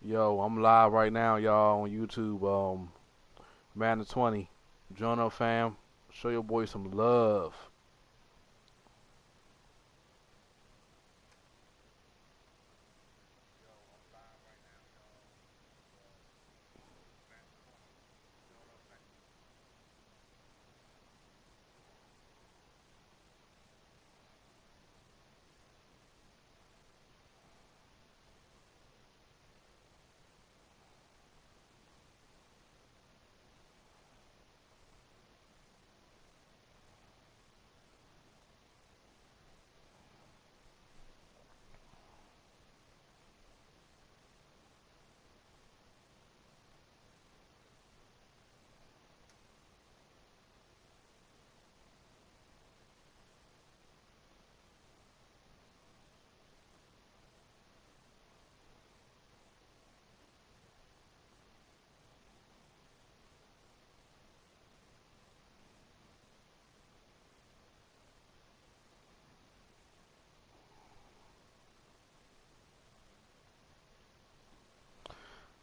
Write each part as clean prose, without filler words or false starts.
Yo, I'm live right now, y'all, on YouTube. Madden 20. Join up, fam. Show your boy some love.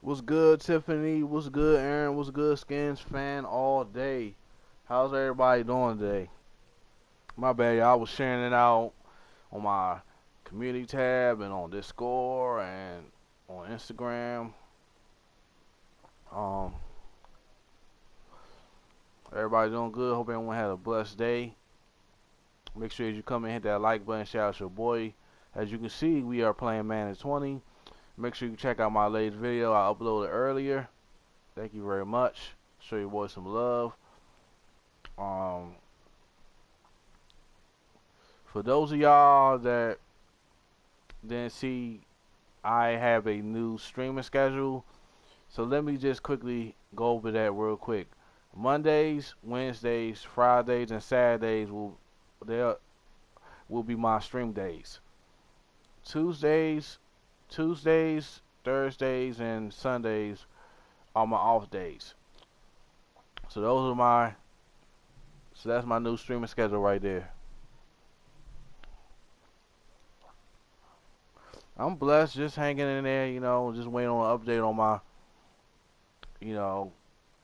What's good, Tiffany? What's good, Aaron? What's good, Skins fan all day? How's everybody doing today? My bad, y'all. I was sharing it out on my community tab and on Discord and on Instagram. Um, Everybody doing good. Hope everyone had a blessed day. Make sure as you come and hit that like button, shout out your boy. As you can see, we are playing Madden 20. Make sure you check out my latest video I uploaded earlier. Thank you very much. Show your boy some love. Um, for those of y'all that didn't see, I have a new streaming schedule. So let me just quickly go over that real quick. Mondays, Wednesdays, Fridays, and Saturdays will be my stream days. Tuesdays, Thursdays, and Sundays are my off days. So that's my new streaming schedule right there. I'm blessed, just hanging in there, just waiting on an update on my, you know,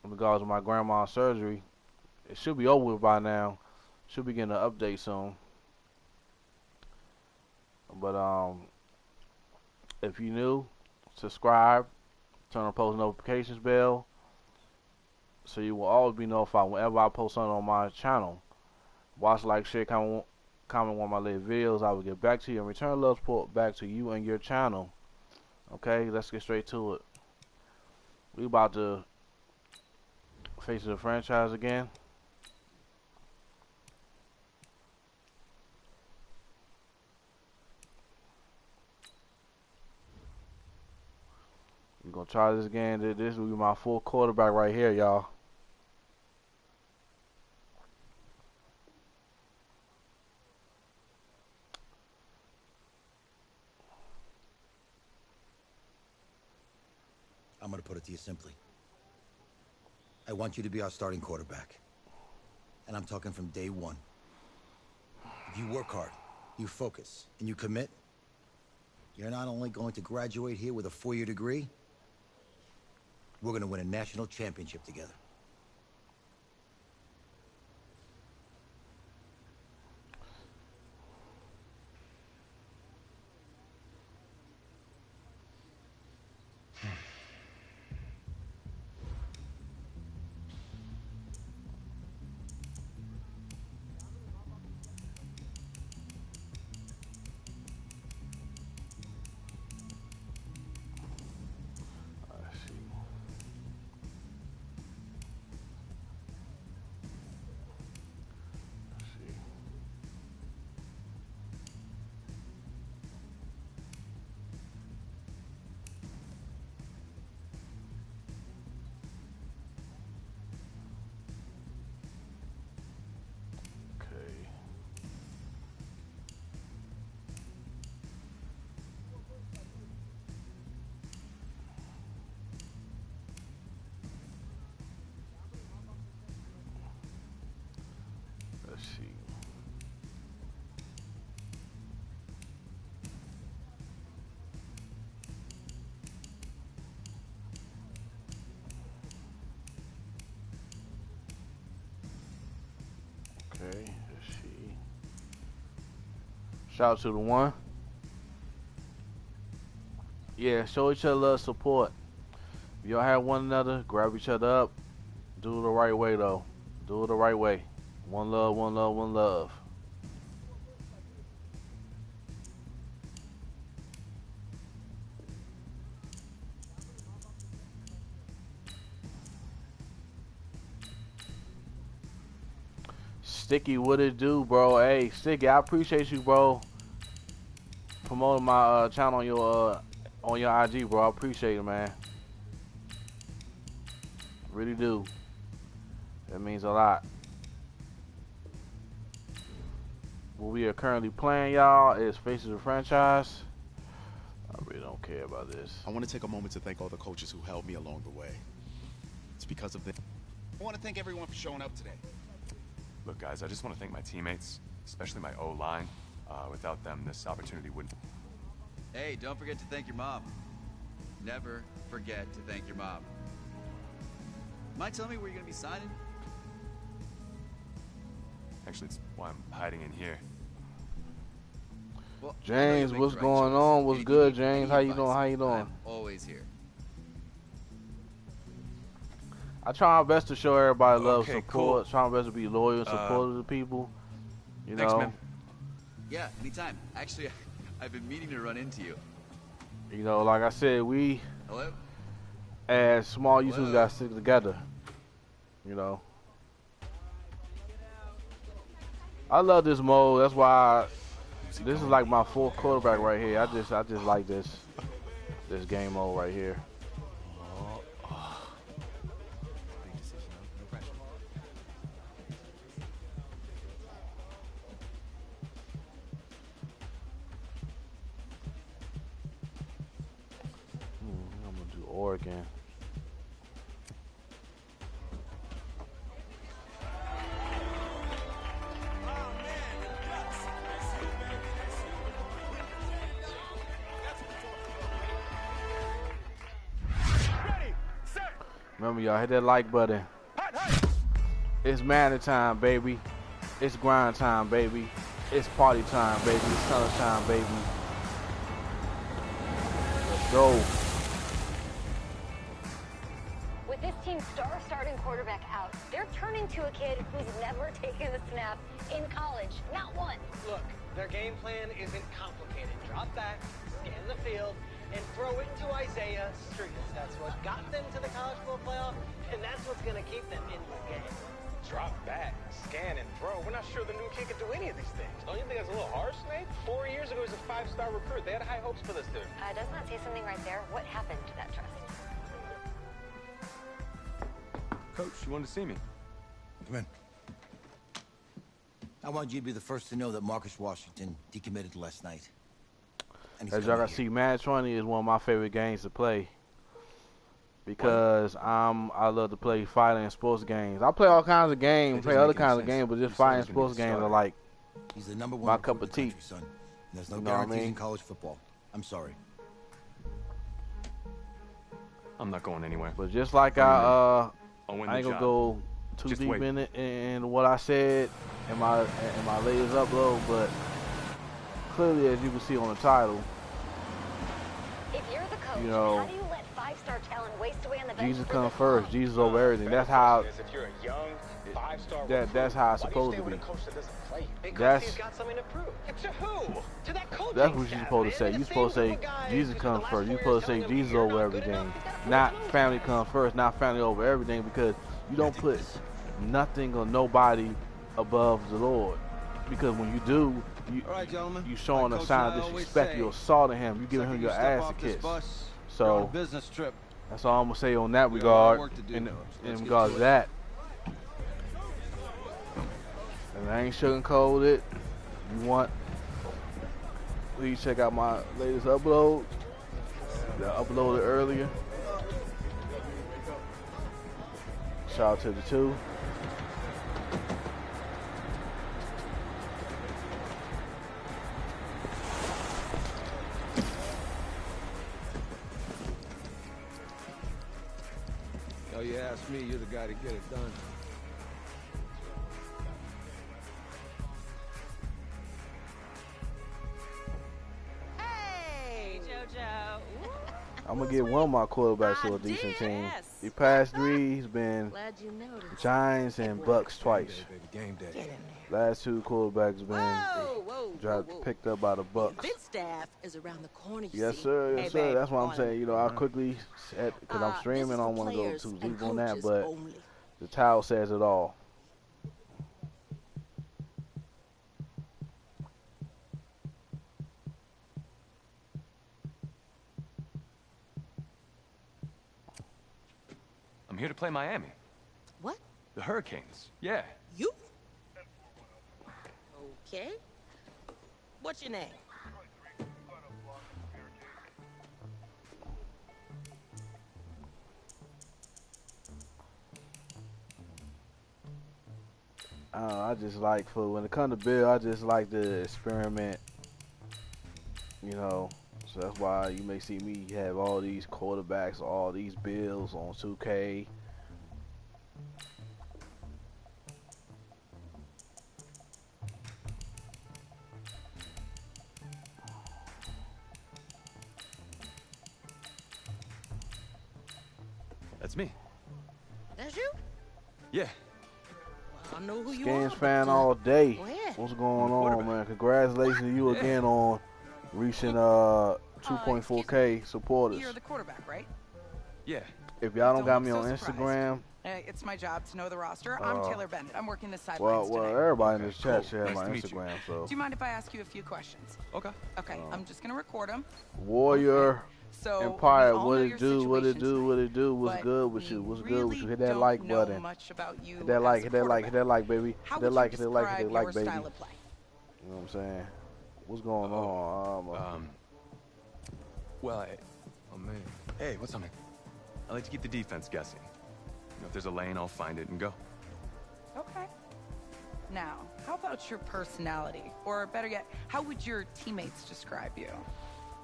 in regards to my grandma's surgery. It should be over with by now. Should be getting an update soon. But if you're new, subscribe, turn on post notifications bell, so you will always be notified whenever I post something on my channel. Watch, like, share, comment on my latest videos. I will get back to you and return love support back to you and your channel. Okay, let's get straight to it. We about to face the franchise again. We're gonna try this again. This will be my full quarterback right here, y'all. I'm going to put it to you simply. I want you to be our starting quarterback. And I'm talking from day one. If you work hard, you focus, and you commit, you're not only going to graduate here with a 4-year degree, we're going to win a national championship together. Let's see. Okay, let's see. Shout out to the one. Yeah, show each other love, support. If y'all have one another, grab each other up. Do it the right way though. Do it the right way. One love, one love, one love. Sticky, what it do, bro? Hey, Sticky, I appreciate you, bro. Promoting my channel on your IG, bro. I appreciate it, man. Really do. That means a lot. What we are currently playing, y'all, is Faces of Franchise. I really don't care about this. I want to take a moment to thank all the coaches who helped me along the way. It's because of them. I want to thank everyone for showing up today. Look, guys, I just want to thank my teammates, especially my O-line. Without them, this opportunity wouldn't... Hey, don't forget to thank your mom. Never forget to thank your mom. Mind telling me where you're going to be signing? Actually, it's why I'm hiding in here. Well, James, what's going on? What's good, James? How you doing? How you doing? I'm always here. I try my best to show everybody love, Okay, support. cool. Try my best to be loyal and supportive to people. You Thanks, know. man. Yeah, anytime. Actually, I've been meaning to run into you. You know, like I said, we Hello? as small YouTubers Hello? gotta stick together. You know. I love this mode. That's why this is like my fourth quarterback right here. I just like this game mode right here. Big decision, no pressure. I'm gonna do Oregon. Remember, y'all, hit that like button. It's Madden time, baby. It's grind time, baby. It's party time, baby. It's summer time, baby. Let's go. With this team's starting quarterback out, they're turning to a kid who's never taken a snap in college. Not one. Look, their game plan isn't complicated. Drop back, scan the field, and throw it to Isaiah Streets. That's what got them to the college football playoff, and that's what's going to keep them in the game. Drop back, scan, and throw. We're not sure the new kid can do any of these things. Don't you think that's a little harsh, Nate? 4 years ago, he was a 5-star recruit. They had high hopes for this dude. Doesn't that say something right there? What happened to that trust? Coach, you wanted to see me? Come in. I want you to be the first to know that Marcus Washington decommitted last night. And he's As y'all coming can here. see, Madden 20 is one of my favorite games to play because I love to play fighting and sports games. I play all kinds of games, It play doesn't other make any kinds of sense. games, but You just said he fighting was and gonna be sports the games are starter. like He's the number one my recruit cup in of the tea. country, son. And there's no You know what I guarantees mean? in college football. I'm sorry. I'm not going anywhere. But just like I'll win I ain't the gonna job. go too Just deep wait. in it in what I said in my latest upload, but clearly, as you can see on the title, If you're the coach, You know, how do you let five-star talent waste away on the bench? Jesus for comes this first. long? Jesus over everything. Better That's how. question is, if you're a young 5-star That's how it's why do you supposed stay to with be. a coach that doesn't play you? Because That's- he's got something to prove. And to who? To that coaching That's what you're staff, supposed to man. say. The You're same supposed to say group of guys Jesus who comes spent the first. last You're 4 supposed to years say telling Jesus them, over "You're not good everything. enough." You gotta prove Not it to those family guys. comes first. Not family over everything, because you don't put nothing or nobody above the Lord. Because when you do, All right, gentlemen. you showing Like a Coach sign and I of always disrespect. say, You're assaulting him. You giving second him you your step ass a off this kiss. bus, you're on a So business trip. that's all I'm gonna say on that We got a lot of regard. work to do, In, so in let's get regards to to it. that, and I ain't sugarcoat it. You want? Please check out my latest upload that I uploaded earlier. Shout out to the two. Oh, you ask me, you're the guy to get it done. I'm gonna get one of my quarterbacks to a decent team. The past 3, he's been Giants and Bucks twice. Game day. Get in Last 2 quarterbacks been picked up by the Bucks. Staff is around the corner. Yes, sir. Yes, sir. That's what I'm saying. You know, I quickly said because I'm streaming, I don't want to go too deep on that, but the towel says it all. I'm here to play Miami. What? The Hurricanes. Yeah. You? Okay. What's your name? I just like when it comes to Bill, I just like to experiment. You know, so that's why you may see me have all these quarterbacks, all these bills on 2K. That's me. That's you? Yeah. Well, I know who you Games are. fan all day. Go ahead. What's going on, man? Congratulations to you again on reaching 2.4K supporters. You're the quarterback, right? Yeah. If y'all don't got me so on surprised. Instagram, It's my job to know the roster. I'm Taylor Bennett. I'm working the sidelines well, today. everybody in this chat should have Nice my to meet you. Instagram. So Do you mind if I ask you a few questions? Okay. Okay, I'm just gonna record them. Warrior So Empire, we all what know it your do? What it situation do? What tonight, it do? What's but good with you? we What's good with you? Hit that really like don't know button. much about you Hit that like, as a hit that like, hit that like, baby. How Hit would that like, you hit that like, hit describe that like, your baby. style of play? You know what I'm saying? What's going on? Well, Oh man. hey, what's up, man? I like to keep the defense guessing. You know, if there's a lane, I'll find it and go. Okay. Now, how about your personality? Or better yet, how would your teammates describe you?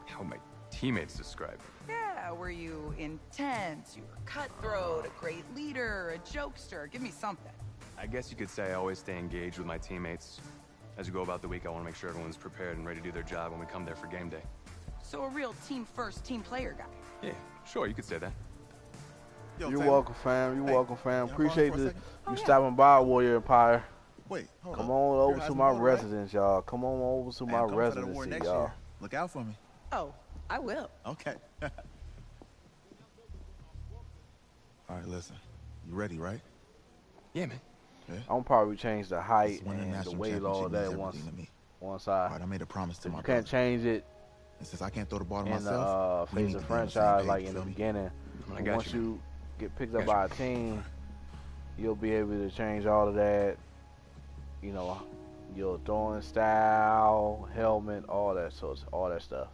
How my teammates describe me. Yeah, were you intense? You were cutthroat, a great leader, a jokester? Give me something. I guess you could say I always stay engaged with my teammates. As we go about the week, I want to make sure everyone's prepared and ready to do their job when we come there for game day. So a real team-first, team-player guy. Yeah, sure, you could say that. You're welcome, fam. You're welcome, fam. can I Appreciate borrow for a you second? stopping by, Warrior Empire. Wait, hold Come up. on You're over to Heisman my voter, right? residence, y'all. Come on over to Hey, my I'm coming for that award residency, next y'all. year. Look out for me. Oh, I will. Okay. All right, listen. You ready, right? Yeah, man. I'm probably change the height Just winning a and the national weight, all championship means that once everything to me. All side. right, I made a promise to If my you can't brother. change it And since I can't throw the ball to in myself, the we face need of to be on the same franchise, page, like you in the feel me? beginning, I got once you. you get picked Got up you. by a team, you'll be able to change all of that. You know, your throwing style, helmet, all that stuff.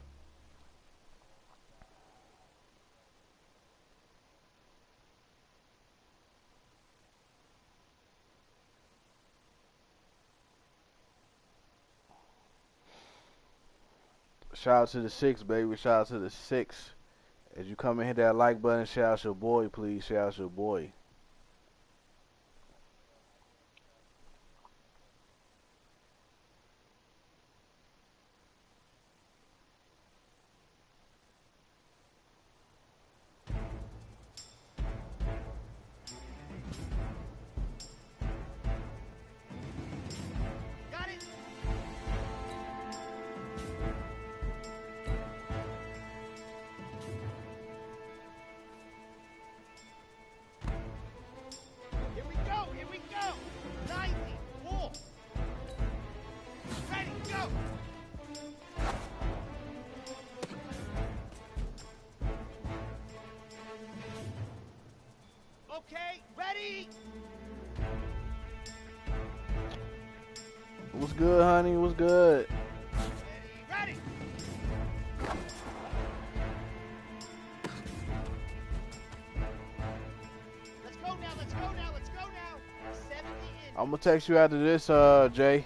Shout out to the 6, baby. Shout out to the 6. As you come and hit that like button, shout out your boy, please. Shout out your boy. Got it. Here we go. Here we go. 90. Wall. Ready. Go. Okay. Ready. What's good, honey? What's good? Ready. Let's go now. Let's go now. Let's go now. 70 in. I'm gonna text you after this, Jay.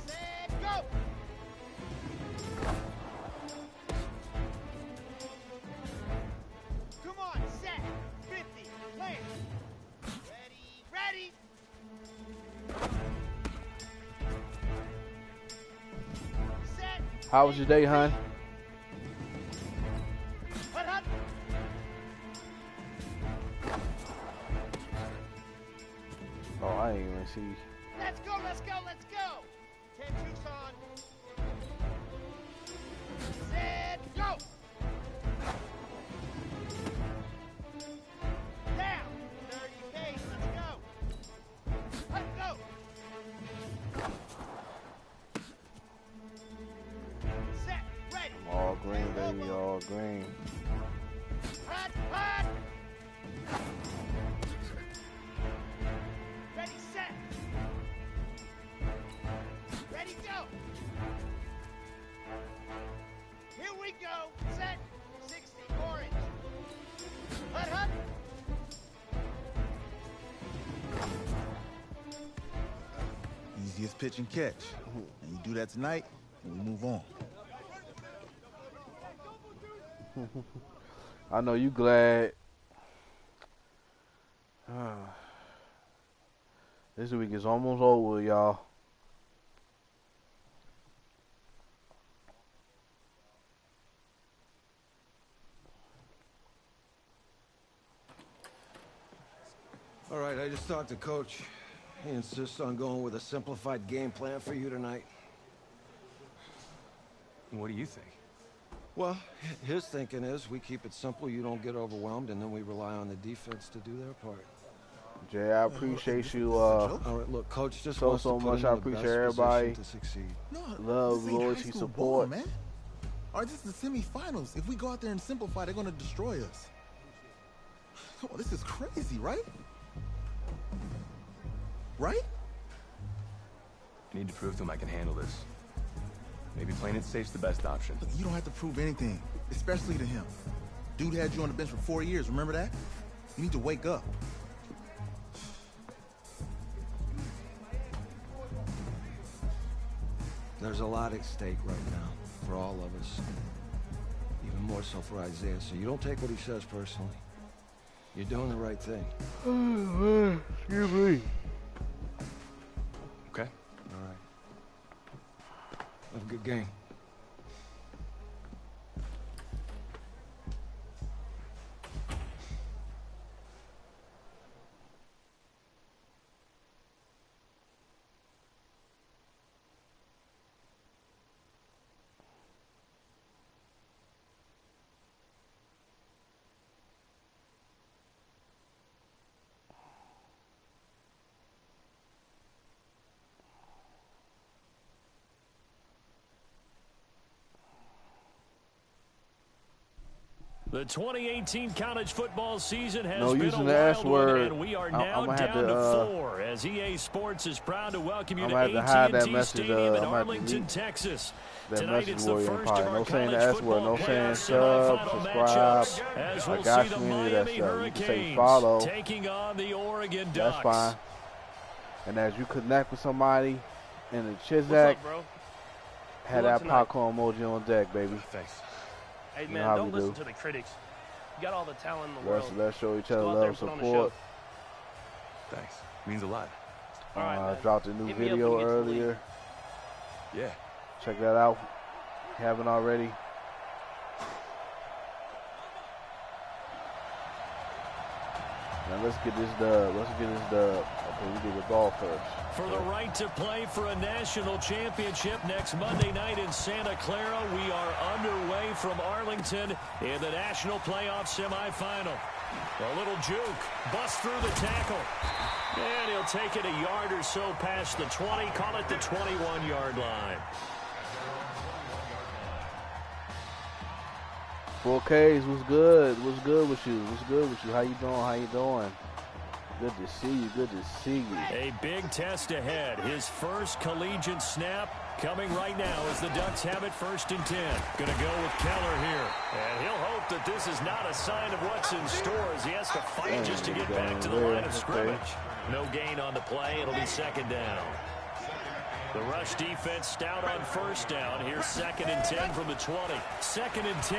Set. Go. Come on. Set. 50. Land. Ready. Ready. Set. How was your day, hon? 10 Tucson. Set, go! Down. 30 pace, let's go. Let's go. Set, ready. All green, baby, all green. Hot, hot. Ready, set. Ready, go. Here we go. Set. 60, orange. Hut, hut. Easiest pitch and catch. And you do that tonight, and we move on. I know you glad. This week is almost over, y'all. All right, I just talked to Coach. He insists on going with a simplified game plan for you tonight. What do you think? Well, his thinking is we keep it simple, you don't get overwhelmed, and then we rely on the defense to do their part. Jay, I appreciate you all right, look, Coach just so wants to put much. him I in the appreciate best everybody. position to succeed. No, Love, this ain't loyalty, high school support. ball, man. Or this is the semifinals. If we go out there and simplify, they're gonna destroy us. Come on, this is crazy, right? Right? I need to prove to him I can handle this. Maybe playing it safe's the best option. Look, you don't have to prove anything, especially to him. Dude had you on the bench for 4 years, remember that? You need to wake up. There's a lot at stake right now for all of us. Even more so for Isaiah, so you don't take what he says personally. You're doing the right thing. Excuse me. Okay. All right. Have a good game. The 2018 college football season has no been using a the S wild one, word. and we are now down to 4 as EA Sports is proud to welcome you to AT&T Stadium in Arlington, Texas. Tonight it's the first of our college football playoff semifinal matchups as we'll see the Miami Hurricanes taking on the Oregon Ducks. That's fine. And as you connect with somebody in the Chizak, have that popcorn emoji on deck, baby. Thanks. Hey, man, don't listen to the critics. You got all the talent in the world. Let's show each other love, support. Thanks. Means a lot. All right, I dropped a new video earlier. Yeah. Check that out. If you haven't already. Now let's get this dub. Okay, we get the ball first. For the right to play for a national championship next Monday night in Santa Clara, we are underway from Arlington in the national playoff semifinal. A little juke, bust through the tackle, and he'll take it a yard or so past the 20, call it the 21-yard line. 4Ks, what's good? What's good with you? What's good with you? How you doing? How you doing? Good to see you. Good to see you. A big test ahead. His first collegiate snap coming right now as the Ducks have it 1st and 10. Going to go with Keller here. And he'll hope that this is not a sign of what's in store as he has to fight just to get back to the line of scrimmage. No gain on the play. It'll be 2nd down. The rush defense stout on 1st down. Here's 2nd and 10 from the 20. 2nd and 10.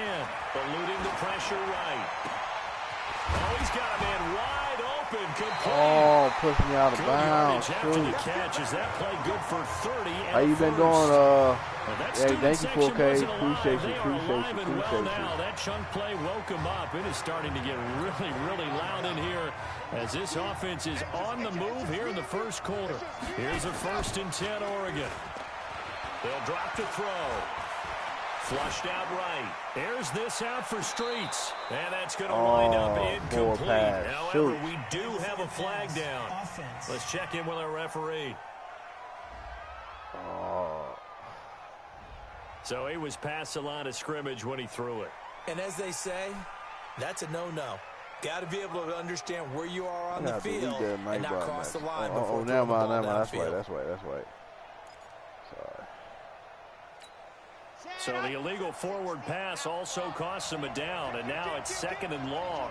Eluding the pressure right. Oh, he's got a man wide open. Complete. Oh, push me out of bounds. After the catch. Is that play good for 30? How you been doing? Hey, thank you, 4K. Appreciate you. That chunk play woke him up. It is starting to get really, really loud in here as this offense is on the move here in the 1st quarter. Here's a 1st and 10, Oregon. They'll drop to throw. Flushed out right. Airs this out for Streets. And that's going to wind up incomplete. However, we do have a flag down. Let's check in with our referee. So he was past the line of scrimmage when he threw it. And as they say, that's a no-no. Got to be able to understand where you are on the field and not cross the line before throwing the ball downfield. That's right. Sorry. So the illegal forward pass also costs him a down, and now it's 2nd and long.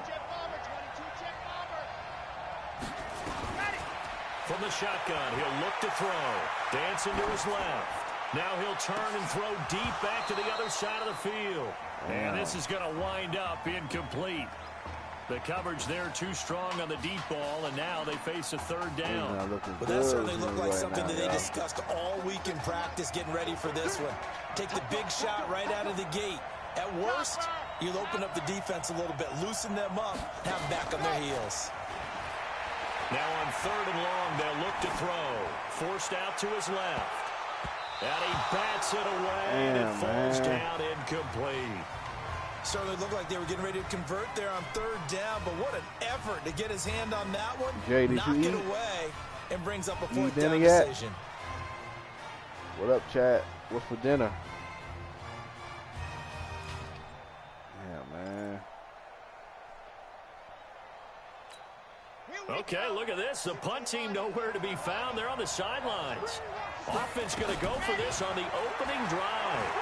From the shotgun, he'll look to throw. Dancing to his left. Now he'll turn and throw deep back to the other side of the field. And this is going to wind up incomplete. The coverage there too strong on the deep ball, and now they face a 3rd down. But that certainly looked like something that they discussed all week in practice getting ready for this one. Take the big shot right out of the gate. At worst, you'll open up the defense a little bit, loosen them up, have them back on their heels. Now on 3rd and long, they'll look to throw. Forced out to his left. And he bats it away, and it falls down incomplete. Certainly looked like they were getting ready to convert there on 3rd down, but what an effort to get his hand on that one, knock it away, and brings up a 4th down decision. What up, chat? What's for dinner? Yeah, man. Okay, look at this. The punt team nowhere to be found. They're on the sidelines. Offense going to go for this on the opening drive.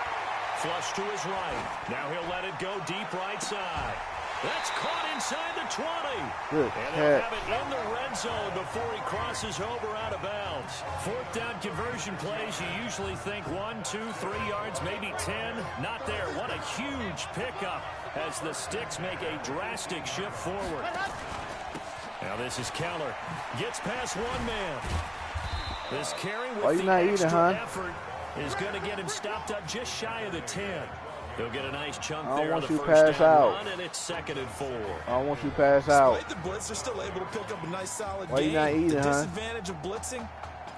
Flush to his right. Now he'll let it go deep right side. That's caught inside the 20. And they'll have it in the red zone before he crosses over out of bounds. 4th down conversion plays, you usually think 1, 2, 3 yards, maybe 10. Not there. What a huge pickup as the Sticks make a drastic shift forward. Now this is Keller. Gets past one man. This carry with the extra effort is going to get him stopped up just shy of the 10. They'll get a nice chunk there on the first down run, and it's 2nd and 4. I don't want you to pass out. Despite the blitz, they're still able to pick up a nice solid Why game. you not eating, the disadvantage of blitzing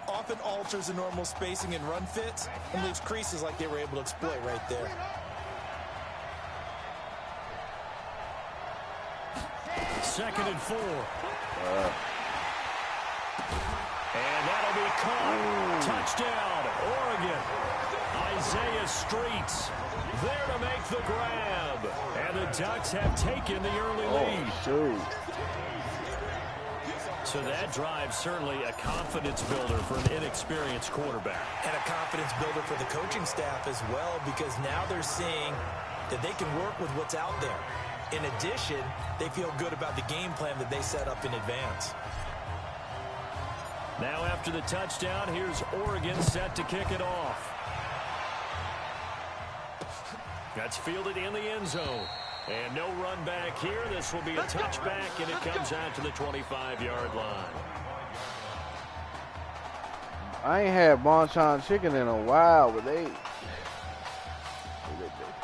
often alters the normal spacing and run fits and leaves creases like they were able to exploit right there. Second and 4. And that'll be caught. Touchdown, Oregon. Isaiah Streets there to make the grab. And the Ducks have taken the early lead. So that drive certainly a confidence builder for an inexperienced quarterback. And a confidence builder for the coaching staff as well, because now they're seeing that they can work with what's out there. In addition, they feel good about the game plan that they set up in advance. Now after the touchdown, here's Oregon set to kick it off. That's fielded in the end zone. And no run back here. This will be a touchback, and it comes out to the 25-yard line. I ain't had Bonchon chicken in a while, but they...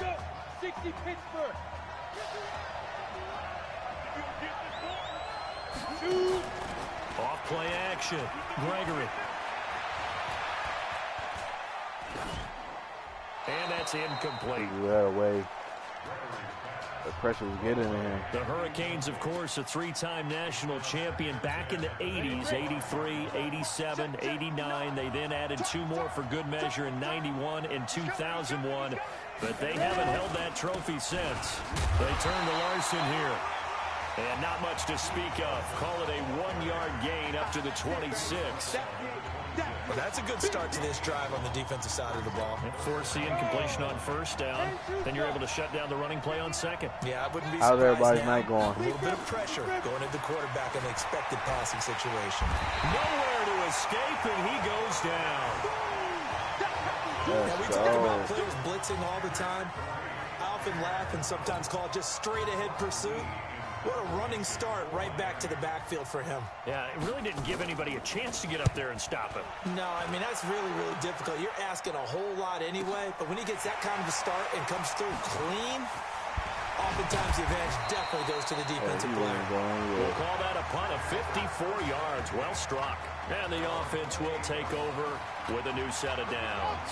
Go, 60 Pittsburgh. Off play action. Gregory. And that's incomplete. That away. The pressure was getting in. The Hurricanes, of course, a 3-time national champion back in the 80s, 83, 87, 89. They then added 2 more for good measure in 91 and 2001. But they haven't held that trophy since. They turn to Larson here. And not much to speak of. Call it a 1-yard gain up to the 26. Well, that's a good start to this drive on the defensive side of the ball. Force the incompletion on first down. Then you're able to shut down the running play on second. Yeah, I wouldn't be surprised. How's everybody's now. night going? A little bit of pressure going at the quarterback in an expected passing situation. Nowhere to escape, and he goes down. Now, we talk about players blitzing all the time. I often laugh and sometimes call it just straight-ahead pursuit. What a running start right back to the backfield for him. Yeah, it really didn't give anybody a chance to get up there and stop him. No, I mean, that's really, really difficult. You're asking a whole lot anyway, but when he gets that kind of a start and comes through clean, Oftentimes, the advantage definitely goes to the defensive player. We'll call that a punt of 54 yards. Well struck. And the offense will take over with a new set of downs.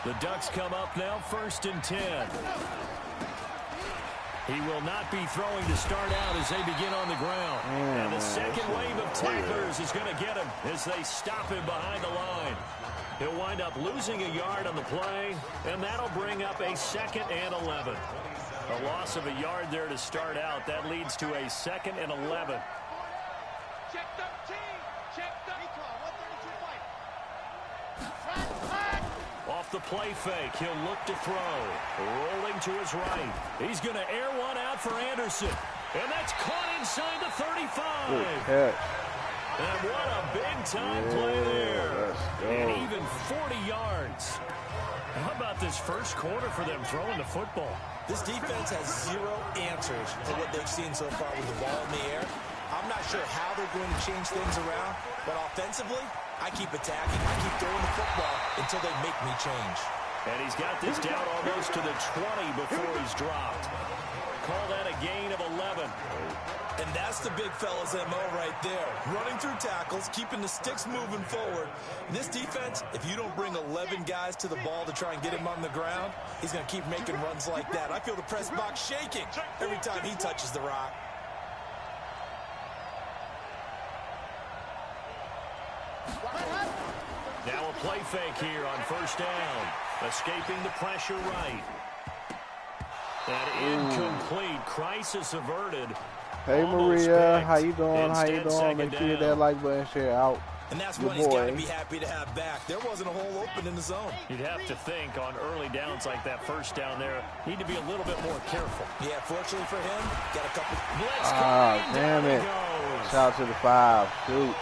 The Ducks come up now, 1st and 10. He will not be throwing to start out as they begin on the ground. And the second wave of tacklers is going to get him as they stop him behind the line. He'll wind up losing a yard on the play, and that'll bring up a 2nd and 11. A loss of a yard there to start out. That leads to a 2nd and 11. Check 13. Check 13. Off the play fake, he'll look to throw. Rolling to his right. He's going to air one out for Anderson. And that's caught inside the 35. Good catch. And what a big-time play there. And even 40 yards. How about this first quarter for them throwing the football? This defense has 0 answers for what they've seen so far with the ball in the air. I'm not sure how they're going to change things around, but offensively, I keep attacking. I keep throwing the football until they make me change. And he's got this down almost to the 20 before he's dropped. Call that a gain of 11. And that's the big fella's MO right there. Running through tackles, keeping the sticks moving forward. In this defense, if you don't bring 11 guys to the ball to try and get him on the ground, he's going to keep making runs like that. I feel the press box shaking every time he touches the rock. Now a play fake here on 1st down. Escaping the pressure right. And incomplete. Crisis averted. Hey Maria, how you doing? How you doing? Make sure you hit that like button, share out. And that's one he's got to be happy to have back. There wasn't a hole open in the zone. You'd have to think on early downs like that 1st down there, need to be a little bit more careful. Yeah, fortunately for him, got a couple. Damn it. Shout out to the 5. Shoots.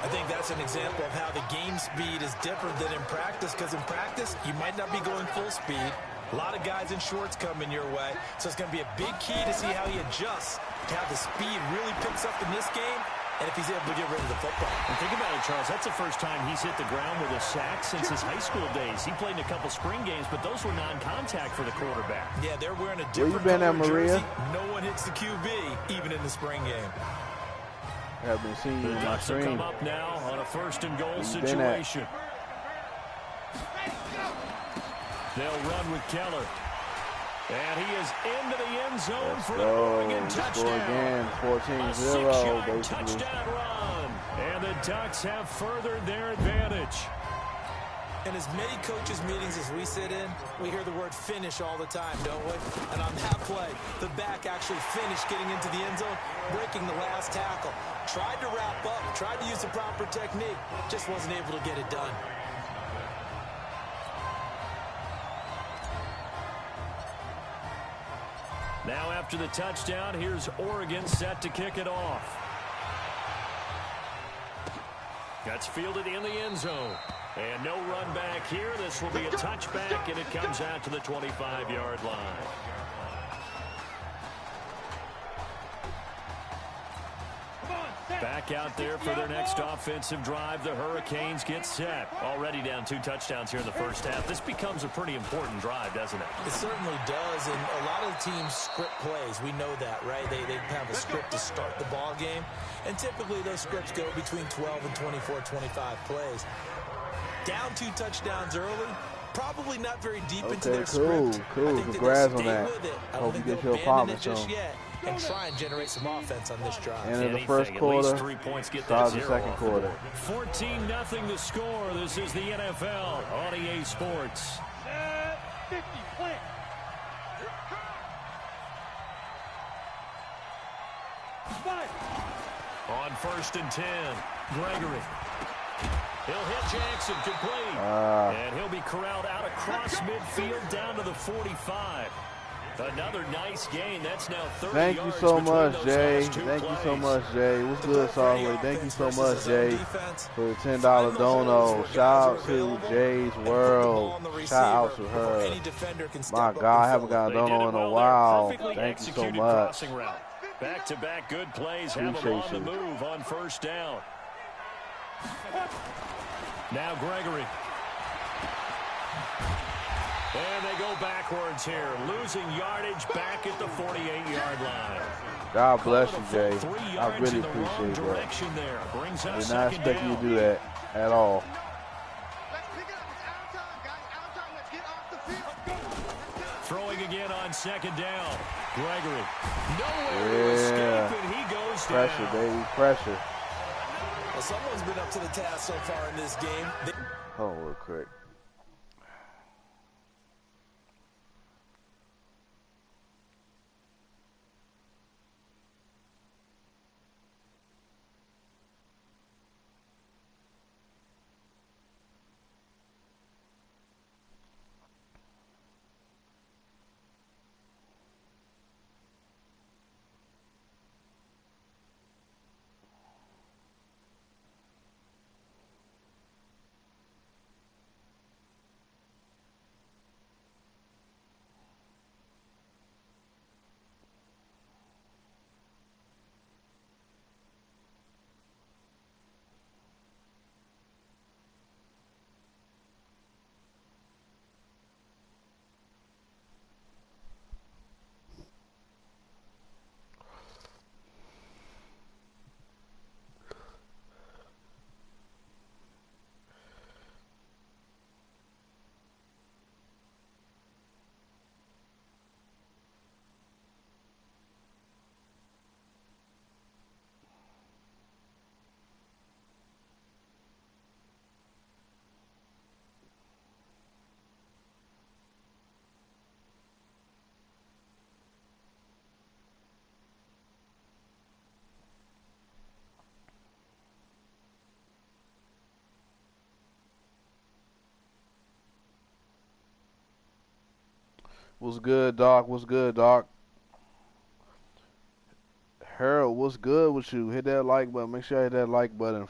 I think that's an example of how the game speed is different than in practice, because in practice, you might not be going full speed. A lot of guys in shorts coming your way, so it's going to be a big key to see how he adjusts to have the speed really picks up in this game, and if he's able to get rid of the football. And think about it, Charles. That's the first time he's hit the ground with a sack since his high school days. He played in a couple spring games, but those were non-contact for the quarterback. Yeah, they're wearing a different Where you been at, Maria? jersey. No one hits the QB, even in the spring game. I have been seeing you the in my Ducks will stream. come up now on a 1st and goal situation. They'll run with Keller. And he is into the end zone for an Oregon touchdown. Score again, 14-0, a 6-yard basically. touchdown run. And the Ducks have furthered their advantage. In as many coaches' meetings as we sit in, we hear the word finish all the time, don't we? And on that play, the back actually finished getting into the end zone, breaking the last tackle. Tried to wrap up, tried to use the proper technique, just wasn't able to get it done. Now after the touchdown, here's Oregon set to kick it off. That's fielded in the end zone. And no run back here. This will be a touchback, and it comes out to the 25-yard line. Back out there for their next offensive drive. The Hurricanes get set. Already down 2 touchdowns here in the first half. This becomes a pretty important drive, doesn't it? It certainly does, and a lot of teams script plays. We know that, right? They have a script to start the ball game, and typically those scripts go between 12 and 24, 25 plays. Down 2 touchdowns early, probably not very deep into their script. Cool. Congrats on that. Hope you get your apartment just yet, and try and generate some offense on this drive. And in the first quarter, 3 points, get start that the 0 second quarter. 14-0 the score. This is the NFL on EA Sports. 50, plant. On 1st and 10, Gregory. He'll hit Jackson complete. And he'll be corralled out across midfield down to the 45. Another nice gain. That's now 30 Thank you yards so between much, those Jay. last 2 Thank you so plays. much, Jay. What's good, Salisbury? Thank you so much, Jay, for the $10 dono. Shout out to Jay's World. Shout out to her. My God, I haven't got a dono in a while. Thank you so much. Back-to-back good plays have them on the move on 1st down. Now Gregory. And they go backwards here, losing yardage back at the 48-yard line. God bless you, Jay. I really appreciate that. Did not expect you to do that at all. Throwing again on second down. Gregory. Nowhere to escape, and he goes down. Pressure, baby. Pressure. Well, someone's been up to the task so far in this game. Hold on real quick. What's good, Doc? What's good, Doc? Harold, what's good with you? Hit that like button. Make sure you hit that like button.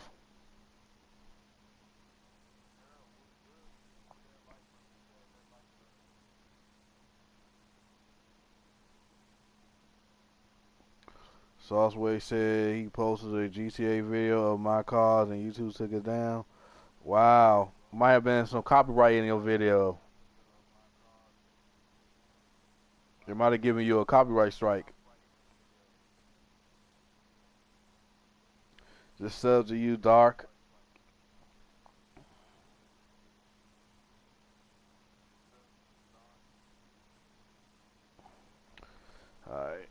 Sauceway said he posted a GTA video of my cars and YouTube took it down. Wow. Might have been some copyright in your video. They might have given you a copyright strike. Just sub to you, Dark. Alright.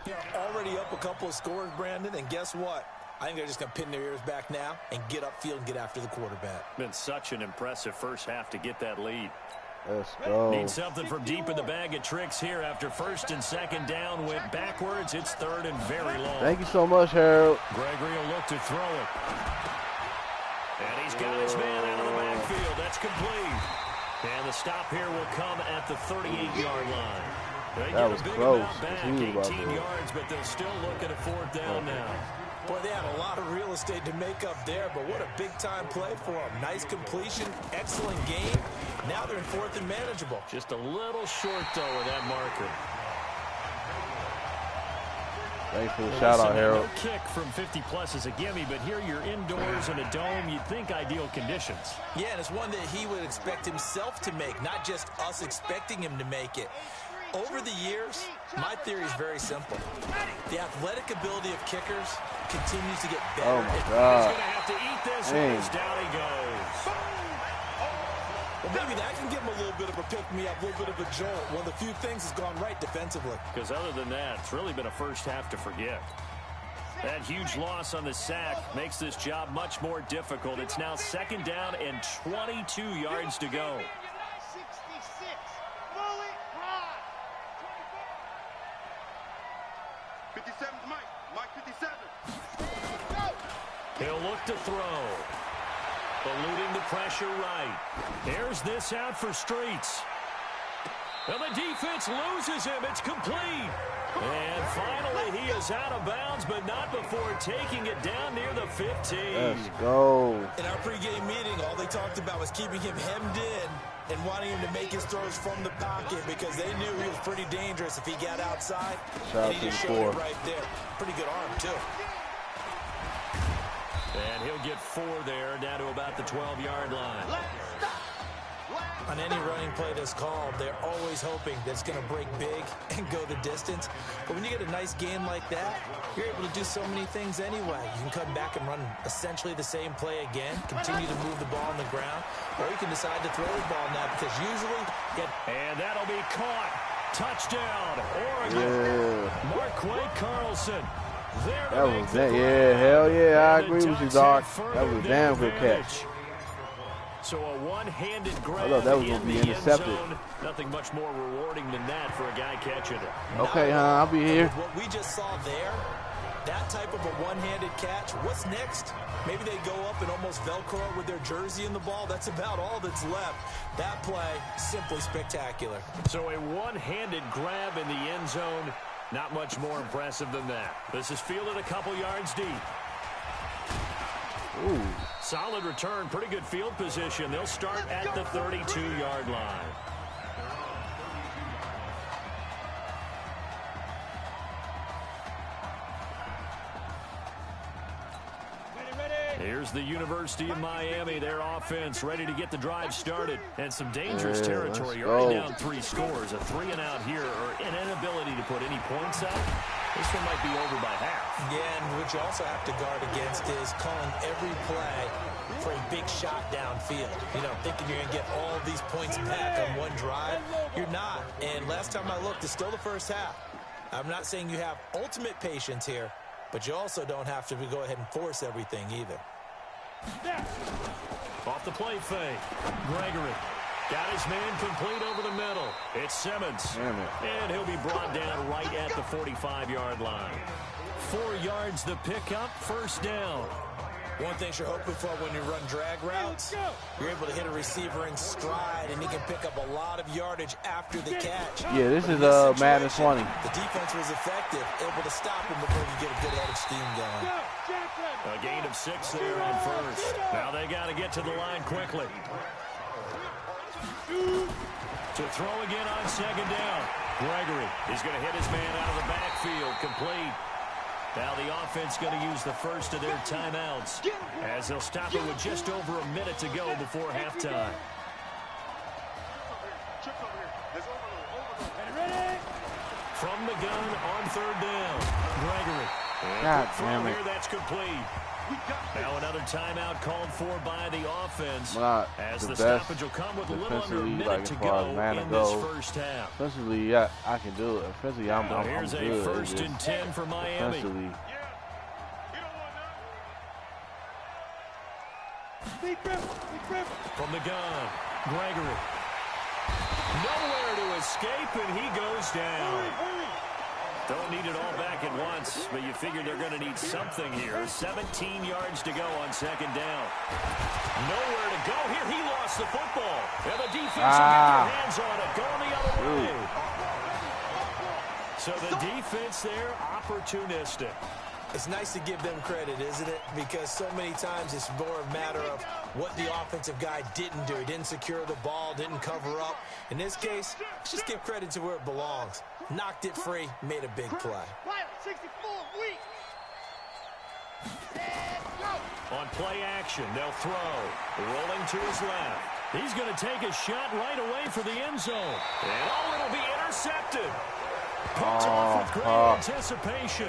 They're already up a couple of scores, Brandon, and guess what? I think they're just going to pin their ears back now and get upfield and get after the quarterback. Been such an impressive first half to get that lead. Let's go. Need something from deep in the bag of tricks here after first and second down went backwards. It's third and very long. Thank you so much, Harold. Gregory will look to throw it. And he's got his man out of the backfield. That's complete. And the stop here will come at the 38-yard line. They that was close. Back, 18 yards, but they'll still look at a fourth down now. Boy, they had a lot of real estate to make up there, but what a big-time play for them. Nice completion, excellent game. Now they're in fourth and manageable. Just a little short, though, with that marker. Thanks for the shout-out, Harold. No kick from 50-plus is a gimme, but here you're indoors in a dome. You'd think ideal conditions. Yeah, and it's one that he would expect himself to make, not just us expecting him to make it. Over the years, my theory is very simple. The athletic ability of kickers continues to get better. Oh, my God. He's going to have to eat this one. Down he goes. Well, maybe that can give him a little bit of a pick-me-up, a little bit of a jolt. One of the few things has gone right defensively. Because other than that, it's really been a first half to forget. That huge loss on the sack makes this job much more difficult. It's now second down and 22 yards to go. 57's Mike 57. He'll look to throw. Eluding the pressure right. There's this out for Streets. And the defense loses him. It's complete. And finally, he is out of bounds, but not before taking it down near the 15. Let's go. In our pregame meeting, all they talked about was keeping him hemmed in and wanting him to make his throws from the pocket because they knew he was pretty dangerous if he got outside. Shout and he just showed it right there. Pretty good arm, too. And he'll get 4 there, down to about the 12-yard line. On any running play that's called, they're always hoping that it's going to break big and go the distance. But when you get a nice gain like that, you're able to do so many things anyway. You can come back and run essentially the same play again, continue to move the ball on the ground, or you can decide to throw the ball now because usually and that'll be caught. Touchdown, Oregon. Yeah. Marquay Carlson. That was that. Yeah, hell yeah. I agree with you, Doc. That was a damn good catch. So a one-handed grab. I thought that was going to be intercepted. Nothing much more rewarding than that for a guy catching it. Okay, I'll be here. What we just saw there, that type of a one-handed catch, what's next? Maybe they go up and almost Velcro with their jersey in the ball. That's about all that's left. That play, simply spectacular. So a one-handed grab in the end zone. Not much more impressive than that. This is fielded a couple yards deep. Ooh. Solid return, pretty good field position. They'll start at the 32-yard line. Here's the University of Miami, their offense ready to get the drive started. And some dangerous territory. You're already down 3 scores. A 3-and-out here, or an inability to put any points up. This one might be over by half. Yeah, and what you also have to guard against is calling every play for a big shot downfield. You know, thinking you're going to get all these points back on one drive. You're not. And last time I looked, it's still the first half. I'm not saying you have ultimate patience here, but you also don't have to go ahead and force everything either. Off the play fake. Gregory got his man complete over the middle. It's Simmons. And he'll be brought down right at the 45-yard line. 4 yards the pickup, first down. One thing you're hoping for when you run drag routes, you're able to hit a receiver in stride, and he can pick up a lot of yardage after the catch. Yeah, this is Madden 20. The defense was effective, able to stop him before you get a good head of steam going. A gain of 6 there on first. Now they got to get to the line quickly. To throw again on second down. Gregory is going to hit his man out of the backfield, complete. Now the offense going to use the first of their timeouts as they'll stop it with just over a minute to go before halftime. From the gun on third down, Gregory. God damn it. Here, that's complete. Now another timeout called for by the offense. As the stoppage will come with a little under a minute to go in this first half. Offensively, yeah, I can do it. Offensively, I'm good. Here's a first and 10 for Miami. Offensively. From the gun, Gregory. Nowhere to escape, and he goes down. Don't need it all back at once, but you figure they're going to need something here. 17 yards to go on second down. Nowhere to go here. He lost the football. And the defense will get their hands on it, going the other way. So the defense there, opportunistic. It's nice to give them credit, isn't it? Because so many times it's more a matter of what the offensive guy didn't do. He didn't secure the ball, didn't cover up. In this case, let's just give credit to where it belongs. Knocked it free, made a big play. On play action, they'll throw. Rolling to his left. He's going to take a shot right away for the end zone. And it'll be intercepted. Picked off with great anticipation.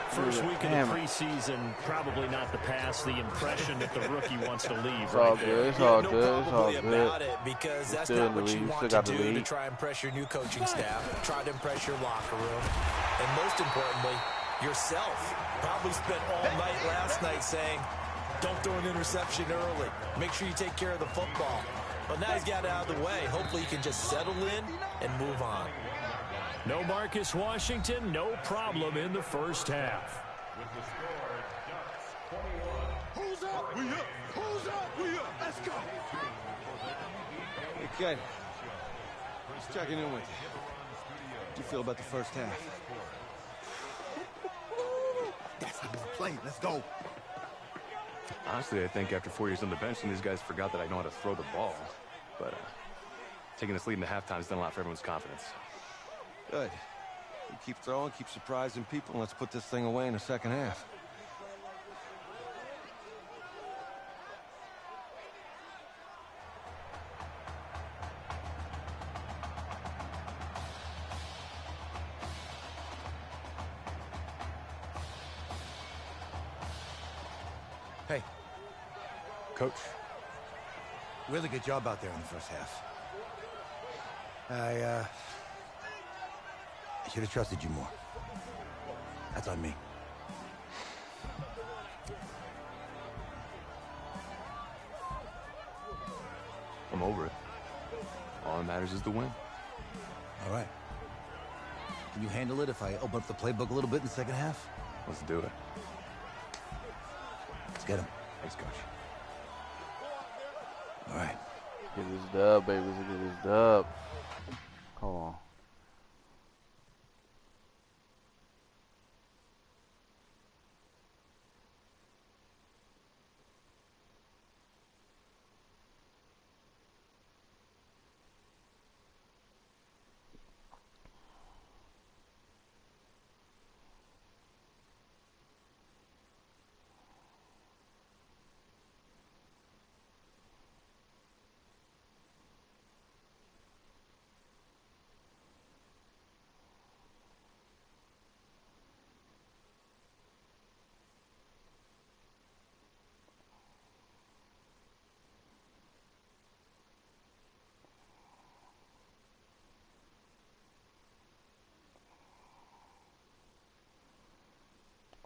First week of the preseason, probably not the pass, the impression that the rookie wants to leave. It's all good. It's all good. It's all good. About it, because that's not what you want to do to try and press your new coaching staff, try to impress your locker room, and most importantly, yourself. Probably spent all night last night saying, don't throw an interception early. Make sure you take care of the football. But now he's got it out of the way. Hopefully he can just settle in and move on. No Marcus Washington, no problem in the first half. Who's up? We up. Who's up? We up. Let's go. Hey, Ken. Just checking in with you. How do you feel about the first half? That's how we play. Let's go. Honestly, I think after 4 years on the bench, some of these guys forgot that I know how to throw the ball. But taking this lead in the halftime has done a lot for everyone's confidence. Good. You keep throwing, keep surprising people, and let's put this thing away in the second half. Coach. Really good job out there in the first half. I should have trusted you more. That's on me. I'm over it. All that matters is the win. All right. Can you handle it if I open up the playbook a little bit in the second half? Let's do it. Let's get him. Thanks, Coach. All right. Get this dub, baby. Let's get this dub. Hold on.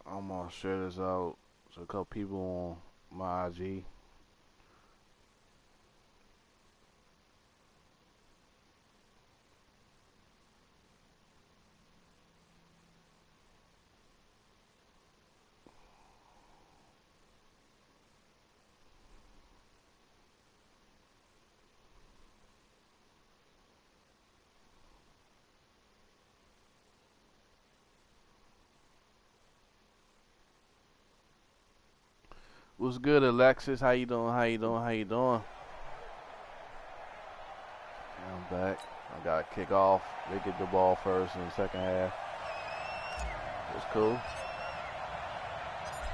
I'm gonna share this out to a couple people on my IG. What's good, Alexis? How you doing? How you doing? How you doing? I'm back. I got to kick off. They get the ball first in the second half. It's cool.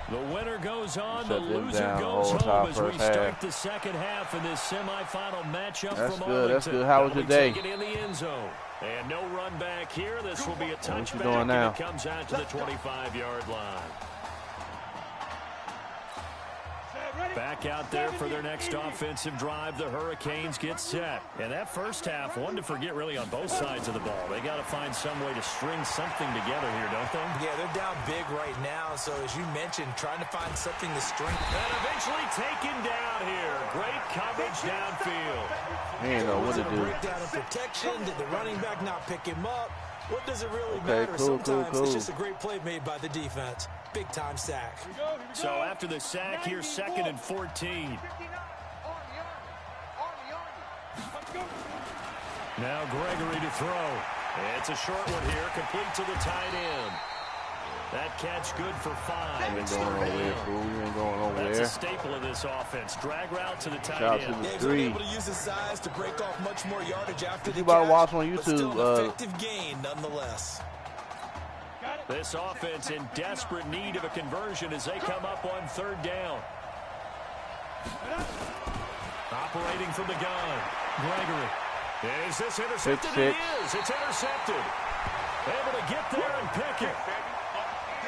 The winner goes on, Shut the them loser down, goes whole home as we first start half. the second half in this semifinal matchup That's from good, that's Arlington. good. How was your day? Taking it in the end zone. And no run back here. This will be a What you touchback, doing and now? it comes out to the 25-yard line. Back out there for their next offensive drive. The Hurricanes get set. And that first half, one to forget really on both sides of the ball. They got to find some way to string something together here, don't they? Yeah, they're down big right now. So as you mentioned, trying to find something to string. And eventually taken down here. Great coverage downfield. He ain't know what to do. Breakdown in protection. Did the running back not pick him up? What does it really Okay, matter? cool, Sometimes cool. it's just a great play made by the defense. Big time sack. So after the sack, here's 2nd and 14. Now Gregory to throw. It's a short one here, complete to the tight end. That catch good for 5. You ain't It's going 3rd nowhere, down. fool. You ain't going That's a nowhere. staple of this offense. Drag route to the tight Shout out end. to the He's three. able to use his size to break off much more yardage after What the you about to catch, watch on but still an YouTube? effective gain nonetheless. This offense in desperate need of a conversion as they come up on 3rd down. Operating from the gun. Gregory. Is this intercepted? It is. It's intercepted. Able to get there and pick it.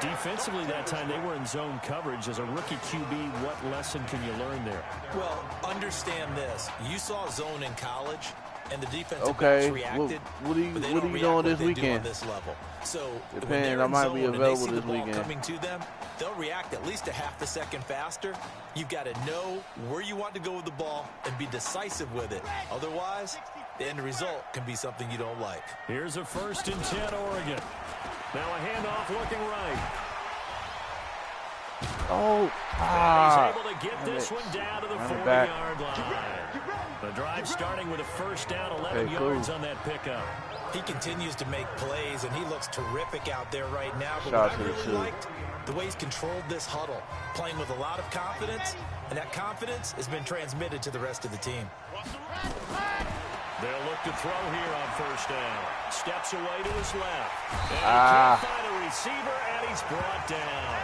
Defensively that time, they were in zone coverage. As a rookie QB, what lesson can you learn there? Well, understand this. You saw zone in college, and the defensive Okay, backs reacted. what are you but they doing don't react this like they do weekend? on this level. So when Depends, they're I in might zone be and they available see the this ball weekend. coming to them, they'll react at least a half a second faster. You've got to know where you want to go with the ball and be decisive with it. Otherwise, the end result can be something you don't like. Here's a 1st and 10, Oregon. Now a handoff looking right. Oh, And he's able to get this one down to the Run it back. 40-yard line. The drive starting with a 1st down, 11 Okay, cool. yards on that pickup. He continues to make plays, and he looks terrific out there right now. But Shout what out I to the really two. liked, the way he's controlled this huddle, playing with a lot of confidence, and that confidence has been transmitted to the rest of the team. They'll look to throw here on 1st down. Steps away to his left. And he Ah. can't find a receiver, and he's brought down.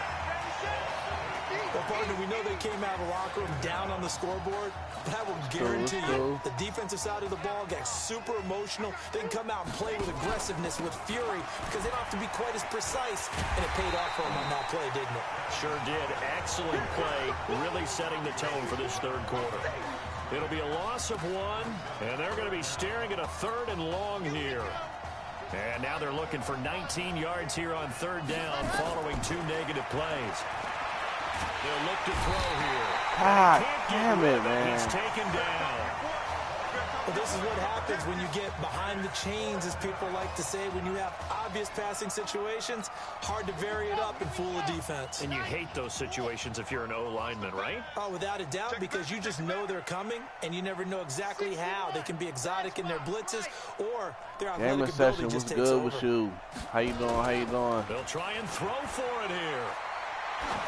Well, partner, we know they came out of the locker room down on the scoreboard, but I will guarantee you, cool. The defensive side of the ball gets super emotional. They can come out and play with aggressiveness, with fury, because they don't have to be quite as precise. And it paid off for them on that play, didn't it? Sure did. Excellent play, really setting the tone for this third quarter. It'll be a loss of 1, and they're going to be staring at a 3rd and long here. And now they're looking for 19 yards here on 3rd down following 2 negative plays. They'll look to throw here. God damn it, man. He's taken down. Well, this is what happens when you get behind the chains, as people like to say. When you have obvious passing situations, hard to vary it up and fool the defense. And you hate those situations if you're an O-lineman, right? Oh, without a doubt, because you just know they're coming, and you never know exactly how. They can be exotic in their blitzes, or their athletic ability just takes over. What's good with you? How you doing? How you doing? They'll try and throw for it here.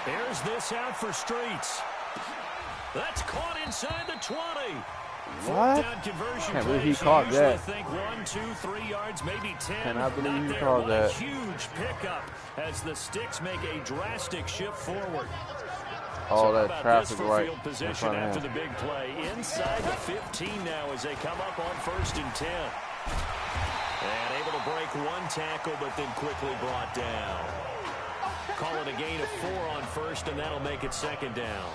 There's this out for Streets. That's caught inside the 20. What? Down conversion Can't believe he plays. caught Usually that. think 1, 2, 3 yards, maybe 10. Cannot believe Not he there. caught that. Huge pickup as the Sticks make a drastic shift forward. All so that traffic right field in position front of after him. the big play. Inside the 15 now as they come up on 1st and 10. And able to break 1 tackle, but then quickly brought down. Call it a gain of 4 on 1st, and that'll make it 2nd down.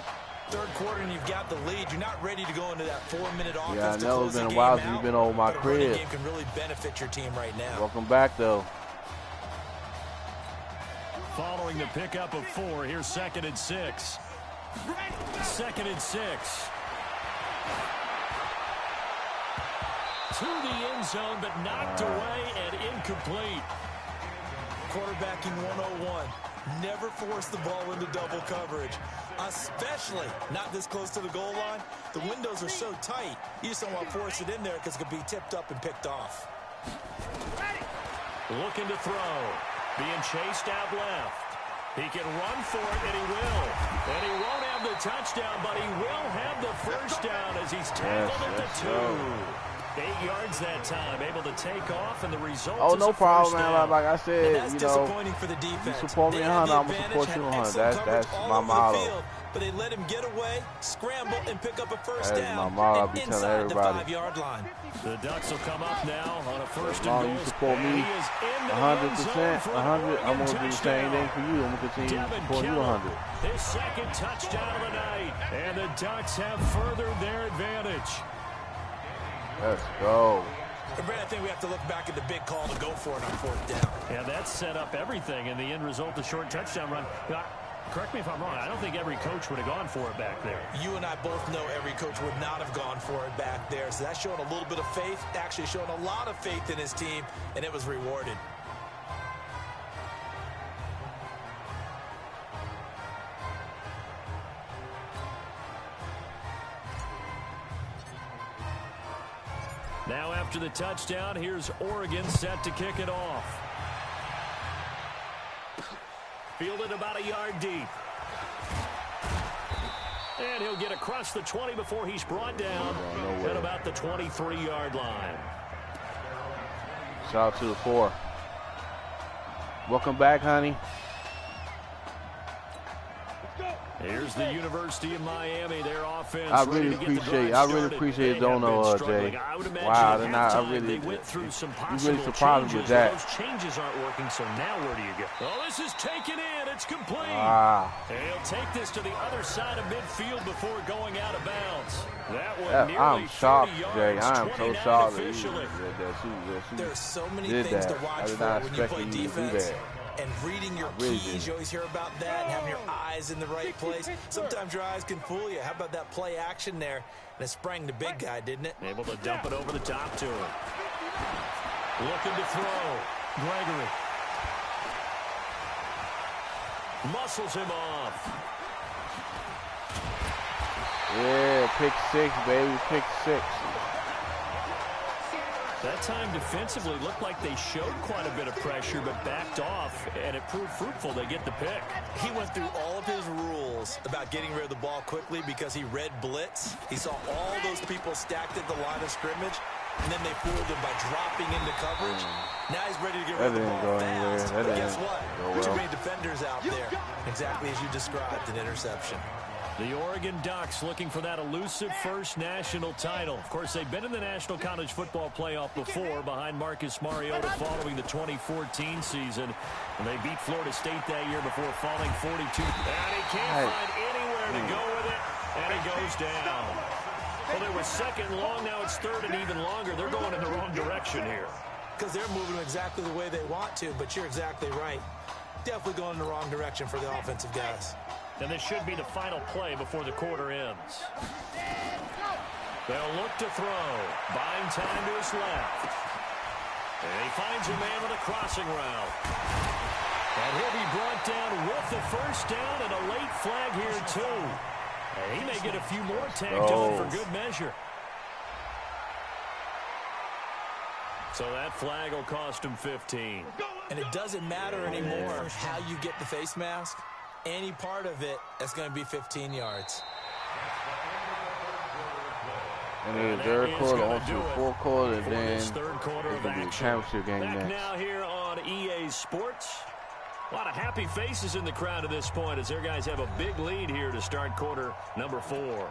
Third quarter, and you've got the lead. You're not ready to go into that 4-minute offense. Yeah, I to know close it's been the a game while since out, you've been over my but a running crib. game can really benefit your team right now. Welcome back, though. Following the pickup of 4, here's 2nd and 6. 2nd and 6. To the end zone, but knocked away and incomplete. Quarterbacking 101. Never force the ball into double coverage, especially not this close to the goal line. The windows are so tight, you just don't want to force it in there because it could be tipped up and picked off. Looking to throw. Being chased out left. He can run for it, and he will. And he won't have the touchdown, but he will have the first down as he's tackled at the 2. 8 yards that time, able to take off, and the result Oh, is no a problem, first man. down. Like I said, That's you know, disappointing for the defense. you support me 100, I'm going to support you 100. That's my motto. But they let him get away, scramble, and pick up a first That is down. my motto. I'll be inside telling everybody. the 5-yard line. The Ducks will come up now on a first As and long goal. as you support me 100%, 100, I'm going to do the same thing for you. I'm going to continue to support you 100. His 2nd touchdown of the night, and the Ducks have furthered their advantage. Let's go. And Brad, I think we have to look back at the big call to go for it on 4th down. Yeah, that set up everything, and the end result, the short touchdown run. Correct me if I'm wrong, I don't think every coach would have gone for it back there. You and I both know every coach would not have gone for it back there. So that's showing a little bit of faith, actually showing a lot of faith in his team, and it was rewarded. Now after the touchdown, here's Oregon set to kick it off. Fielded about a yard deep. And he'll get across the 20 before he's brought down at about the 23-yard line. Shout out to the 4. Welcome back, honey. Here's the University of Miami, their offense. I really appreciate it, don't know, Jay. Wow, they went through some possible you really surprised me with that. Those changes aren't working, so now where do you go? Oh, this is taken in. It's complete. Wow. And he'll take this to the other side of midfield before going out of bounds. That one nearly I'm shocked, 30 Jay. yards, I am so 29 shocked that officially. There's so many did things that. to watch I did for not when you expect play you to do defense. that. And reading your keys, you always hear about that, and having your eyes in the right place. Sometimes your eyes can fool you. How about that play action there? And it sprang the big guy, didn't it? Able to dump it over the top to him. Looking to throw. Gregory. Muscles him off. Yeah, pick 6, baby. Pick 6. That time defensively looked like they showed quite a bit of pressure, but backed off, and it proved fruitful. They get the pick. He went through all of his rules about getting rid of the ball quickly because he read blitz. He saw all those people stacked at the line of scrimmage, and then they fooled him by dropping into coverage. Now he's ready to get rid of the ball fast. But guess what? Too many defenders out there. Exactly as you described, an interception. The Oregon Ducks looking for that elusive first national title. Of course, they've been in the National College Football Playoff before behind Marcus Mariota following the 2014 season. And they beat Florida State that year before falling 42. And he can't find anywhere to go with it. And he goes down. Well, it was second long. Now it's third and even longer. They're going in the wrong direction here. Because they're moving exactly the way they want to, but you're exactly right. Definitely going in the wrong direction for the offensive guys. And this should be the final play before the quarter ends. They'll look to throw. Buying time to his left. And he finds a man on a crossing route. And he'll be brought down with the first down and a late flag here, too. And he may get a few more tagged on for good measure. So that flag will cost him 15. And it doesn't matter anymore how you get the face mask. Any part of it, that's going to be 15 yards. And then the third quarter on to the fourth quarter, and then it's going to be a championship game next. Now here on EA Sports. A lot of happy faces in the crowd at this point as their guys have a big lead here to start quarter number 4.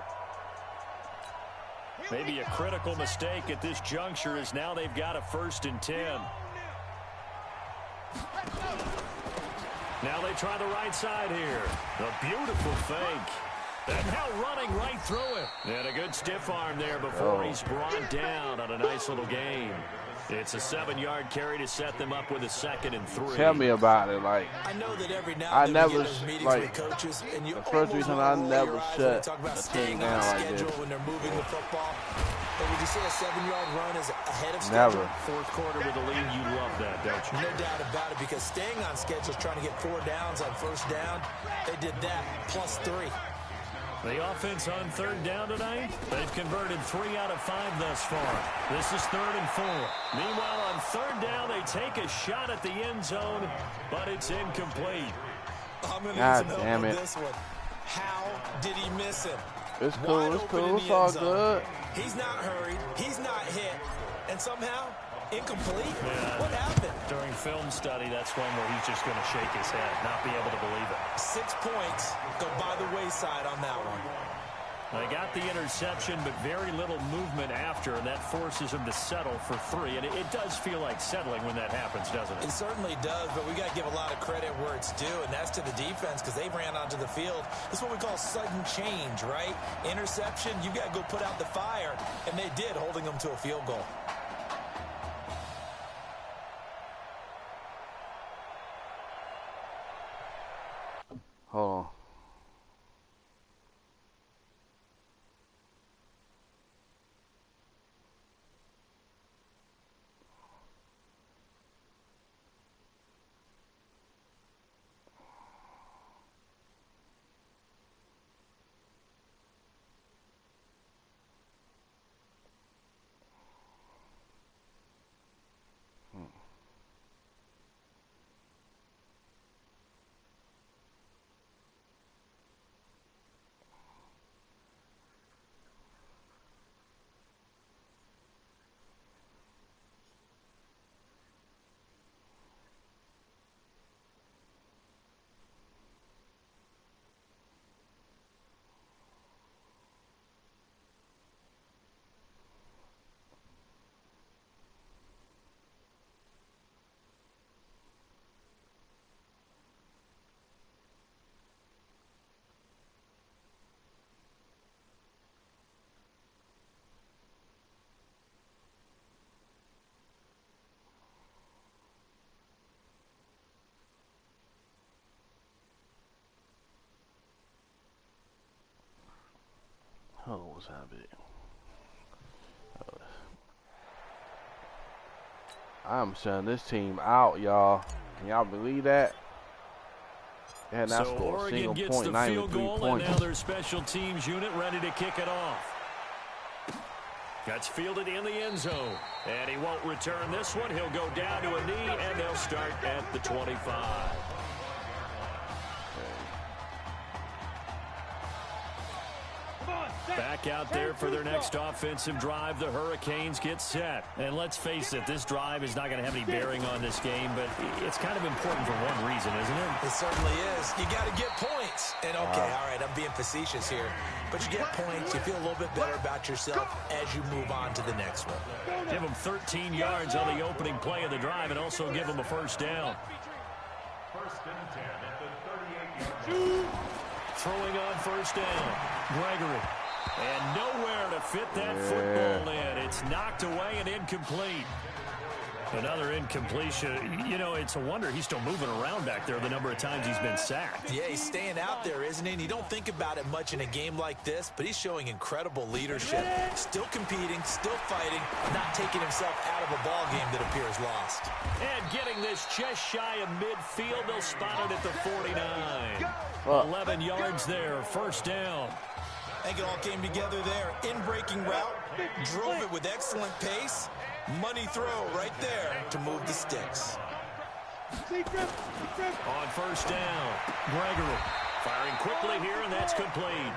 Maybe a critical mistake at this juncture is now they've got a 1st and 10. Now they try the right side here. A beautiful fake. And now running right through it. And a good stiff arm there before he's brought down on a nice little gain. It's a 7-yard carry to set them up with a 2nd and 3. Tell me about it. Like, I know that every now I and then never, we get those meetings like, with coaches, and you the first reason I never shut talk about a staying team on down like schedule this. when they're moving the football. But would you say a 7-yard run is ahead of schedule? Never. Fourth quarter with the lead, you love that, don't you? No doubt about it, because staying on schedule is trying to get 4 downs on first down. They did that, plus 3. The offense on 3rd down tonight, they've converted 3 out of 5 thus far. This is 3rd and 4. Meanwhile, on 3rd down, they take a shot at the end zone, but it's incomplete. I'm going to God need some damn help it. with this one. How did he miss him? It's cool, it's cool, it's all good. He's not hurried, he's not hit, and somehow incomplete? Yeah. What happened? During film study, that's one where he's just going to shake his head, not be able to believe it. 6 points go by the wayside on that one. They got the interception, but very little movement after, and that forces him to settle for 3. And it does feel like settling when that happens, doesn't it? It certainly does, but we got to give a lot of credit where it's due, and that's to the defense because they ran onto the field. That's what we call sudden change, right? Interception, you got to go put out the fire, and they did, holding them to a field goal. Hold on. Oh, what's happening? I'm shutting this team out, y'all. Can y'all believe that? And that's so for a Oregon single gets point, the not field even 3 goal, points. and now their special teams unit ready to kick it off. That's fielded in the end zone. And he won't return this one. He'll go down to a knee, and they'll start at the 25. Back back out there for their next offensive drive. The Hurricanes get set. And let's face it, this drive is not going to have any bearing on this game, but it's kind of important for one reason, isn't it? It certainly is. You got to get points. And okay, all right, I'm being facetious here. But you get points, you feel a little bit better about yourself as you move on to the next one. Give them 13 yards on the opening play of the drive and also give them a first down. First and 10 at the 38-yard line. Throwing on first down, Gregory. And nowhere to fit that football in. It's knocked away and incomplete. Another incompletion. You know, it's a wonder he's still moving around back there the number of times he's been sacked. Yeah, he's staying out there, isn't he? And you don't think about it much in a game like this, but he's showing incredible leadership. Still competing, still fighting, not taking himself out of a ball game that appears lost. And getting this just shy of midfield, they'll spot it at the 49. 11 yards there, first down. I think it all came together there. In-breaking route, drove it with excellent pace. Money throw right there to move the sticks. On first down, Gregory firing quickly here, and that's complete.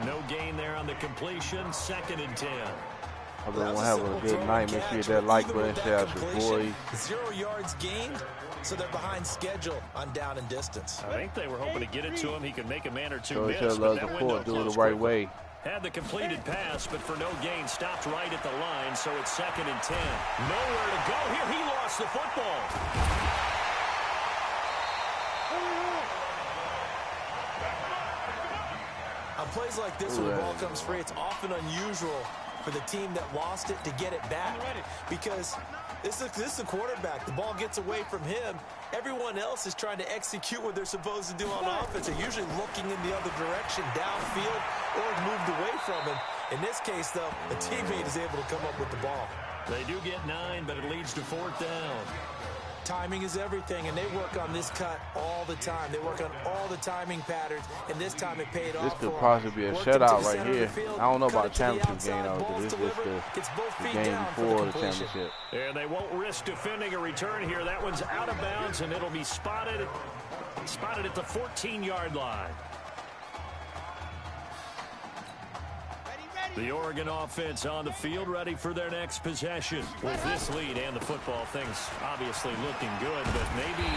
No gain there on the completion, second and 10. Everyone have a good night. Make sure you hit that like button, share out your boys. 0 yards gained, so they're behind schedule on down and distance. I think they were hoping to get it to him. He could make a man or two Show miss, each other but love that support, window do it closed the right quickly. way. Had the completed pass, but for no gain, stopped right at the line, so it's second and 10. Nowhere to go here. He lost the football. On plays like this, when the ball comes free, it's often unusual for the team that lost it to get it back. Because this is a quarterback. The ball gets away from him. Everyone else is trying to execute what they're supposed to do on offense. They're usually looking in the other direction, downfield, or moved away from him. In this case, though, the teammate is able to come up with the ball. They do get 9, but it leads to fourth down. Timing is everything, and they work on this cut all the time. They work on all the timing patterns, and this time it paid off. This could possibly be a shutout right here. I don't know about a championship game, though, because this is the game before the championship. And they won't risk defending a return here. That one's out of bounds, and it'll be spotted at the 14-yard line. The Oregon offense on the field, ready for their next possession. With this lead and the football, things obviously looking good, but maybe,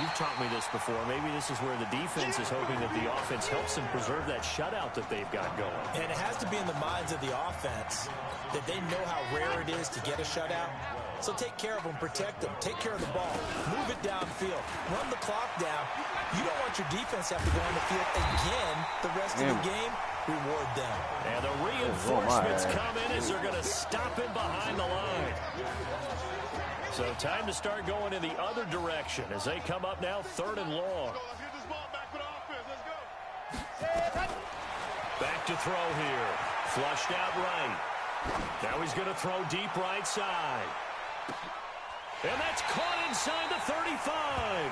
you've taught me this before, maybe this is where the defense is hoping that the offense helps them preserve that shutout that they've got going. And it has to be in the minds of the offense that they know how rare it is to get a shutout. So take care of them, protect them, take care of the ball, move it downfield, run the clock down. You don't want your defense to have to go on the field again the rest of the game. Reward them. And the reinforcements come in as they're going to stop him behind the line. So time to start going in the other direction as they come up now, third and long. Back to throw here. Flushed out right. Now he's going to throw deep right side. And that's caught inside the 35.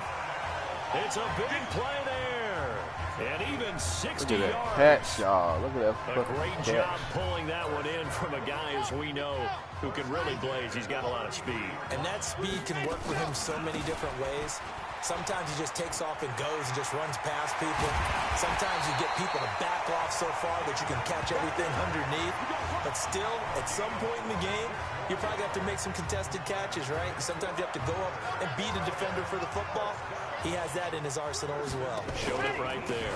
It's a big play there. And even 60 Look at that yards. catch, y'all. Look at that A great job pulling that one in from a guy, as we know, who can really blaze. He's got a lot of speed. And that speed can work for him so many different ways. Sometimes he just takes off and goes and just runs past people. Sometimes you get people to back off so far that you can catch everything underneath. But still, at some point in the game, you probably have to make some contested catches, right? Sometimes you have to go up and beat a defender for the football. He has that in his arsenal as well. Showed it right there.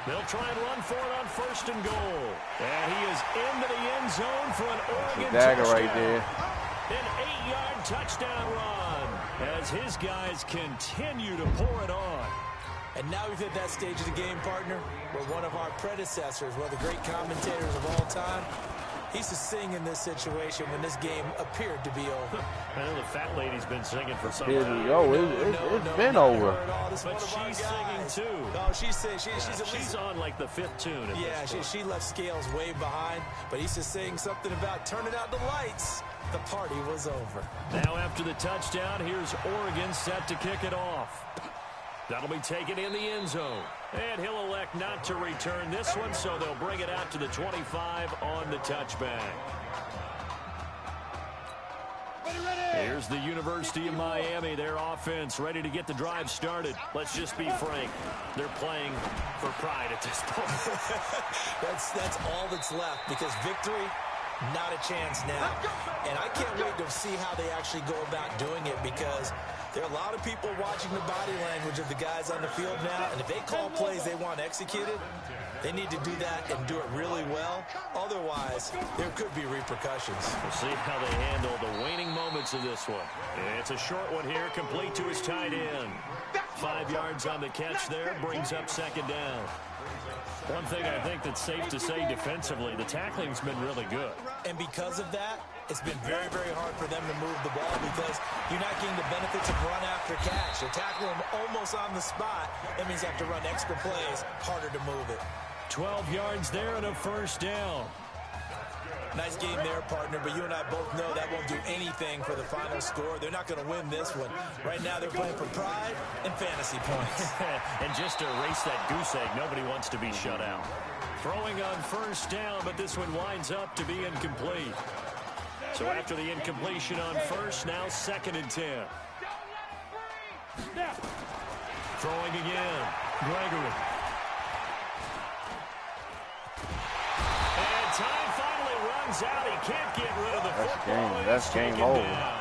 They'll try and run for it on first and goal. And he is into the end zone for an Oregon dagger touchdown. right there. An 8-yard touchdown run as his guys continue to pour it on. And now we've hit that stage of the game, partner, where one of our predecessors, one of the great commentators of all time, he used to sing in this situation when this game appeared to be over. I know the fat lady's been singing for some Here time. we go. It's been over. But she's singing too. No, she's at She's least on like the 5th tune. Yeah, she left Scales way behind, but he's just saying something about turning out the lights. The party was over. Now after the touchdown, here's Oregon set to kick it off. That'll be taken in the end zone. And he'll elect not to return this one, so they'll bring it out to the 25 on the touchback. Here's Here's the University of Miami, their offense ready to get the drive started. Let's just be frank. They're playing for pride at this point. That's all that's left, because victory, not a chance now. And I can't wait to see how they actually go about doing it, because there are a lot of people watching the body language of the guys on the field now, and if they call plays they want executed, they need to do that and do it really well. Otherwise, there could be repercussions. We'll see how they handle the waning moments of this one. It's a short one here, complete to his tight end. 5 yards on the catch there, brings up second down. One thing I think that's safe to say defensively, the tackling's been really good. And because of that, it's been very, very hard for them to move the ball, because you're not getting the benefits of run after catch. They're tackling them almost on the spot. That means you have to run extra plays, harder to move it. 12 yards there and a first down. Nice game there, partner, but you and I both know that won't do anything for the final score. They're not going to win this one. Right now, they're playing for pride and fantasy points. And just to erase that goose egg, nobody wants to be shut out. Throwing on first down, but this one winds up to be incomplete. So after the incompletion on first, now 2nd and 10. Throwing again, Gregory. And time finally runs out. He can't get rid of the football. That's game over. Down.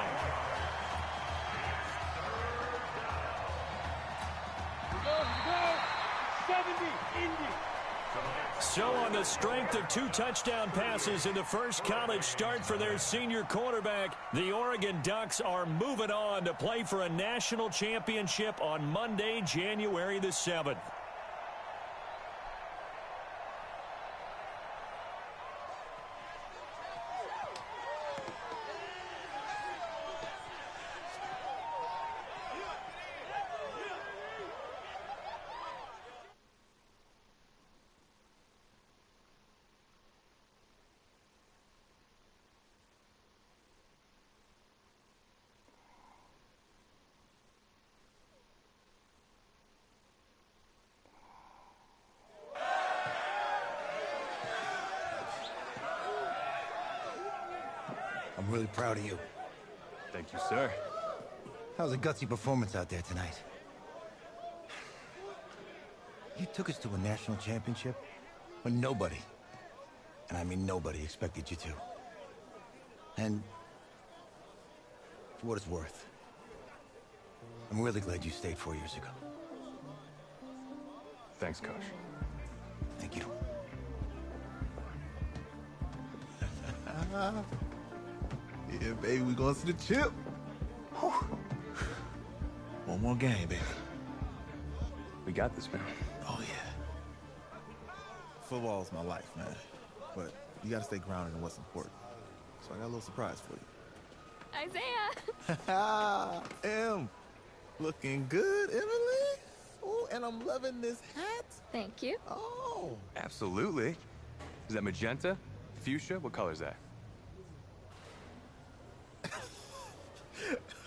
So on the strength of 2 touchdown passes in the first college start for their senior quarterback, the Oregon Ducks are moving on to play for a national championship on Monday, January the 7th. I'm really proud of you. Thank you, sir. That was a gutsy performance out there tonight. You took us to a national championship when nobody, and I mean nobody, expected you to. And for what it's worth, I'm really glad you stayed 4 years ago. Thanks, Coach. Thank you. Yeah, baby, we going to the chip. Whew. One more game, baby. We got this, man. Oh, yeah. Football's my life, man. But you got to stay grounded in what's important. So I got a little surprise for you. Isaiah! Em, looking good, Emily. Oh, and I'm loving this hat. Thank you. Oh. Absolutely. Is that magenta? Fuchsia? What color is that?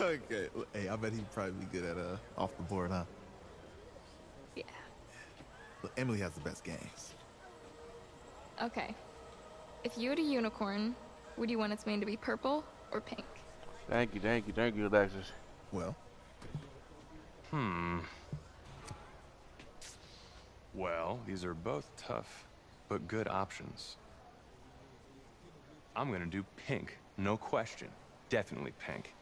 Okay. Hey, I bet he'd probably be good at off the board, huh? Yeah. Look, Emily has the best games. Okay. If you had a unicorn, would you want its mane to be purple or pink? Thank you, Alexis. Well. Well, these are both tough, but good options. I'm gonna do pink, no question. Definitely pink.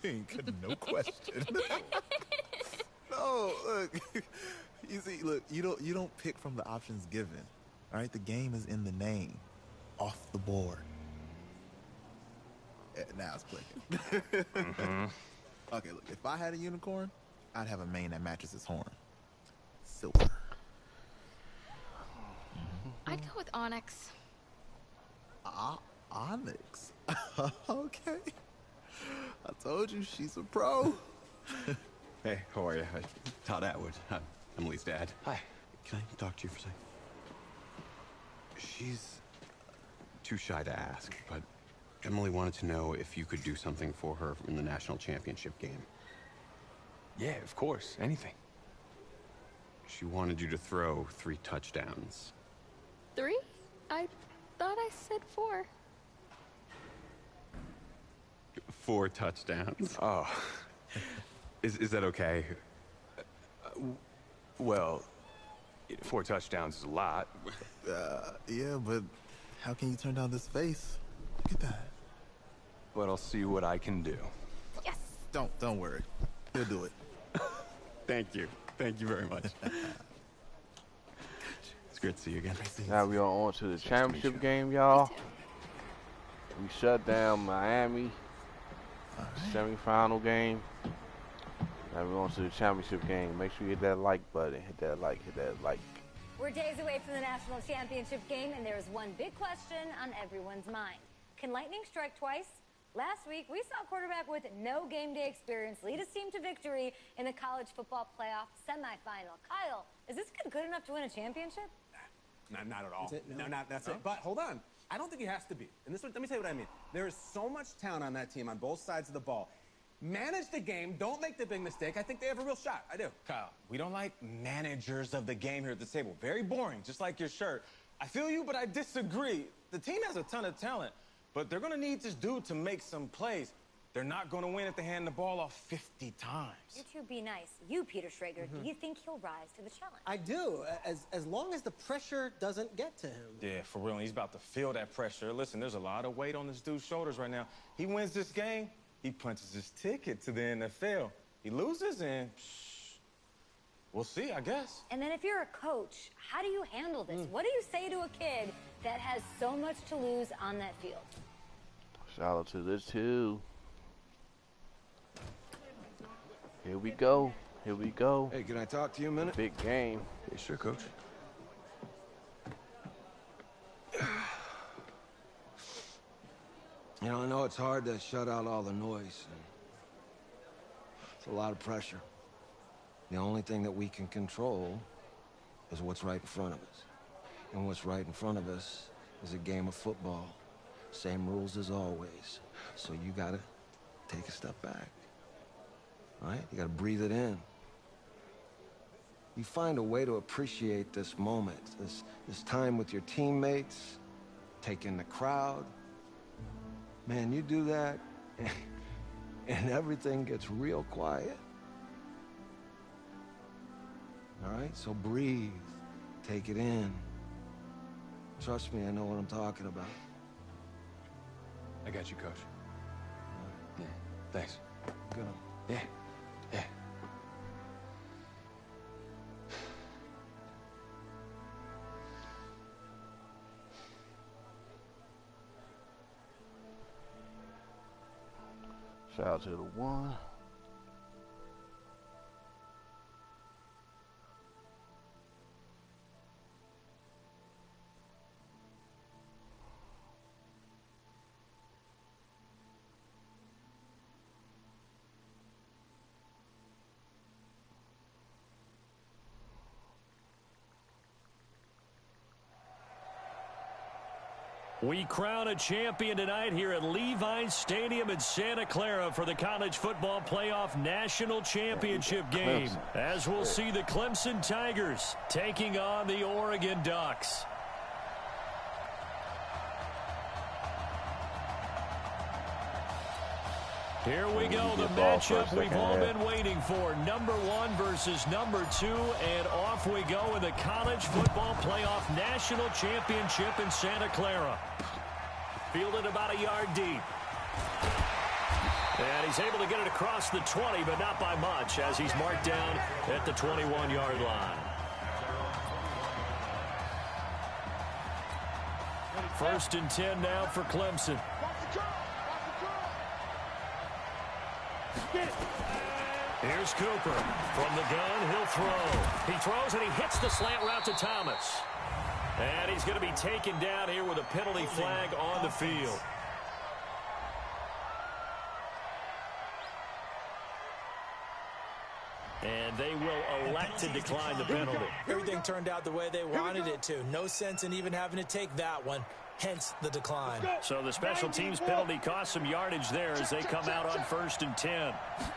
Pink, no question. No, look. You see, look, you don't pick from the options given. All right, the game is in the name. Off the board. Now it's clicking. Okay, look, if I had a unicorn, I'd have a mane that matches his horn. Silver. I'd go with Onyx. Onyx. Okay. I told you she's a pro. Hey, how are you? Todd Atwood. I'm Emily's dad. Hi. Can I talk to you for a second? She's too shy to ask, but Emily wanted to know if you could do something for her in the national championship game. Yeah, of course. Anything. She wanted you to throw 3 touchdowns. 3? I thought I said 4. 4 touchdowns. Oh. Is that okay? Well, 4 touchdowns is a lot. Yeah, but how can you turn down this face? Look at that. But I'll see what I can do. Yes. Don't worry. He'll do it. Thank you. Thank you very much. It's great to see you again. Now we are on to the championship game, y'all. We shut down Miami. Semi-final game. Now we're on to the championship game. Make sure you hit that like button. Hit that like. We're days away from the national championship game, and there is one big question on everyone's mind. Can lightning strike twice? Last week, we saw a quarterback with no game day experience lead his team to victory in the college football playoff semifinal. Kyle, is this kid good enough to win a championship? Not at all. No? No, that's it. But hold on. I don't think he has to be. And let me tell you what I mean. There is so much talent on that team on both sides of the ball. Manage the game. Don't make the big mistake. I think they have a real shot. I do. Kyle, we don't like managers of the game here at the table. Very boring, just like your shirt. I feel you, but I disagree. The team has a ton of talent, but they're going to need this dude to make some plays. They're not going to win if they hand the ball off 50 times. You two be nice. You, Peter Schrager, do you think he'll rise to the challenge? I do, as long as the pressure doesn't get to him. Yeah, for real. He's about to feel that pressure. Listen, there's a lot of weight on this dude's shoulders right now. He wins this game, he punches his ticket to the NFL. He loses, and we'll see, I guess. And then if you're a coach, how do you handle this? What do you say to a kid that has so much to lose on that field? Shout out to this too. Here we go. Here we go. Hey, can I talk to you a minute? Big game. Yeah, sure, Coach. You know, I know it's hard to shut out all the noise. It's a lot of pressure. The only thing that we can control is what's right in front of us. And what's right in front of us is a game of football. Same rules as always. So you gotta take a step back. Right? You gotta breathe it in. You find a way to appreciate this moment, this time with your teammates, take in the crowd. Man, you do that, and everything gets real quiet. All right? So breathe. Take it in. Trust me, I know what I'm talking about. I got you, Coach. Yeah, thanks. Good. Yeah. Yeah. Shout out to the one. We crown a champion tonight here at Levi's Stadium in Santa Clara for the College Football Playoff National Championship game, as we'll see the Clemson Tigers taking on the Oregon Ducks. Here we go, the matchup we've all been waiting for. Number 1 versus number 2, and off we go in the College Football Playoff National Championship in Santa Clara. Fielded about a yard deep. And he's able to get it across the 20, but not by much, as he's marked down at the 21-yard line. First and 10 now for Clemson. Here's Cooper. From the gun, he'll throw. He throws and he hits the slant route to Thomas. And he's going to be taken down here with a penalty flag on the field. And they will elect to decline the penalty. Everything turned out the way they wanted it to. No sense in even having to take that one. Hence the decline. So the special teams penalty cost some yardage there as they come out on first and 10.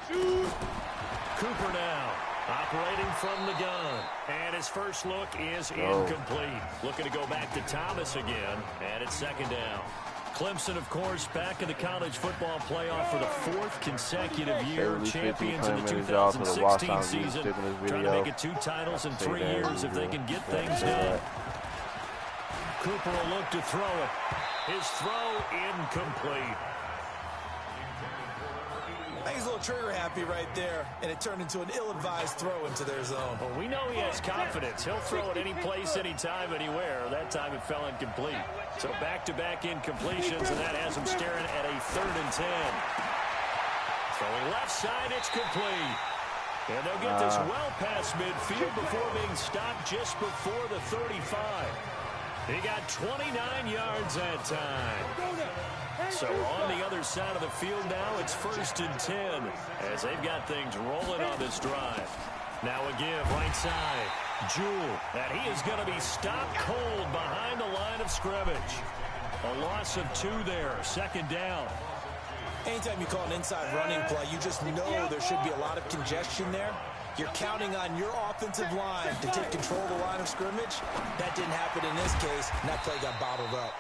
Cooper now operating from the gun. And his first look is incomplete. Looking to go back to Thomas again. And it's second down. Clemson, of course, back in the college football playoff for the 4th consecutive year. Champions in the 2016 season. Trying to make it 2 titles in 3 years if they can get things done. Cooper will look to throw it. His throw incomplete. I think he's a little trigger happy right there, and it turned into an ill-advised throw into their zone. Well, we know he has confidence. He'll throw it any place, anytime, anywhere. That time it fell incomplete. So back-to-back incompletions, and that has him staring at a 3rd and 10. Throwing left side, it's complete. And they'll get this well past midfield before being stopped just before the 35. He got 29 yards that time. So on the other side of the field now, it's 1st and 10 as they've got things rolling on this drive. Now a give right side. Jewell, and he is going to be stopped cold behind the line of scrimmage. A loss of 2 there, 2nd down. Anytime you call an inside running play, you just know there should be a lot of congestion there. You're counting on your offensive line to take control of the line of scrimmage. That didn't happen in this case, and that play got bottled up.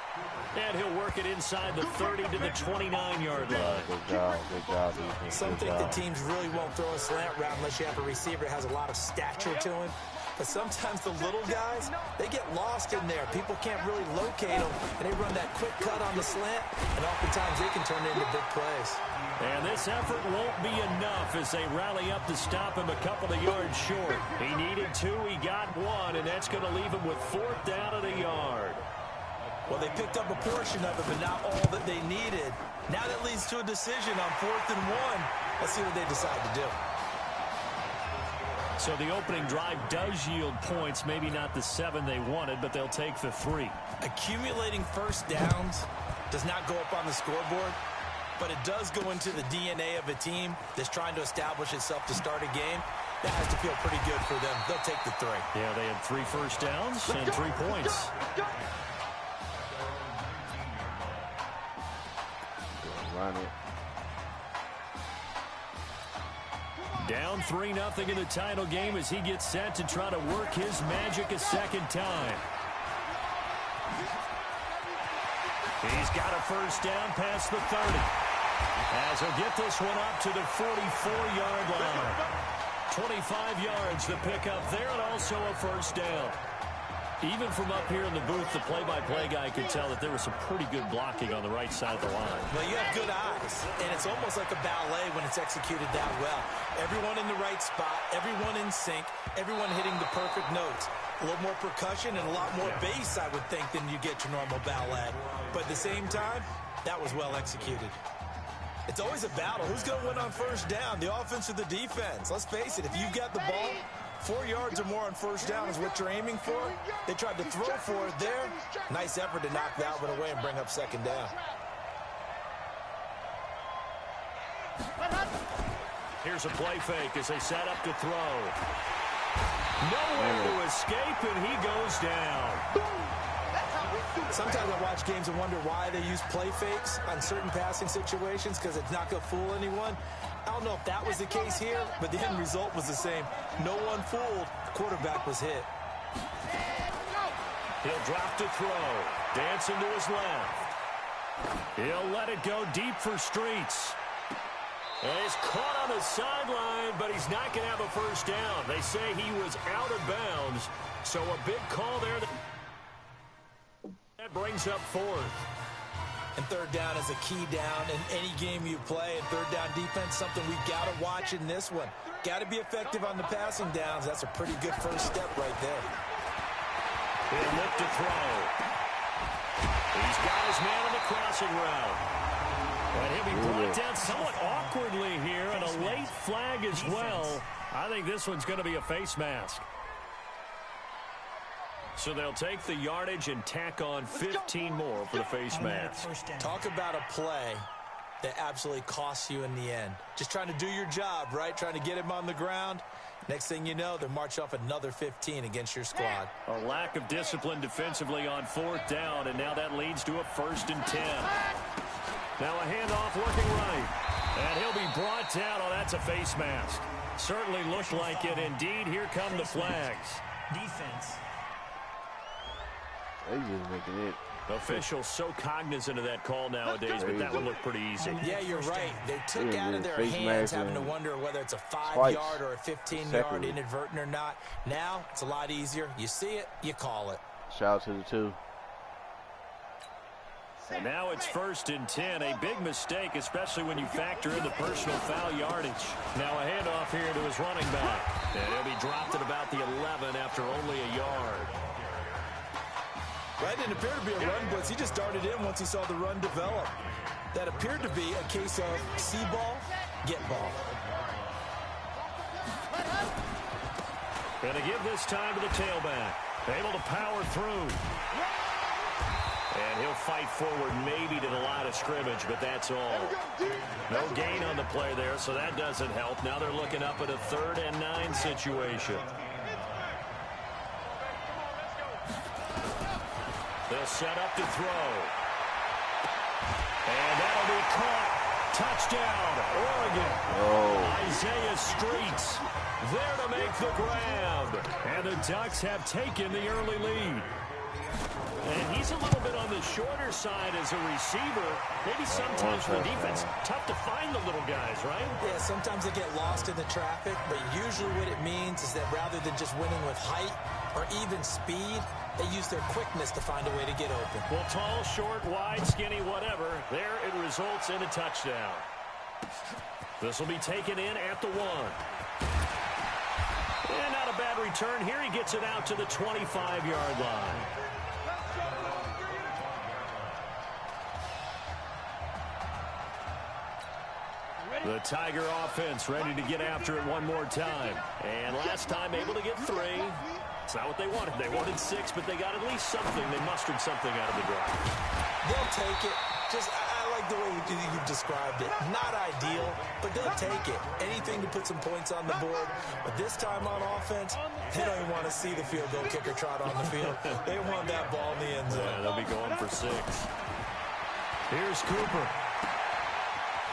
And he'll work it inside the 30 to the 29-yard line. Good job, defense. Some think the teams really won't throw a slant route unless you have a receiver that has a lot of stature to him. But sometimes the little guys, they get lost in there. People can't really locate them, and they run that quick cut on the slant, and oftentimes they can turn it into big plays. And this effort won't be enough as they rally up to stop him a couple of yards short. He needed 2, he got 1, and that's going to leave him with 4th down at a yard. Well, they picked up a portion of it, but not all that they needed. Now that leads to a decision on 4th and 1. Let's see what they decide to do. So the opening drive does yield points, maybe not the 7 they wanted, but they'll take the 3. Accumulating first downs does not go up on the scoreboard, but it does go into the DNA of a team that's trying to establish itself to start a game. That has to feel pretty good for them. They'll take the 3. Yeah, they had 3 first downs and 3 points. Run it. Down 3-0 in the title game as he gets set to try to work his magic a 2nd time. He's got a first down past the 30. As he'll get this one up to the 44-yard line. 25 yards to pick up there, and also a first down. Even from up here in the booth, the play-by-play guy could tell that there was some pretty good blocking on the right side of the line. Well, you have good eyes, and it's almost like a ballet when it's executed that well. Everyone in the right spot, everyone in sync, everyone hitting the perfect notes. A little more percussion and a lot more bass, I would think, than you get your normal ballet. But at the same time, that was well executed. It's always a battle. Who's going to win on first down, the offense or the defense? Let's face it, if you've got the ball, 4 yards or more on first down is what you're aiming for. They tried to throw for it there. Nice effort to knock that one away and bring up 2nd down. Here's a play fake as they set up to throw. Nowhere to escape, and he goes down. Sometimes I watch games and wonder why they use play fakes on certain passing situations, because it's not going to fool anyone. I don't know if that was the case here, but the end result was the same. No one fooled. The quarterback was hit. He'll drop to throw. Dancing to his left. He'll let it go deep for Streets. And he's caught on the sideline, but he's not going to have a first down. They say he was out of bounds, so a big call there. That brings up 4th. And 3rd down is a key down in any game you play. And 3rd down defense, something we've got to watch in this one. Got to be effective on the passing downs. That's a pretty good first step right there. He'll look to throw. He's got his man on the crossing route. And he'll be brought down somewhat awkwardly here, and a late flag as well. I think this one's going to be a face mask. So they'll take the yardage and tack on 15 more for the face mask. Talk about a play that absolutely costs you in the end. Just trying to do your job, right? Trying to get him on the ground. Next thing you know, they march off another 15 against your squad. A lack of discipline defensively on 4th down, and now that leads to a 1st and 10. Now a handoff working right. And he'll be brought down. Oh, that's a face mask. Certainly looked like it. Indeed, here come the flags. Defense. They just making it Officials so cognizant of that call nowadays, but that one looked pretty easy. Yeah, you're right. They took out of their hands having to wonder whether it's a 5-yard or a 15-yard inadvertent or not. Now, it's a lot easier. You see it, you call it. Shout out to the two. And now it's 1st and 10. A big mistake, especially when you factor in the personal foul yardage. Now a handoff here to his running back. And he'll be dropped at about the 11 after only a yard. That didn't appear to be a run blitz. He just darted in once he saw the run develop. That appeared to be a case of see ball, get ball. Going to give this time to the tailback. Able to power through. And he'll fight forward maybe to the line of scrimmage, but that's all. No gain on the play there, so that doesn't help. Now they're looking up at a 3rd and 9 situation. They'll set up to throw. And that'll be caught. Touchdown, Oregon. Isaiah Streets there to make the grab. And the Ducks have taken the early lead. And he's a little bit on the shorter side as a receiver. Maybe sometimes for the defense, tough to find the little guys, right? Yeah, sometimes they get lost in the traffic, but usually what it means is that rather than just winning with height or even speed, they use their quickness to find a way to get open. Well, tall, short, wide, skinny, whatever, there it results in a touchdown. This will be taken in at the 1. And not a bad return here. He gets it out to the 25-yard line. The Tiger offense ready to get after it one more time. And last time able to get 3. It's not what they wanted. They wanted 6, but they got at least something. They mustered something out of the drive. They'll take it. I like the way you described it. Not ideal, but they'll take it. Anything to put some points on the board. But this time on offense, they don't even want to see the field goal kicker trot on the field. They want that ball in the end zone. Yeah, they'll be going for 6. Here's Cooper.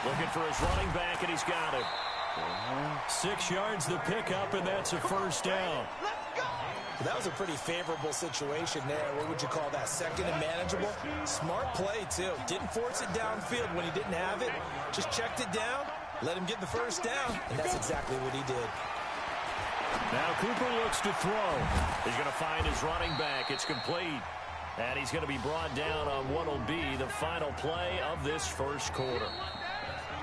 Looking for his running back, and he's got it. 6 yards the pickup, and that's a 1st down. That was a pretty favorable situation there. What would you call that? 2nd and manageable? Smart play, too. Didn't force it downfield when he didn't have it. Just checked it down, let him get the 1st down, and that's exactly what he did. Now Cooper looks to throw. He's going to find his running back. It's complete. And he's going to be brought down on what will be the final play of this 1st quarter.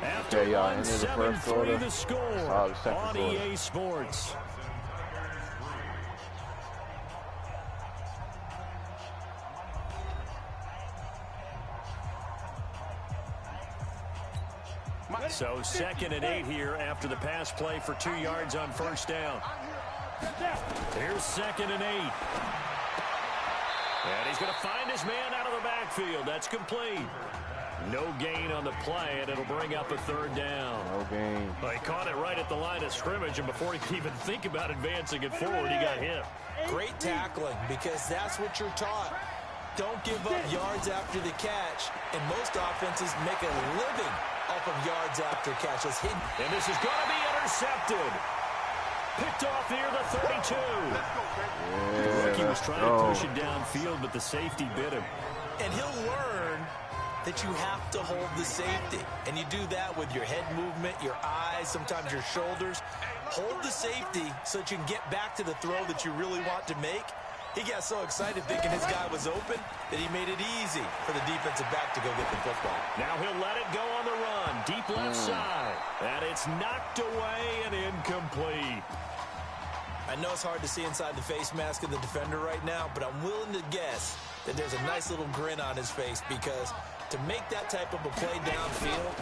After okay, y'all, into the 1st quarter. The score on EA Sports. So 2nd and 8 here after the pass play for 2 yards on 1st down. Here's 2nd and 8. And he's going to find his man out of the backfield. That's complete. No gain on the play, and it'll bring up a 3rd down. No gain. Well, he caught it right at the line of scrimmage, and before he could even think about advancing it forward, he got hit. Great tackling, because that's what you're taught. Don't give up yards after the catch, and most offenses make a living off of yards after catch. And this is going to be intercepted. Picked off near the 32. Yeah, the rookie was trying to push it downfield, but the safety bit him. And he'll learn that you have to hold the safety. And you do that with your head movement, your eyes, sometimes your shoulders. Hold the safety so that you can get back to the throw that you really want to make. He got so excited thinking his guy was open that he made it easy for the defensive back to go get the football. Now he'll let it go on the run. Deep left side. And it's knocked away and incomplete. I know it's hard to see inside the face mask of the defender right now, but I'm willing to guess that there's a nice little grin on his face, because to make that type of a play downfield,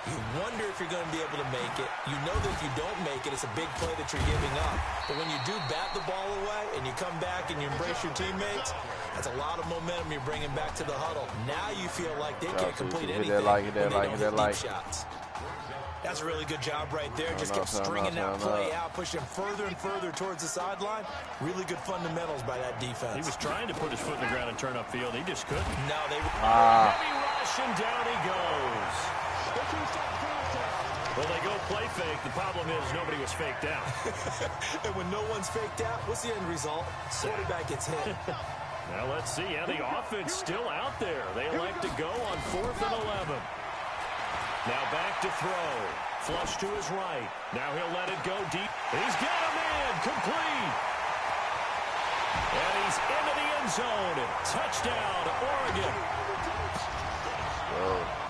you wonder if you're going to be able to make it. You know that if you don't make it, it's a big play that you're giving up. But when you do bat the ball away and you come back and you embrace your teammates, that's a lot of momentum you're bringing back to the huddle. Now you feel like they can't complete anything when they don't hit deep shots. That's a really good job right there. Just kept stringing that play out, pushing further and further towards the sideline. Really good fundamentals by that defense. He was trying to put his foot in the ground and turn upfield. He just couldn't. No, they heavy rush, and down he goes. Well, they go play fake. The problem is nobody was faked out. And when no one's faked out, what's the end result? Quarterback gets hit. Now let's see. Yeah, the offense still out there. They elect to go on 4th and 11. Now back to throw. Flush to his right. Now he'll let it go deep. He's got a man. Complete. And he's into the end zone. Touchdown, Oregon. Whoa.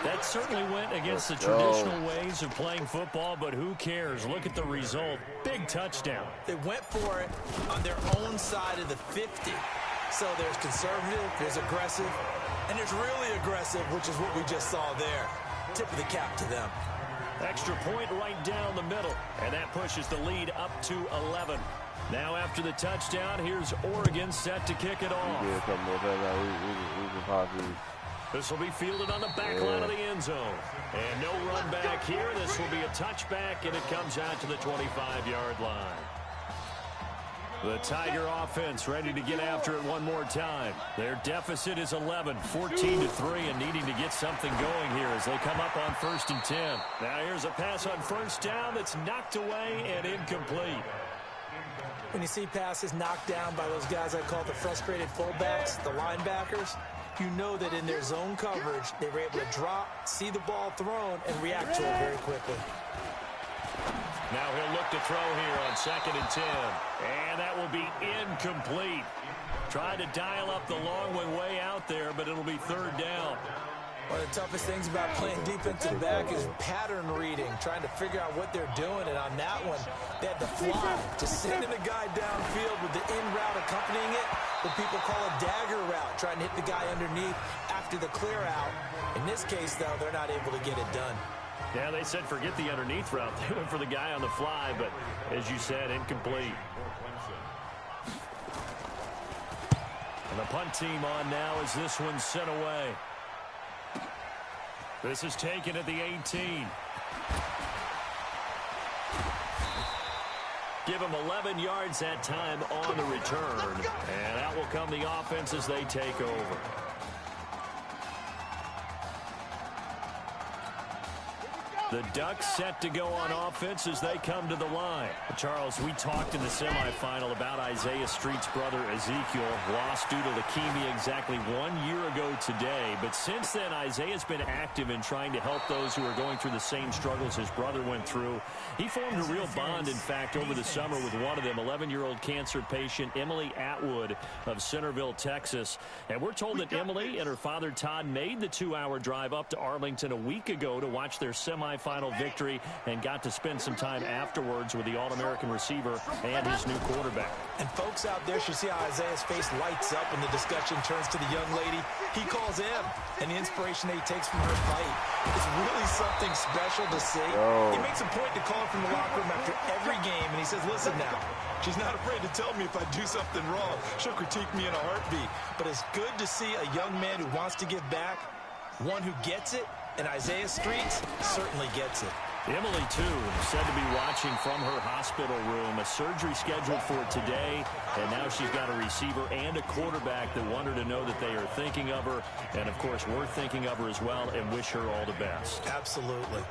That certainly went against the traditional ways of playing football, but who cares? Look at the result. Big touchdown. They went for it on their own side of the 50. So there's conservative, there's aggressive, and there's really aggressive, which is what we just saw there. Tip of the cap to them. Extra point right down the middle, and that pushes the lead up to 11. Now after the touchdown, here's Oregon set to kick it off. We can possibly. This will be fielded on the back line of the end zone. And no run back here. This will be a touchback, and it comes out to the 25-yard line. The Tiger offense ready to get after it one more time. Their deficit is 11, 14-3, and needing to get something going here as they come up on 1st and 10. Now here's a pass on 1st down that's knocked away and incomplete. When you see passes knocked down by those guys I call the frustrated fullbacks, the linebackers, you know that in their zone coverage, they were able to drop, see the ball thrown, and react to it very quickly. Now he'll look to throw here on 2nd and 10. And that will be incomplete. Tried to dial up the long one way out there, but it'll be 3rd down. One of the toughest things about playing defensive back is pattern reading, trying to figure out what they're doing. And on that one, they had to fly, just sending a guy downfield with the in route accompanying it, what people call a dagger route, trying to hit the guy underneath after the clear out. In this case, though, they're not able to get it done. Yeah, they said forget the underneath route. They went for the guy on the fly, but as you said, incomplete. And the punt team on now as this one's sent away. This is taken at the 18. Give them 11 yards that time on the return. And out will come the offense as they take over. The Ducks set to go on offense as they come to the line. Charles, we talked in the semifinal about Isaiah Street's brother Ezekiel, lost due to leukemia exactly 1 year ago today. But since then, Isaiah's been active in trying to help those who are going through the same struggles his brother went through. He formed a real bond, in fact, over the summer with one of them, 11-year-old cancer patient Emily Atwood of Centerville, Texas. And we're told that Emily and her father Todd made the 2-hour drive up to Arlington a week ago to watch their semifinal semifinal victory and got to spend some time afterwards with the All-American receiver and his new quarterback. And folks out there should see how Isaiah's face lights up when the discussion turns to the young lady he calls him, and the inspiration that he takes from her fight. It's really something special to see. He makes a point to call her from the locker room after every game, and he says, listen now, she's not afraid to tell me if I do something wrong. She'll critique me in a heartbeat. But it's good to see a young man who wants to give back, one who gets it, and Isaiah Streets certainly gets it. Emily, too, said to be watching from her hospital room. A surgery scheduled for today, and now she's got a receiver and a quarterback that want her to know that they are thinking of her, and, of course, we're thinking of her as well and wish her all the best. Absolutely.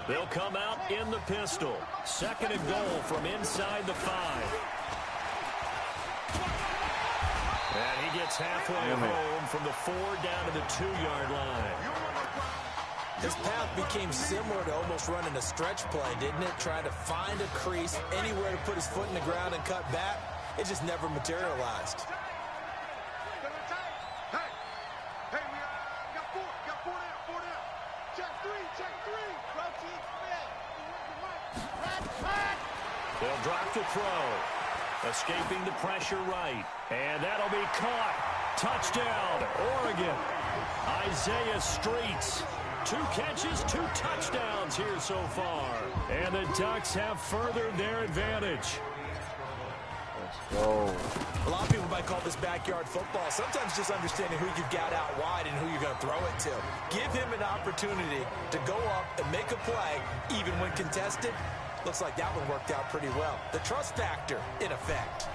They'll come out in the pistol. Second and goal from inside the 5. And he gets halfway home from the 4 down to the 2-yard line. His path became similar to almost running a stretch play, didn't it? Trying to find a crease, anywhere to put his foot in the ground and cut back. It just never materialized. Hey, we got four down. Check three. Protein spin. They'll drop the throw. Escaping the pressure right. And that'll be caught. Touchdown, Oregon. Isaiah Streets. 2 catches, 2 touchdowns here so far. And the Ducks have furthered their advantage. Let's go. A lot of people might call this backyard football. Sometimes just understanding who you've got out wide and who you're going to throw it to. Give him an opportunity to go up and make a play, even when contested. Looks like that one worked out pretty well. The trust factor, in effect.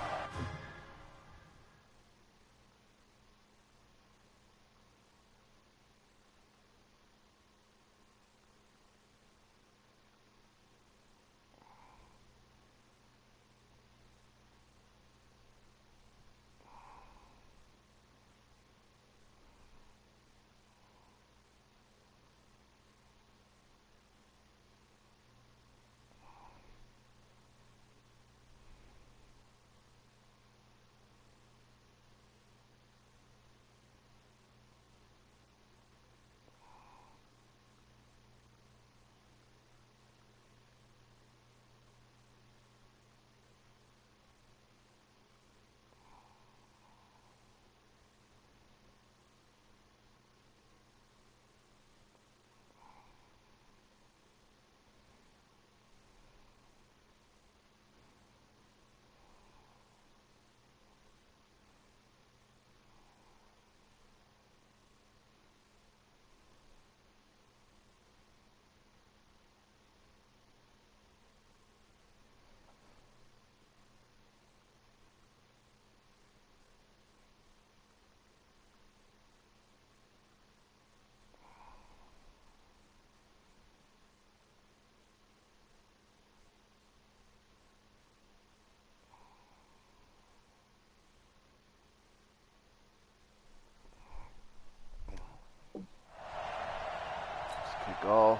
Off.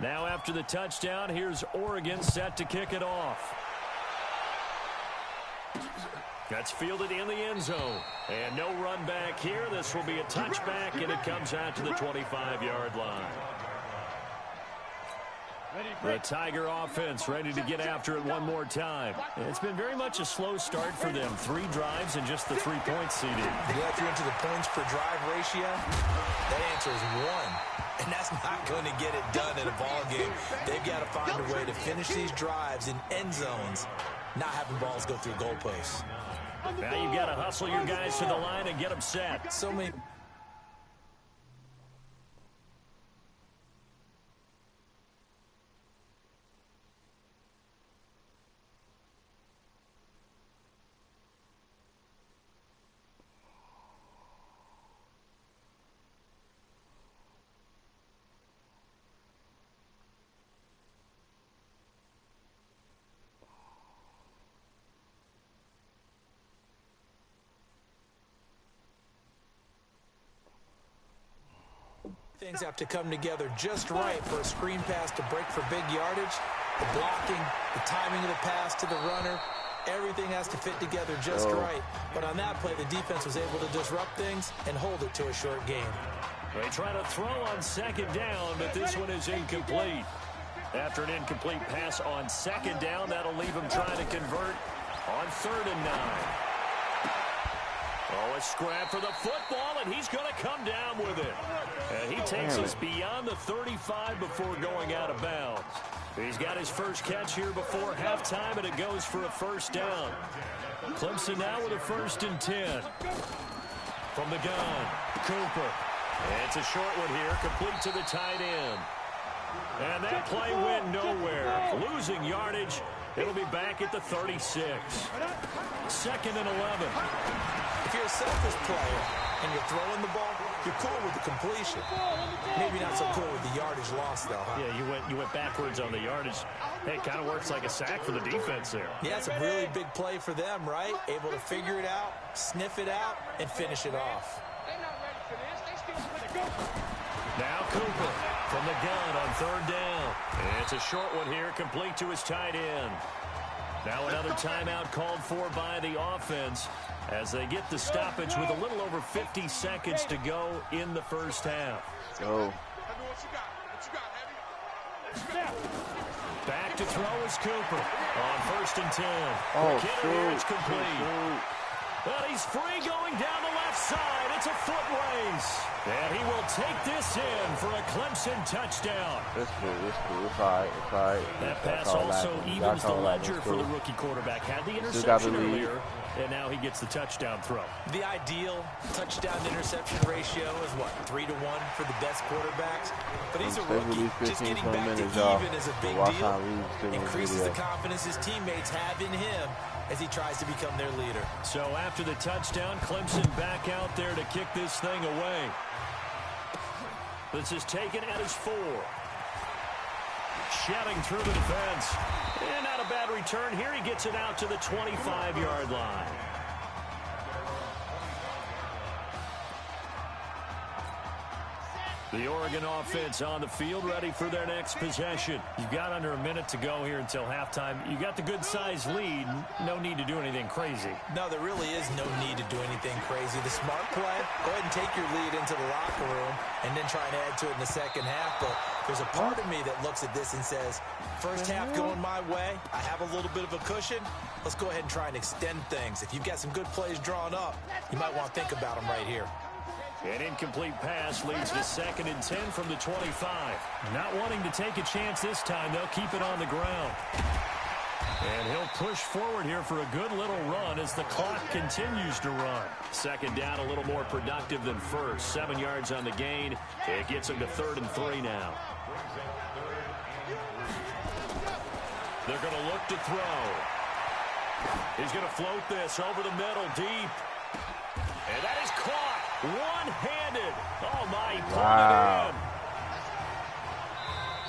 Now after the touchdown, here's Oregon set to kick it off. That's fielded in the end zone. And no run back here. This will be a touchback, and it comes out to the 25-yard line. The Tiger offense ready to get after it one more time. It's been very much a slow start for them. 3 drives and just the 3 points seeded. Yeah, if you're into the points per drive ratio, that answer is 1. And that's not going to get it done in a ball game. They've got to find a way to finish these drives in end zones, not having balls go through goalposts. Now you've got to hustle your guys to the line and get them set. So many... Things have to come together just right for a screen pass to break for big yardage. The blocking, the timing of the pass to the runner, everything has to fit together just right. But on that play, the defense was able to disrupt things and hold it to a short game. They try to throw on second down, but this one is incomplete. After an incomplete pass on second down, that'll leave him trying to convert on 3rd and 9. Oh, a scrap for the football, and he's going to come down with it. And he takes us beyond the 35 before going out of bounds. He's got his first catch here before halftime, and it goes for a first down. Clemson now with a 1st and 10. From the gun, Cooper. It's a short one here, complete to the tight end. And that play went nowhere. Losing yardage. It'll be back at the 36. 2nd and 11. If you're a selfish player and you're throwing the ball, you're cool with the completion. Maybe not so cool with the yardage loss, though, huh? Yeah, you went backwards on the yardage. Hey, it kind of works like a sack for the defense there. Yeah, it's a really big play for them, right? Able to figure it out, sniff it out, and finish it off. Now Cooper from the gun on 3rd down. It's a short one here, complete to his tight end. Now another timeout called for by the offense as they get the stoppage with a little over 50 seconds to go in the first half. Go. Back to throw is Cooper on 1st and 10. Oh, It's complete. But he's free going down the left side. It's a foot race. And he will take this in for a Clemson touchdown. It's cool. It's all right. That pass also evens the ledger for the rookie quarterback. Had the interception earlier, and now he gets the touchdown throw. The ideal touchdown-interception ratio is, what, 3 to 1 for the best quarterbacks? But he's a rookie. Just getting back to even is a big deal. Increases the confidence his teammates have in him as he tries to become their leader. So after the touchdown, Clemson back out there to kick this thing away. This is taken at his 4. Shedding through the defense. And not a bad return here. He gets it out to the 25-yard line. The Oregon offense on the field, ready for their next possession. You've got under a minute to go here until halftime. You got the good-sized lead. No need to do anything crazy. No, there really is no need to do anything crazy. The smart play, go ahead and take your lead into the locker room and then try and add to it in the second half. But there's a part of me that looks at this and says, first half going my way, I have a little bit of a cushion. Let's go ahead and try and extend things. If you've got some good plays drawn up, you might want to think about them right here. An incomplete pass leads to 2nd and 10 from the 25. Not wanting to take a chance this time, they'll keep it on the ground. And he'll push forward here for a good little run as the clock continues to run. 2nd down, a little more productive than first. 7 yards on the gain. It gets him to 3rd and 3 now. They're going to look to throw. He's going to float this over the middle deep. And that is caught. One-handed. Oh, my. Wow.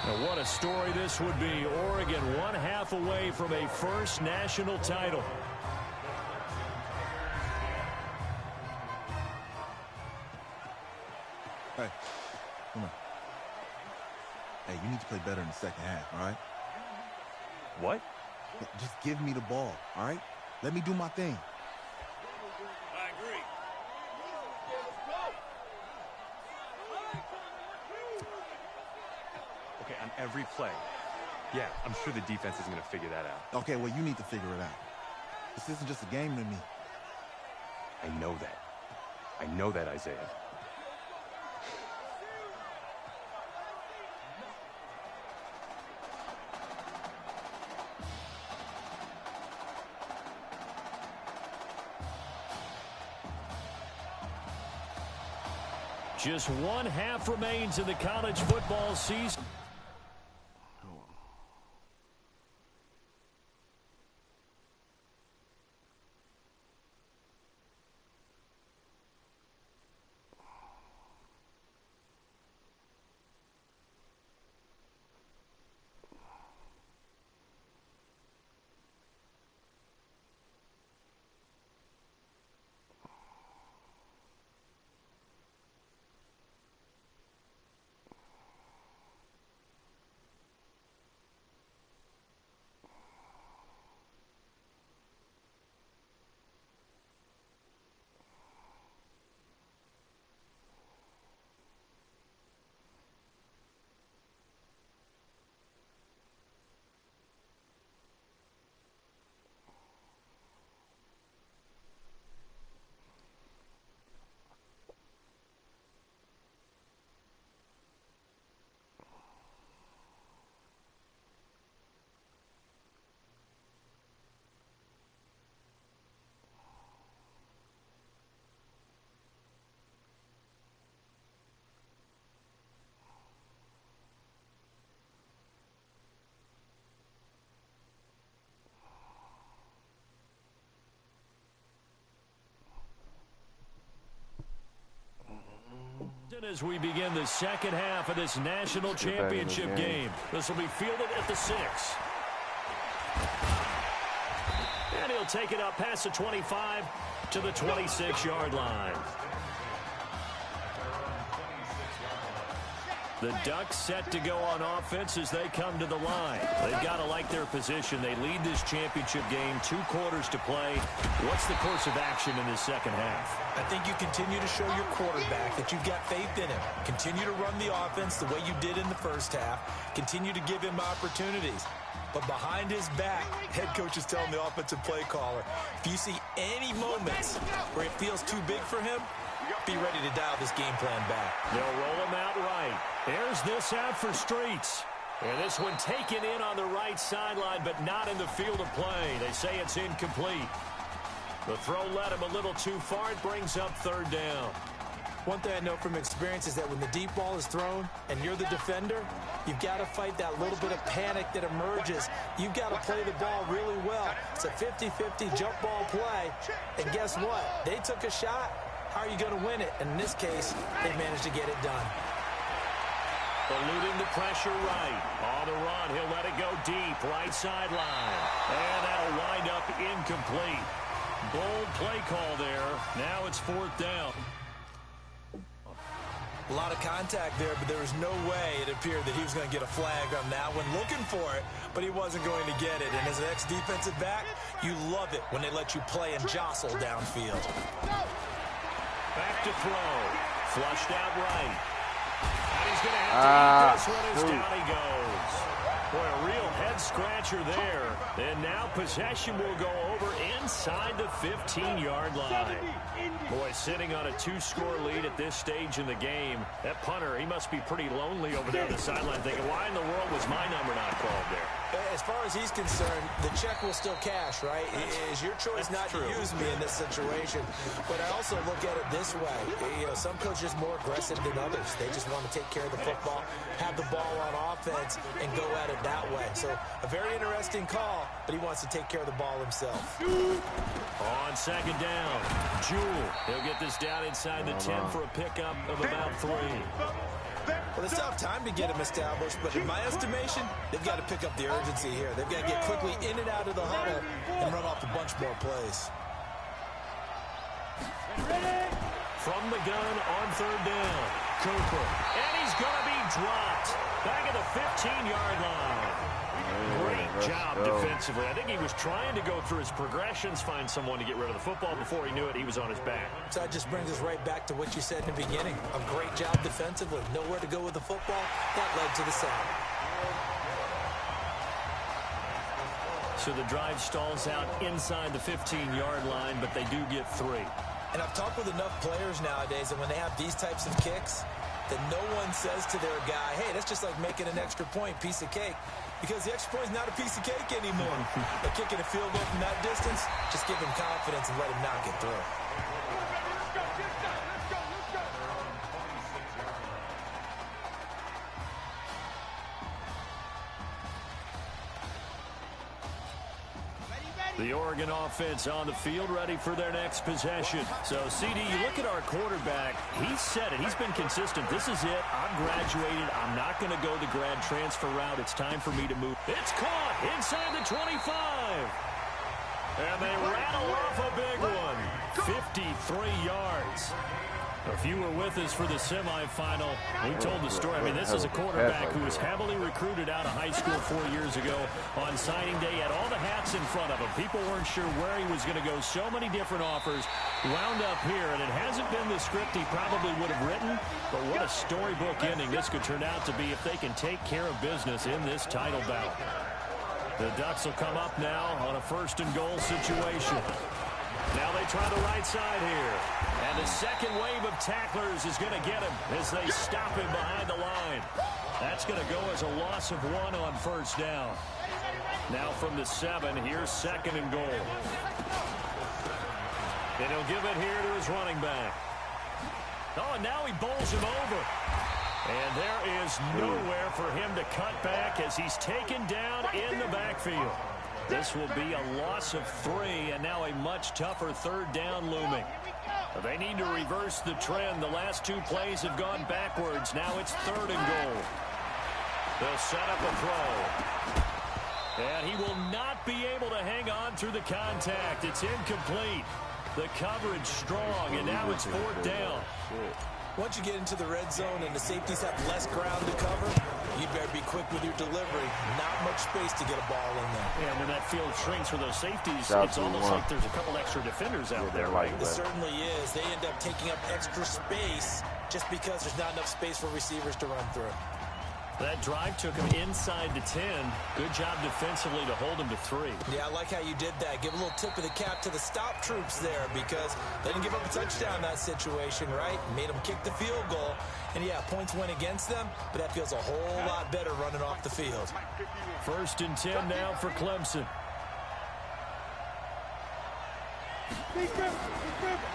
Now, what a story this would be. Oregon 1/2 away from a first national title. Hey, come on. Hey, you need to play better in the second half, all right? What? Just give me the ball, all right? Let me do my thing. Okay, on every play. Yeah, I'm sure the defense isn't going to figure that out. Okay, well, you need to figure it out. This isn't just a game to me. I know that. I know that, Isaiah. Just 1/2 remains in the college football season. as we begin the second half of this national championship game. This will be fielded at the 6. And he'll take it up past the 25 to the 26-yard line. The Ducks set to go on offense as they come to the line. They've got to like their position. They lead this championship game, 2 quarters to play. What's the course of action in this second half? I think you continue to show your quarterback that you've got faith in him. Continue to run the offense the way you did in the first half. Continue to give him opportunities. But behind his back, head coach is telling the offensive play caller, if you see any moments where it feels too big for him, be ready to dial this game plan back. They'll roll him out right. There's this out for Streets. And this one taken in on the right sideline, but not in the field of play. They say it's incomplete. The throw led him a little too far. It brings up 3rd down. One thing I know from experience is that when the deep ball is thrown and you're the defender, you've got to fight that little bit of panic that emerges. You've got to play the ball really well. It's a 50-50 jump ball play. And guess what? They took a shot. How are you going to win it? And in this case, they managed to get it done. Eluding the pressure right. On the run, he'll let it go deep. Right sideline. And that'll wind up incomplete. Bold play call there. Now it's 4th down. A lot of contact there, but there was no way it appeared that he was going to get a flag on that one. Looking for it, but he wasn't going to get it. And as an ex-defensive back, you love it when they let you play and jostle downfield. Back to throw. Flushed out right. And he's going to have to eat this one as down he goes. Boy, a real head-scratcher there. And now possession will go over inside the 15-yard line. Boy, sitting on a 2-score lead at this stage in the game. That punter, he must be pretty lonely over there on the sideline thinking, why in the world was my number not called there? As far as he's concerned, the check will still cash, right? It is your choice not to use me in this situation. But I also look at it this way. You know, some coaches are more aggressive than others. They just want to take care of the football, have the ball on offense, and go at it that way. So a very interesting call, but he wants to take care of the ball himself. On 2nd down, Jewell. He'll get this down inside the 10 for a pickup of about 3. Well, they still have time to get him established, but in my estimation, they've got to pick up the urgency here. They've got to get quickly in and out of the huddle and run off a bunch more plays. From the gun on 3rd down, Cooper. And he's going to be dropped back at the 15-yard line. Great job defensively. I think he was trying to go through his progressions, find someone to get rid of the football. Before he knew it, he was on his back. So that just brings us right back to what you said in the beginning. A great job defensively. Nowhere to go with the football. That led to the sack. So the drive stalls out inside the 15-yard line, but they do get 3. And I've talked with enough players nowadays that when they have these types of kicks, that no one says to their guy, hey, that's just like making an extra point, piece of cake. Because the extra point is not a piece of cake anymore. But kicking a field goal from that distance, just give him confidence and let him knock it through. The Oregon offense on the field, ready for their next possession. So, CD, you look at our quarterback. He's said it. He's been consistent. This is it. I'm graduated. I'm not going to go the grad transfer route. It's time for me to move. It's caught inside the 25. And they rattle off a big one. 53 yards. If you were with us for the semifinal, we told the story. I mean, this is a quarterback who was heavily recruited out of high school 4 years ago. On signing day, had all the hats in front of him. People weren't sure where he was going to go. So many different offers. Wound up here, and it hasn't been the script he probably would have written. But what a storybook ending this could turn out to be if they can take care of business in this title bout. The Ducks will come up now on a 1st and goal situation. Now they try the right side here. And the second wave of tacklers is going to get him as they stop him behind the line. That's going to go as a loss of 1 on 1st down. Now from the 7, here's 2nd and goal. And he'll give it here to his running back. Oh, and now he bowls him over. And there is nowhere for him to cut back as he's taken down in the backfield. This will be a loss of 3, and now a much tougher 3rd down looming. They need to reverse the trend. The last 2 plays have gone backwards. Now it's 3rd and goal. They'll set up a throw. And he will not be able to hang on through the contact. It's incomplete. The coverage strong, and now it's 4th down. Once you get into the red zone and the safeties have less ground to cover, you better be quick with your delivery. Not much space to get a ball in there. Yeah, when that field shrinks for those safeties, it's almost like there's a couple extra defenders out there, right? It certainly is. They end up taking up extra space just because there's not enough space for receivers to run through. That drive took him inside the 10. Good job defensively to hold him to 3. Yeah, I like how you did that. Give a little tip of the cap to the stop troops there because they didn't give up a touchdown in that situation, right? Made them kick the field goal. And, yeah, points went against them, but that feels a whole lot better running off the field. 1st and 10 now for Clemson.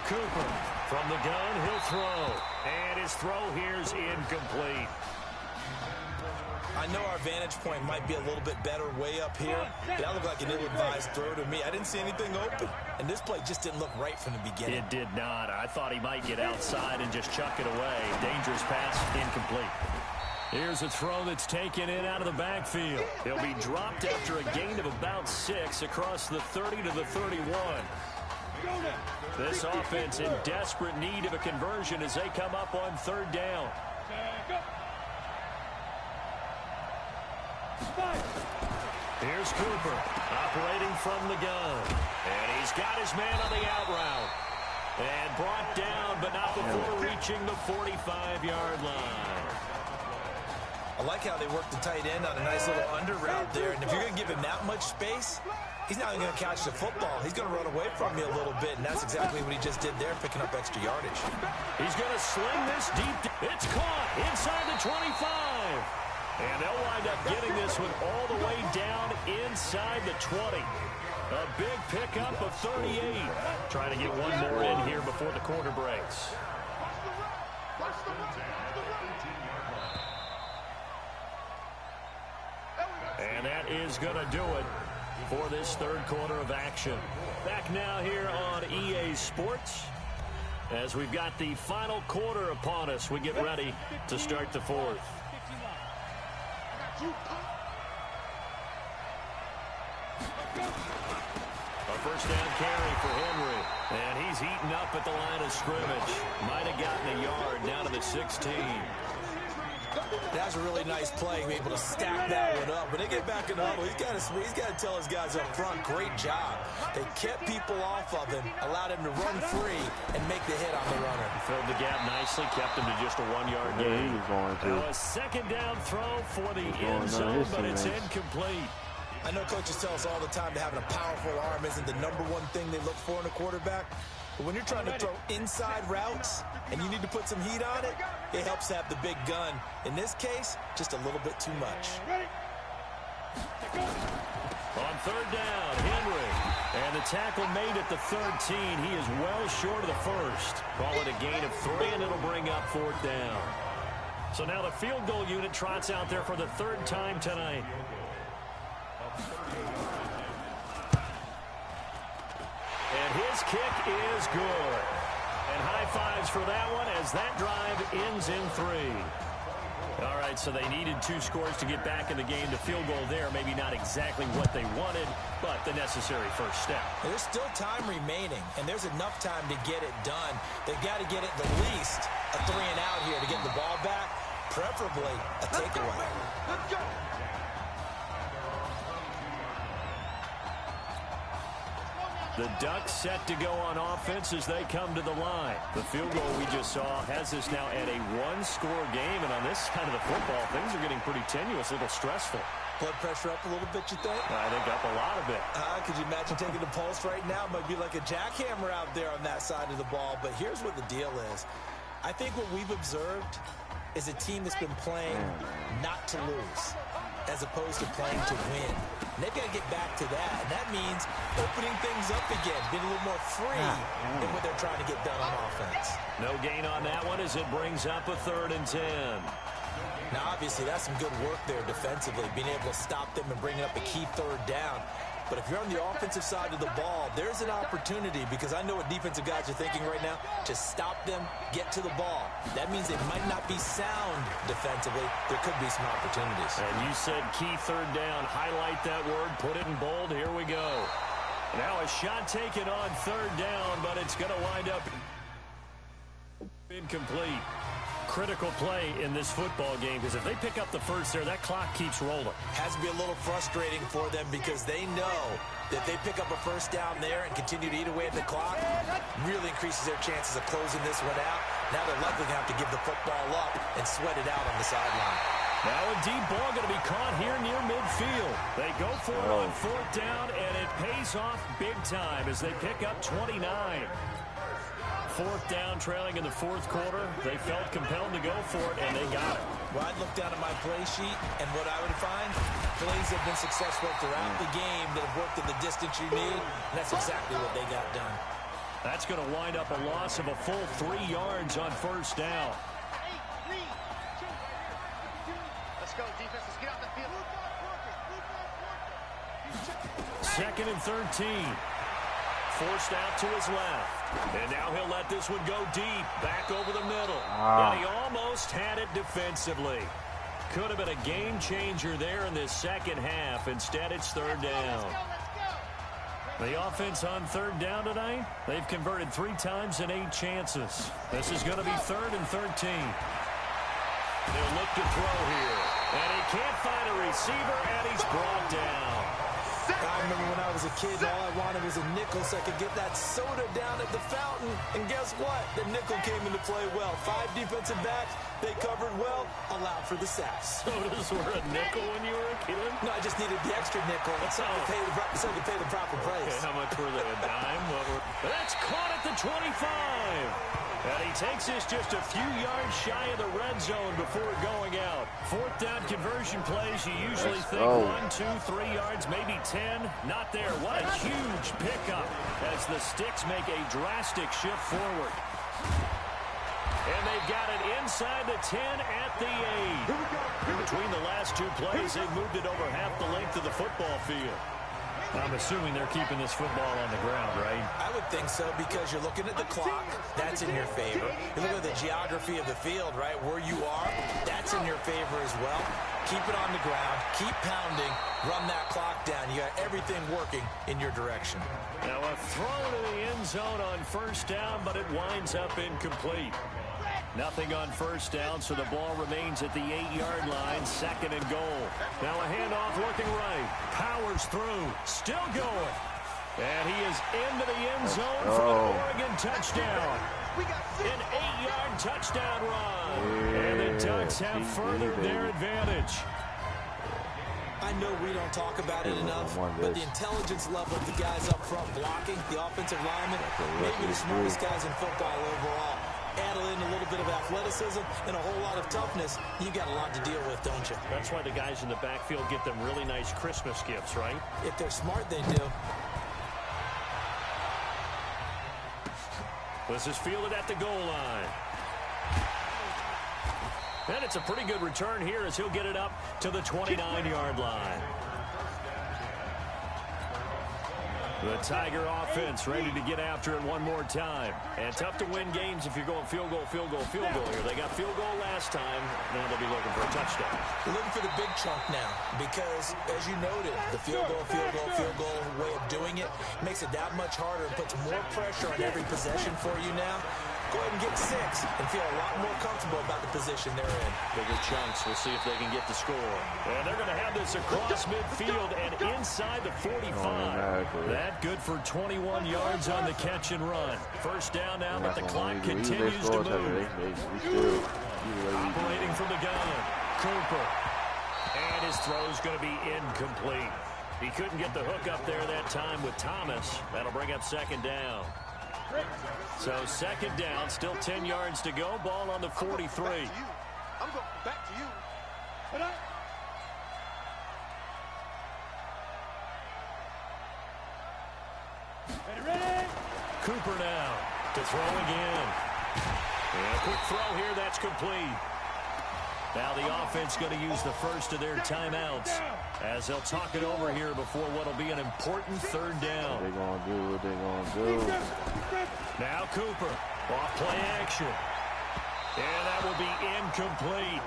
Cooper from the gun, he'll throw. And his throw here's incomplete. I know our vantage point might be a little bit better way up here, but that looked like an ill-advised throw to me. I didn't see anything open, and this play just didn't look right from the beginning. It did not. I thought he might get outside and just chuck it away. Dangerous pass, incomplete. Here's a throw that's taken in out of the backfield. He'll be dropped after a gain of about 6 across the 30 to the 31. This offense in desperate need of a conversion as they come up on 3rd down. Here's Cooper operating from the gun. And he's got his man on the out route. And brought down, but not before reaching the 45-yard line. I like how they work the tight end on a nice little under route there. And if you're going to give him that much space, he's not even going to catch the football. He's going to run away from you a little bit, and that's exactly what he just did there, picking up extra yardage. He's going to sling this deep. It's caught inside the 25. And they'll wind up getting this one all the way down inside the 20. A big pickup of 38. Trying to get one more in here before the quarter breaks. And that is going to do it for this 3rd quarter of action. Back now here on EA Sports as we've got the final quarter upon us. We get ready to start the 4th. A 1st down carry for Henry. And he's eaten up at the line of scrimmage. Might have gotten a yard down to the 16. That was a really nice play, being able to stack that one up. When they get back in the huddle, he's got to tell his guys up front, great job. They kept people off of him, allowed him to run free, and make the hit on the runner. Filled the gap nicely, kept him to just a 1-yard gain. Now a 2nd down throw for the end zone, but it's incomplete. I know coaches tell us all the time that having a powerful arm isn't the #1 thing they look for in a quarterback. But when you're trying to throw inside routes and you need to put some heat on it, it helps to have the big gun. In this case, just a little bit too much. On 3rd down, Henry. And the tackle made at the 13. He is well short of the 1st. Call it a gain of 3, and it'll bring up 4th down. So now the field goal unit trots out there for the 3rd time tonight. And his kick is good. And high fives for that one as that drive ends in 3. All right, so they needed 2 scores to get back in the game. The field goal there, maybe not exactly what they wanted, but the necessary 1st step. There's still time remaining, and there's enough time to get it done. They've got to get at the least a 3 and out here to get the ball back, preferably a takeaway. Let's go. The Ducks set to go on offense as they come to the line. The field goal we just saw has us now at a 1-score game, and on this side of the football, things are getting pretty tenuous, a little stressful. Blood pressure up a little bit, you think? I think up a lot of it. Could you imagine taking the pulse right now? It might be like a jackhammer out there on that side of the ball, but here's what the deal is. I think what we've observed is a team that's been playing not to lose as opposed to playing to win. And they've got to get back to that, and that means opening things up again, being a little more free than what they're trying to get done on offense. No gain on that one as it brings up a 3rd and 10. Now, obviously, that's some good work there defensively, being able to stop them and bring up a key 3rd down. But if you're on the offensive side of the ball, there's an opportunity, because I know what defensive guys are thinking right now, to stop them, get to the ball. That means they might not be sound defensively. There could be some opportunities. And you said key third down. Highlight that word. Put it in bold. Here we go. Now a shot taken on third down, but it's going to wind up incomplete. Critical play in this football game, because if they pick up the first there, that clock keeps rolling. Has to be a little frustrating for them, because they know that they pick up a first down there and continue to eat away at the clock, really increases their chances of closing this one out. Now they're likely going to have to give the football up and sweat it out on the sideline. Now a deep ball going to be caught here near midfield. They go for it on fourth down, and it pays off big time as they pick up 29. Fourth down, trailing in the fourth quarter. They felt compelled to go for it, and they got it. Well, I'd look down at my play sheet, and what I would find, plays have been successful throughout the game that have worked in the distance you need, and that's exactly what they got done. That's going to wind up a loss of a full 3 yards on first down. Let's go, defense. Let's get out the field. Second and 13. Forced out to his left. And now he'll let this one go deep, back over the middle. And he almost had it defensively. Could have been a game changer there in this second half. Instead, it's third down. The offense on third down tonight, they've converted 3 times in 8 chances. This is going to be third and 13. They'll look to throw here. And he can't find a receiver, and he's brought down. I remember when I was a kid, all I wanted was a nickel so I could get that soda down at the fountain. And guess what? The nickel came into play well. 5 defensive backs, they covered well, allowed for the sacks. Sodas were a nickel when you were a kid? No, I just needed the extra nickel so I could pay the proper price. Okay, how much were they, a dime? That's caught at the 25. And he takes this just a few yards shy of the red zone before going out. Fourth down conversion plays, you usually think 1, 2, 3 yards, maybe 10. Not there. What a huge pickup as the Sticks make a drastic shift forward. And they've got it inside the 10 at the 8. Between the last 2 plays, they've moved it over half the length of the football field. I'm assuming they're keeping this football on the ground, right? I would think so, because you're looking at the clock. That's in your favor. You're looking at the geography of the field, right? Where you are, that's in your favor as well. Keep it on the ground. Keep pounding. Run that clock down. You got everything working in your direction. Now a throw to the end zone on first down, but it winds up incomplete. Nothing on first down, so the ball remains at the 8-yard line, second and goal. Now a handoff looking right. Powers through. Still going. And he is into the end zone for an Oregon touchdown. An 8-yard touchdown run. And the Ducks have furthered their advantage. I know we don't talk about it enough, but the intelligence level of the guys up front blocking, the offensive linemen, maybe the smartest guys in football overall. Add in a little bit of athleticism and a whole lot of toughness, you got a lot to deal with, don't you? That's why the guys in the backfield get them really nice Christmas gifts, right? If they're smart, they do. This is fielded at the goal line. And it's a pretty good return here as he'll get it up to the 29-yard line. The Tiger offense ready to get after it one more time. And tough to win games if you're going field goal, field goal, field goal here. They got field goal last time. Now they'll be looking for a touchdown. They're looking for the big chunk now because, as you noted, the field goal way of doing it makes it that much harder and puts more pressure on every possession for you now. Go ahead and get 6 and feel a lot more comfortable about the position they're in. Bigger chunks. We'll see if they can get the score. And they're going to have this across midfield and inside the 45. That good for 21 yards on the catch and run. First down now, but the clock continues to move. Operating from the gun, Cooper. And his throw's going to be incomplete. He couldn't get the hook up there that time with Thomas. That'll bring up second down. So second down, still 10 yards to go. Ball on the 43. I'm going back to you. Ready? Cooper now to throw again. And a quick throw here, that's complete. Now the offense going to use the first of their timeouts. as they'll talk it over here before what'll be an important third down. What they gonna do? What they gonna do? Now Cooper, off play action. And that will be incomplete.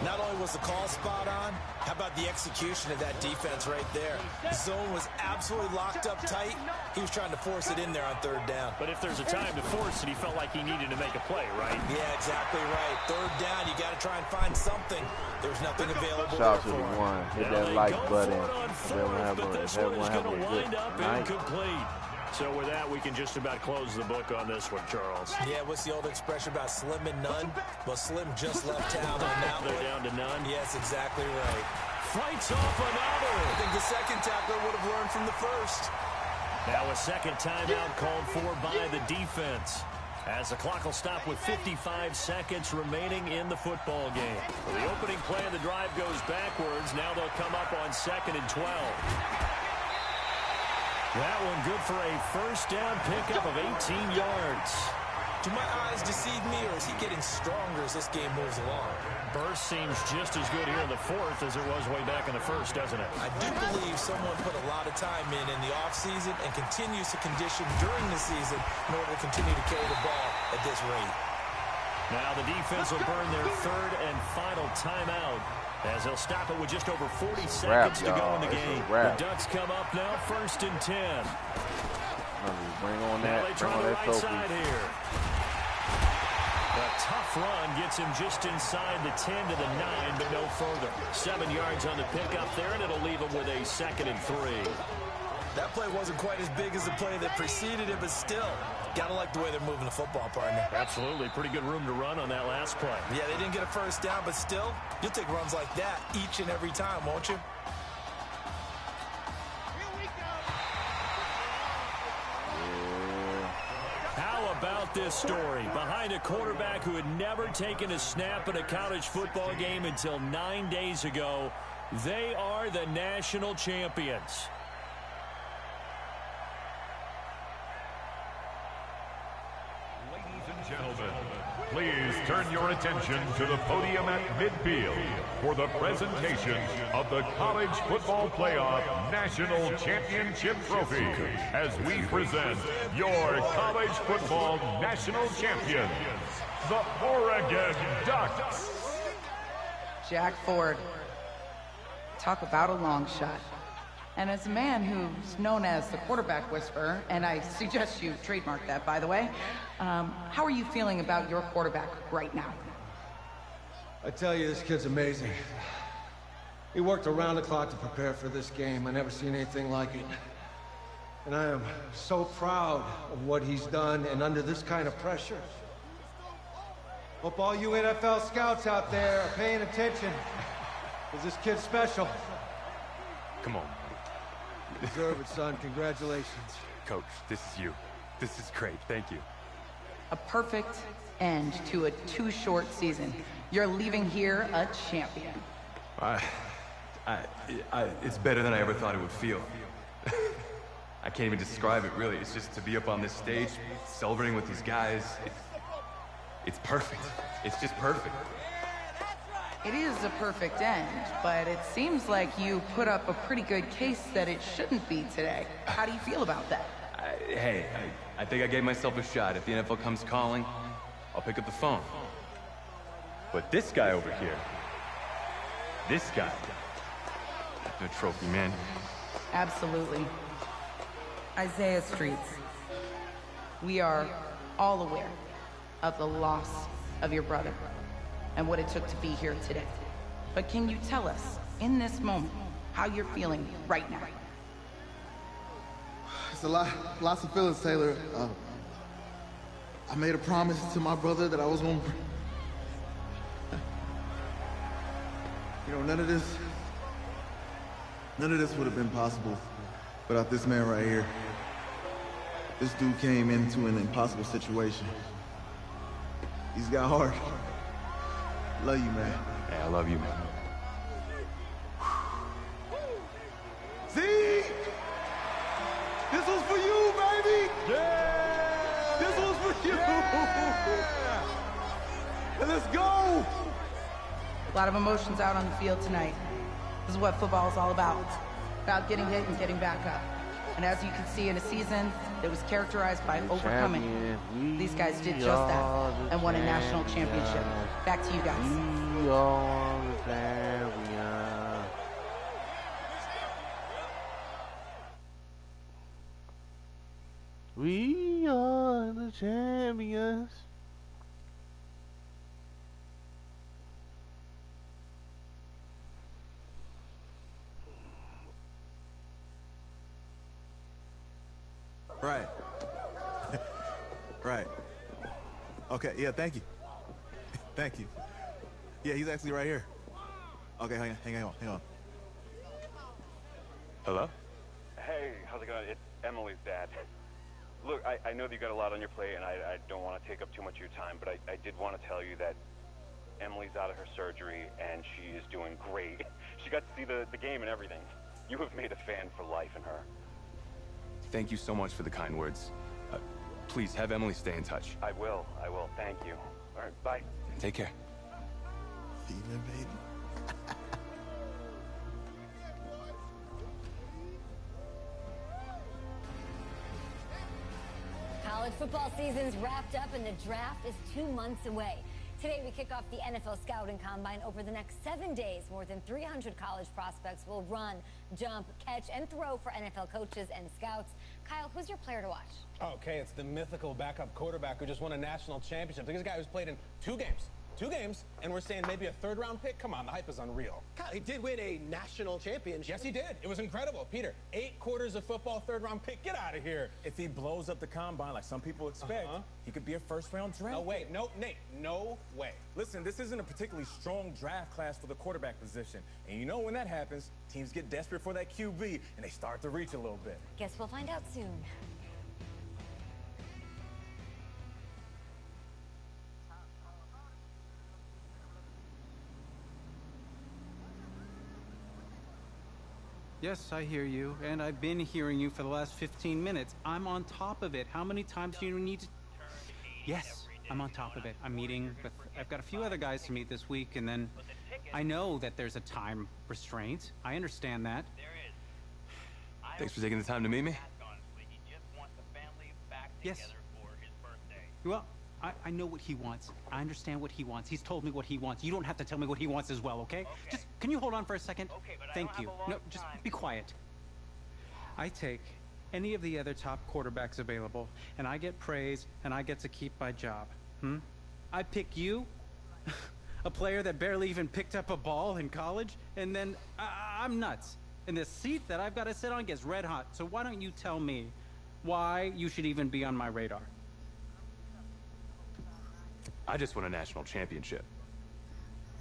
Not only was the call spot on, how about the execution of that defense right there? The zone was absolutely locked up tight. He was trying to force it in there on third down. But if there's a time to force it, he felt like he needed to make a play, right? Yeah, exactly right. Third down, you got to try and find something. There's nothing available Shout out there to for the him. one. Hit that like button. Everyone have a good night. Incomplete. So with that, we can just about close the book on this one, Charles. Yeah, what's the old expression about slim and none? Well, Slim just left town on that one. They're down to none. Yes, exactly right. Fights off another. I think the second tackler would have learned from the first. Now a second timeout called for by the defense, as the clock will stop with 55 seconds remaining in the football game. Well, the opening play of the drive goes backwards. Now they'll come up on 2nd and 12. That one good for a first down pickup of 18 yards. Do my eyes deceive me, or is he getting stronger as this game moves along? Burst seems just as good here in the fourth as it was way back in the first, doesn't it? I do believe someone put a lot of time in the offseason and continues to condition during the season in order to continue to carry the ball at this rate. Now the defense will burn their third and final timeout, as they'll stop it with just over 40 seconds to go in the game. The Ducks come up now, 1st and 10. Bring on that. Now they try the right side here. A tough run gets him just inside the 10 to the 9, but no further. 7 yards on the pickup there, and it'll leave him with a 2nd and 3. That play wasn't quite as big as the play that preceded it, but still, gotta like the way they're moving the football, partner. Absolutely. Pretty good room to run on that last play. Yeah, they didn't get a first down, but still, you'll take runs like that each and every time, won't you? How about this story? Behind a quarterback who had never taken a snap in a college football game until 9 days ago, they are the national champions. Gentlemen, please turn your attention to the podium at midfield for the presentation of the College Football Playoff National Championship Trophy as we present your college football national champions, the Oregon Ducks. Jack Ford. Talk about a long shot. And as a man who's known as the quarterback whisperer, and I suggest you trademark that, by the way, how are you feeling about your quarterback right now? I tell you, this kid's amazing. He worked around the clock to prepare for this game. I never seen anything like it. And I am so proud of what he's done, and under this kind of pressure. Hope all you NFL scouts out there are paying attention, because this kid's special. Come on. You deserve it, son. Congratulations. Coach, this is you. This is great. Thank you. A perfect end to a too short season. You're leaving here a champion. It's better than I ever thought it would feel. I can't even describe it, really. It's just to be up on this stage, celebrating with these guys. It's perfect. It's just perfect. It is a perfect end, but it seems like you put up a pretty good case that it shouldn't be today. How do you feel about that? I think I gave myself a shot. If the NFL comes calling, I'll pick up the phone. But this guy over here, this guy, the trophy, man. Absolutely. Isaiah Streets, we are all aware of the loss of your brother and what it took to be here today. But can you tell us, in this moment, how you're feeling right now? It's lots of feelings, Taylor. I made a promise to my brother that I was going to... You know, none of this would have been possible without this man right here. This dude came into an impossible situation. He's got heart. Love you, man. Hey, I love you, man. See? This was for you, baby! Yeah! This was for you! Yeah! And let's go! A lot of emotions out on the field tonight. This is what football is all about. About getting hit and getting back up. And as you can see, in a season that was characterized by overcoming, these guys did just that and won a national championship. Back to you guys. We are the champions. We are the champions. Right. Right. Okay, yeah, thank you. Thank you. Yeah, he's actually right here. Okay, hang on. Hello? Hey, how's it going? It's Emily's dad. Look, I know that you got a lot on your plate, and I don't want to take up too much of your time, but I did want to tell you that Emily's out of her surgery, and she is doing great. She got to see the game and everything. You have made a fan for life in her. Thank you so much for the kind words. Please have Emily stay in touch. I will. Thank you. All right, bye. Take care. Even baby. College football season's wrapped up and the draft is 2 months away. Today we kick off the NFL Scouting Combine. Over the next 7 days, more than 300 college prospects will run, jump, catch, and throw for NFL coaches and scouts. Kyle, who's your player to watch? Okay, it's the mythical backup quarterback who just won a national championship. This guy who's played in 2 games, and we're saying maybe a third-round pick? Come on, the hype is unreal. God, he did win a national championship. Yes, he did. It was incredible. Peter, 8 quarters of football, third-round pick. Get out of here. If he blows up the combine like some people expect, he could be a first-round draft. No way. No, Nate, no way. Listen, this isn't a particularly strong draft class for the quarterback position. And you know when that happens, teams get desperate for that QB, and they start to reach a little bit. Guess we'll find out soon. Yes, I hear you, and I've been hearing you for the last 15 minutes. I'm on top of it. How many times do you need to... Yes, I'm on top of it. I'm meeting with... I've got a few other guys to meet this week, and then I know that there's a time restraint. I understand that. Thanks for taking the time to meet me. Yes. Well, I know what he wants. I understand what he wants. He's told me what he wants. You don't have to tell me what he wants as well, okay? Just, can you hold on for a second? Thank you. No, just be quiet. I take any of the other top quarterbacks available, and I get praise, and I get to keep my job. I pick you, a player that barely even picked up a ball in college, and then I'm nuts. And the seat that I've got to sit on gets red hot. So why don't you tell me why you should even be on my radar? I just won a national championship.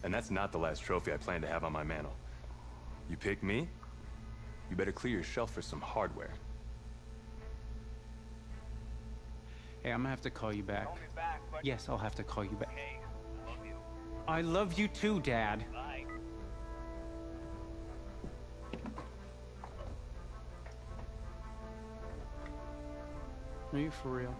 And that's not the last trophy I plan to have on my mantle. You pick me, you better clear your shelf for some hardware. Hey, I'm gonna have to call you back. Yes, I'll have to call you back. I love you too, Dad. Bye. Are you for real?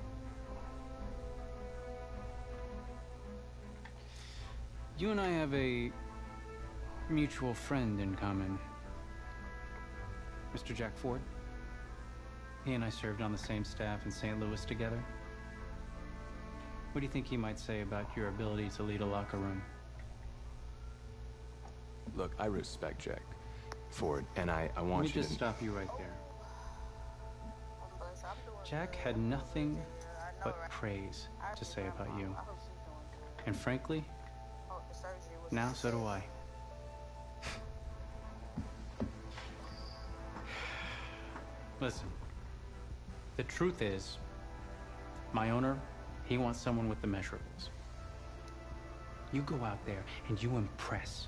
You and I have a mutual friend in common. Mr. Jack Ford. He and I served on the same staff in St. Louis together. What do you think he might say about your ability to lead a locker room? Look, I respect Jack Ford, and I want you to... Let me just stop you right there. Jack had nothing but praise to say about you. And frankly, now so do I. Listen, the truth is, my owner, he wants someone with the measurables. You go out there and you impress,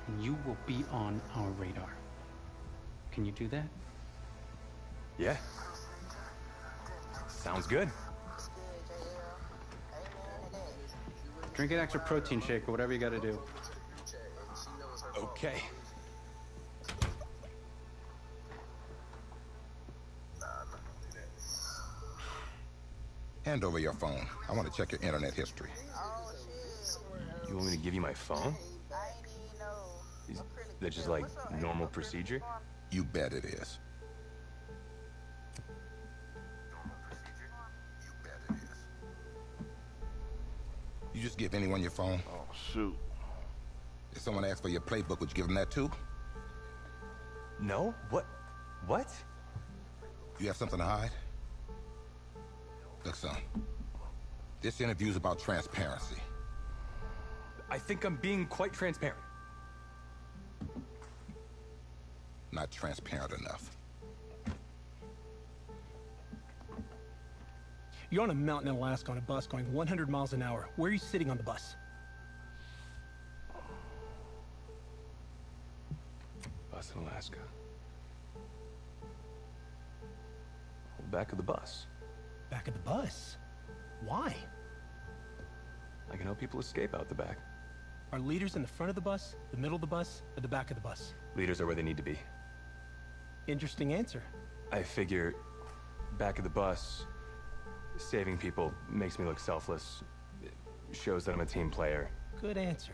and you will be on our radar. Can you do that? Yeah. Sounds good. Drink an extra protein shake or whatever you gotta do. Okay. Hand over your phone. I want to check your internet history. You want me to give you my phone? Is that just like normal procedure? You bet it is. You just give anyone your phone? Oh, shoot. If someone asks for your playbook, would you give them that too? No? What? What? You have something to hide? Look, son. This interview's about transparency. I think I'm being quite transparent. Not transparent enough. You're on a mountain in Alaska on a bus going 100 miles an hour. Where are you sitting on the bus? Bus in Alaska. Back of the bus. Back of the bus? Why? I can help people escape out the back. Are leaders in the front of the bus, the middle of the bus, or the back of the bus? Leaders are where they need to be. Interesting answer. I figure back of the bus, saving people makes me look selfless. It shows that I'm a team player. Good answer.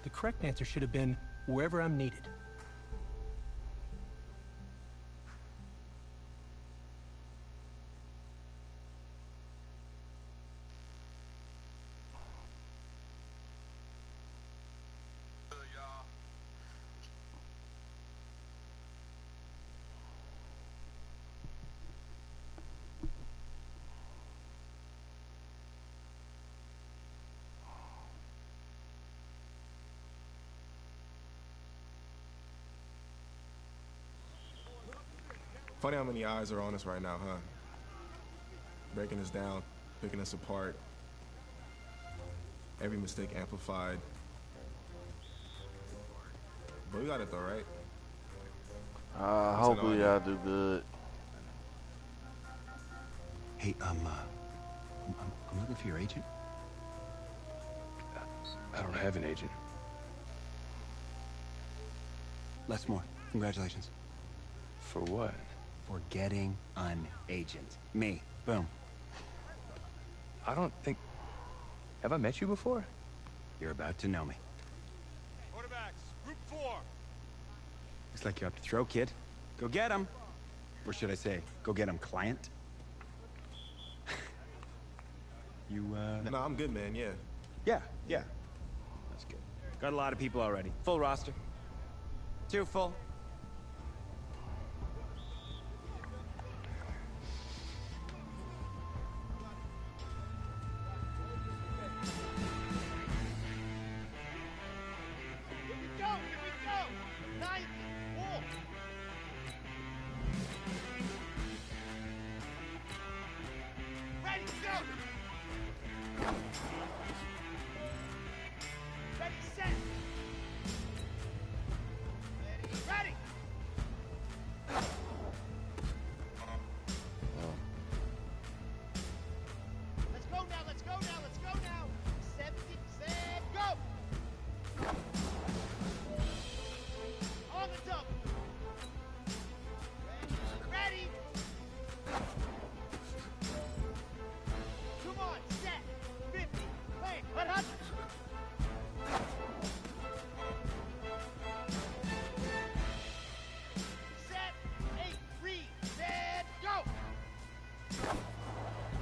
The correct answer should have been wherever I'm needed. Funny how many eyes are on us right now, huh? Breaking us down, picking us apart. Every mistake amplified. But we got it though, right? Hopefully y'all do good. Hey, I'm looking for your agent. I don't have an agent. Les Moore, congratulations. For what? For getting an agent. Me. Boom. I don't think... Have I met you before? You're about to know me. Quarterbacks, group 4. Looks like you're up to throw, kid. Go get him. Or should I say, go get him, client. You, No, I'm good, man, yeah. Yeah. That's good. Got a lot of people already. Full roster. 2 full.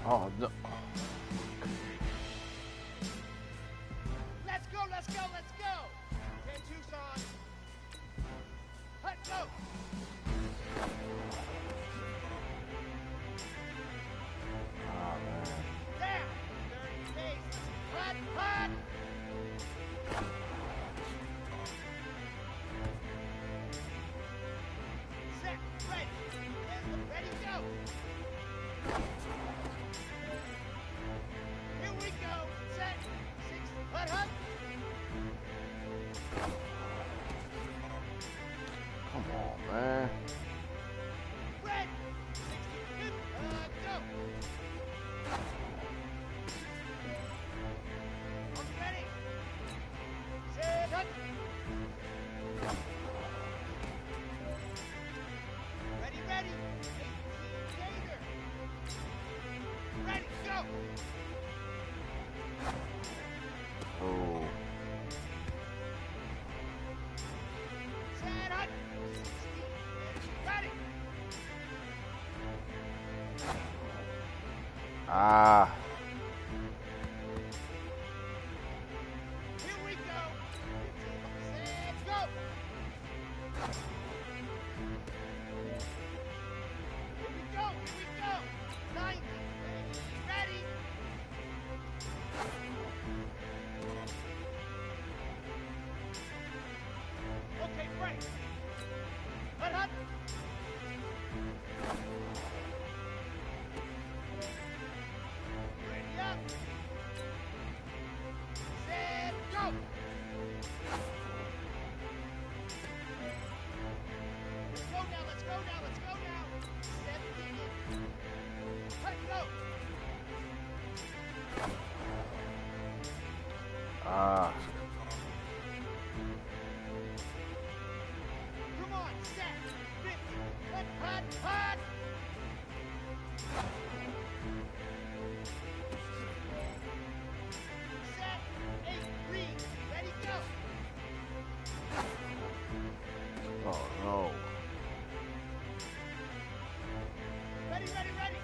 Oh, no. Let's go! 10 Tucson. Let's go! Down! 30 pace. Hut! Set, ready. Ready, go! Here we go. Set. 6. Hut. Come on, man. Red. 60. Go. I'm ready. Set. Hut. Ready. 18 Gator. Ready. Go. Oh. Ah. Here we go. Let's go. Here we go. Here we go. 90. Ready. Okay, break. Hut, hut. Ready up. Set, go. Let's go now, let's go now, let's go now. 17 in. Let's go. Ah. Come on, set. 50. Hut, hut, hut. Set. 8, read. Ready, go. Oh no. Ready, ready, ready.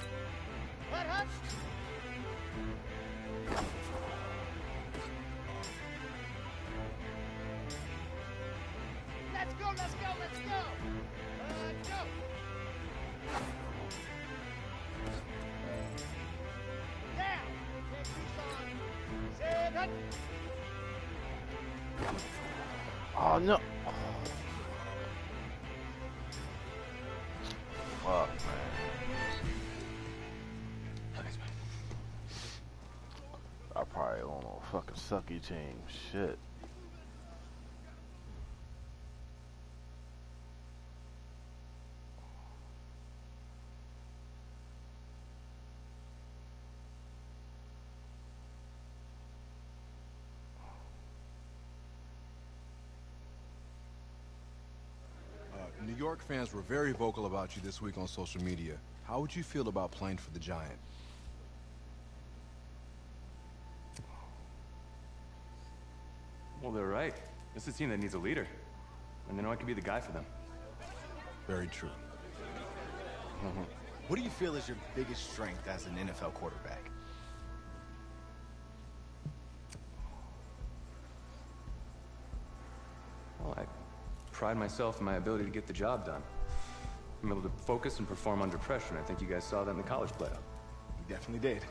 Hut, hut. Let's go, let's go, let's go. Go. Now. Take these on. Set, hut. Oh no. Fuck, man. I probably on a fucking sucky team. Shit. New York fans were very vocal about you this week on social media. How would you feel about playing for the Giant? Well, they're right. This is a team that needs a leader. And they know I could be the guy for them. Very true. What do you feel is your biggest strength as an NFL quarterback? Well, I pride myself in my ability to get the job done. I'm able to focus and perform under pressure, and I think you guys saw that in the college playoff. You definitely did.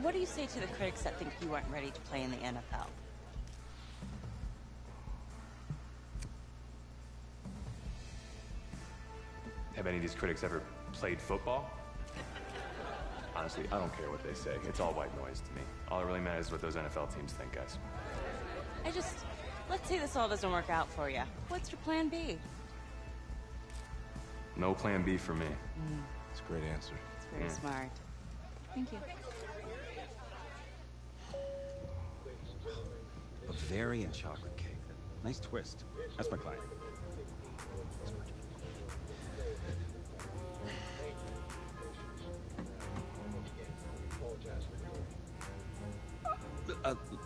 What do you say to the critics that think you weren't ready to play in the NFL? Have any of these critics ever played football? Honestly, I don't care what they say. It's all white noise to me. All that really matters is what those NFL teams think, guys. Let's say this all doesn't work out for you. What's your plan B? No plan B for me. That's a great answer. It's very smart. Thank you. Bavarian chocolate cake. Nice twist. That's my client.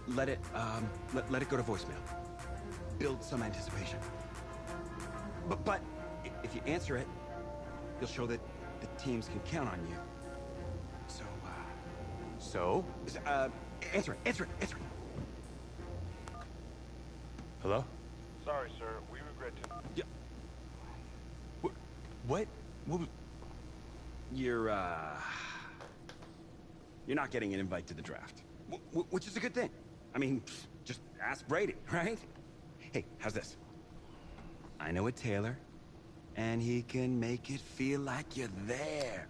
Let it go to voicemail. Build some anticipation. But if you answer it, you'll show that the teams can count on you. So, answer it. Hello? Sorry, sir. We regret to... Yeah. What was... You're not getting an invite to the draft. Which is a good thing. I mean, just ask Brady, right? Hey, how's this? I know a tailor, and he can make it feel like you're there.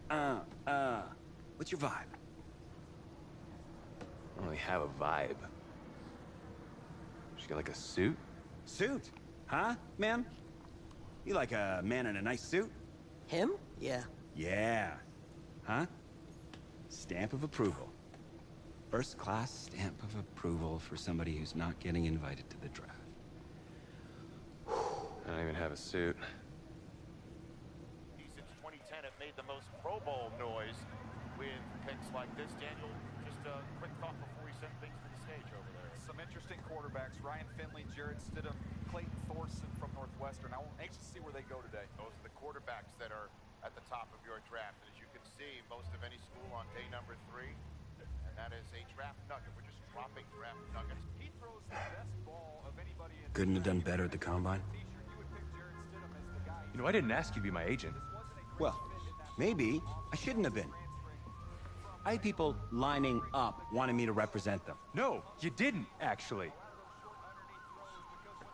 What's your vibe? I don't really have a vibe. She got like a suit? Suit? Huh, ma'am? You like a man in a nice suit? Him? Yeah. Yeah. Huh? Stamp of approval. First-class stamp of approval for somebody who's not getting invited to the draft. I don't even have a suit. Since 2010 have made the most Pro Bowl noise with picks like this. Daniel, just a quick thought before we send things to the stage over there. Some interesting quarterbacks. Ryan Finley, Jarrett Stidham, Clayton Thorson from Northwestern. I'm anxious to see where they go today. Those are the quarterbacks that are at the top of your draft. And as you can see, most of any school on day number 3, and that is a draft nugget. We're just dropping draft nuggets. He throws the best ball of anybody in Couldn't have done better at the combine. You know, I didn't ask you to be my agent. Well, maybe I shouldn't have been. I had people lining up wanting me to represent them. No, you didn't, actually.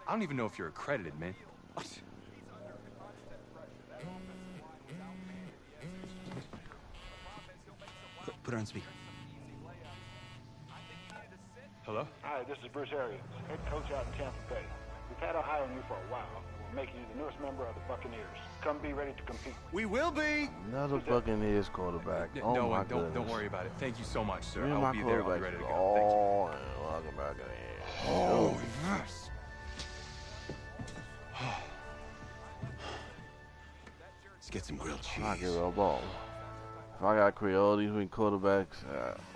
I don't even know if you're accredited, man. What? Put her on speaker. Hello? Hi, this is Bruce Arians, head coach out in Tampa Bay. We've had our eye on you for a while. We're making you the newest member of the Buccaneers. Come be ready to compete. We will be! Another Buccaneers quarterback. Oh no, my goodness. don't worry about it. Thank you so much, sir. Me and I'll my be there. I'll be quarterback ready to go. Oh, welcome back in. Oh, yes. Let's get some grilled cheese. I give it a ball. If I got Creole, these between quarterbacks,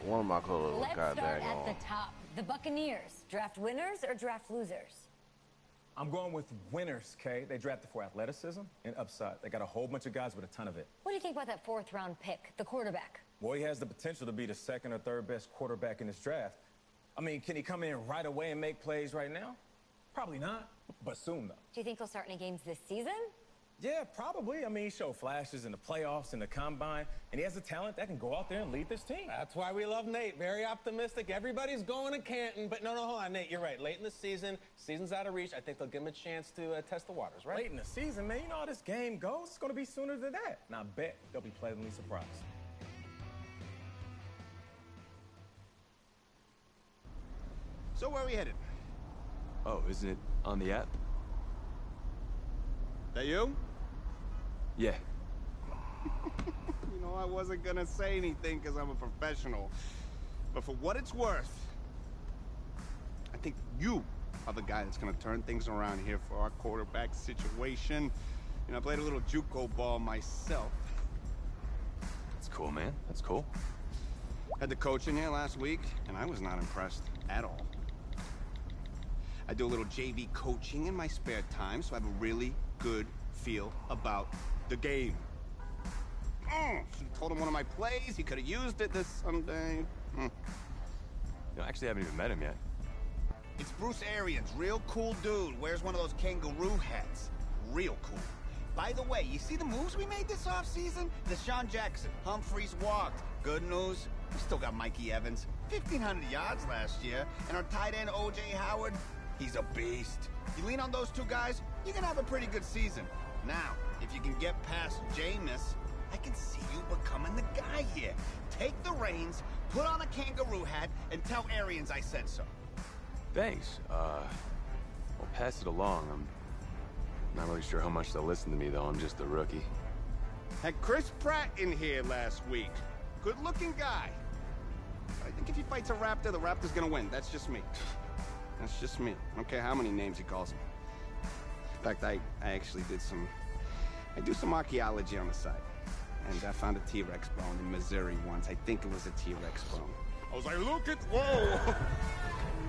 one of my quarterbacks Let's got start dang at on. the top. The Buccaneers, draft winners or draft losers? I'm going with winners, Kay. They drafted for athleticism and upside. They got a whole bunch of guys with a ton of it. What do you think about that 4th-round pick, the quarterback? Well, he has the potential to be the 2nd or 3rd best quarterback in this draft. I mean, can he come in right away and make plays right now? Probably not, but soon, though. Do you think he'll start any games this season? Yeah, probably. I mean, he showed flashes in the playoffs and the combine, and he has the talent that can go out there and lead this team. That's why we love Nate. Very optimistic. Everybody's going to Canton. But no, hold on, Nate. You're right. Late in the season's out of reach. I think they'll give him a chance to test the waters, right? Late in the season, man, you know how this game goes. It's going to be sooner than that. And I bet they'll be pleasantly surprised. So where are we headed? Oh, isn't it on the app? That you? Yeah. You know, I wasn't gonna say anything because I'm a professional. But for what it's worth, I think you are the guy that's gonna turn things around here for our quarterback situation. You know, I played a little JUCO ball myself. That's cool, man. That's cool. Had the coach in here last week, and I was not impressed at all. I do a little JV coaching in my spare time, so I have a really good feel about the game. Told him one of my plays. He could have used it this Sunday. You know, I actually haven't even met him yet. It's Bruce Arians, real cool dude. Wears one of those kangaroo hats. Real cool. By the way, you see the moves we made this offseason? Deshaun Jackson, Humphreys walked. Good news, we still got Mikey Evans. 1,500 yards last year. And our tight end, O.J. Howard, he's a beast. You lean on those two guys, you're gonna have a pretty good season. Now, if you can get past Jameis, I can see you becoming the guy here. Take the reins, put on a kangaroo hat, and tell Arians I said so. Thanks. I'll pass it along. I'm not really sure how much they'll listen to me, though. I'm just a rookie. Had Chris Pratt in here last week. Good-looking guy. I think if he fights a raptor, the raptor's gonna win. That's just me. That's just me. I don't care how many names he calls him. In fact, I actually do some archaeology on the side. And I found a T-Rex bone in Missouri once. I think it was a T-Rex bone. I was like, look at, whoa!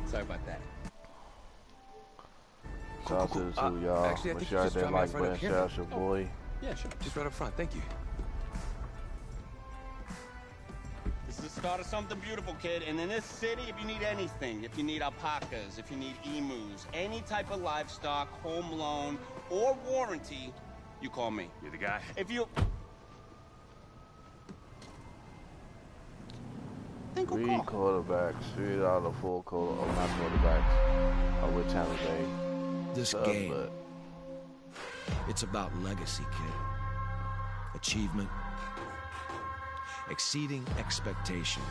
Sorry about that. Shout out to the two y'all. Actually, I Make think sure you just that dropped me like off right button, up here. shout out your boy. Yeah, sure. Just right up front. Thank you. This is the start of something beautiful, kid. And in this city, if you need anything, if you need alpacas, if you need emus, any type of livestock, home loan, or warranty, you call me. You're the guy. If you... Three quarterbacks, 3 out of the full quarter, not quarterbacks, with Tampa Bay. This game, it's about legacy, kid. Achievement, exceeding expectations.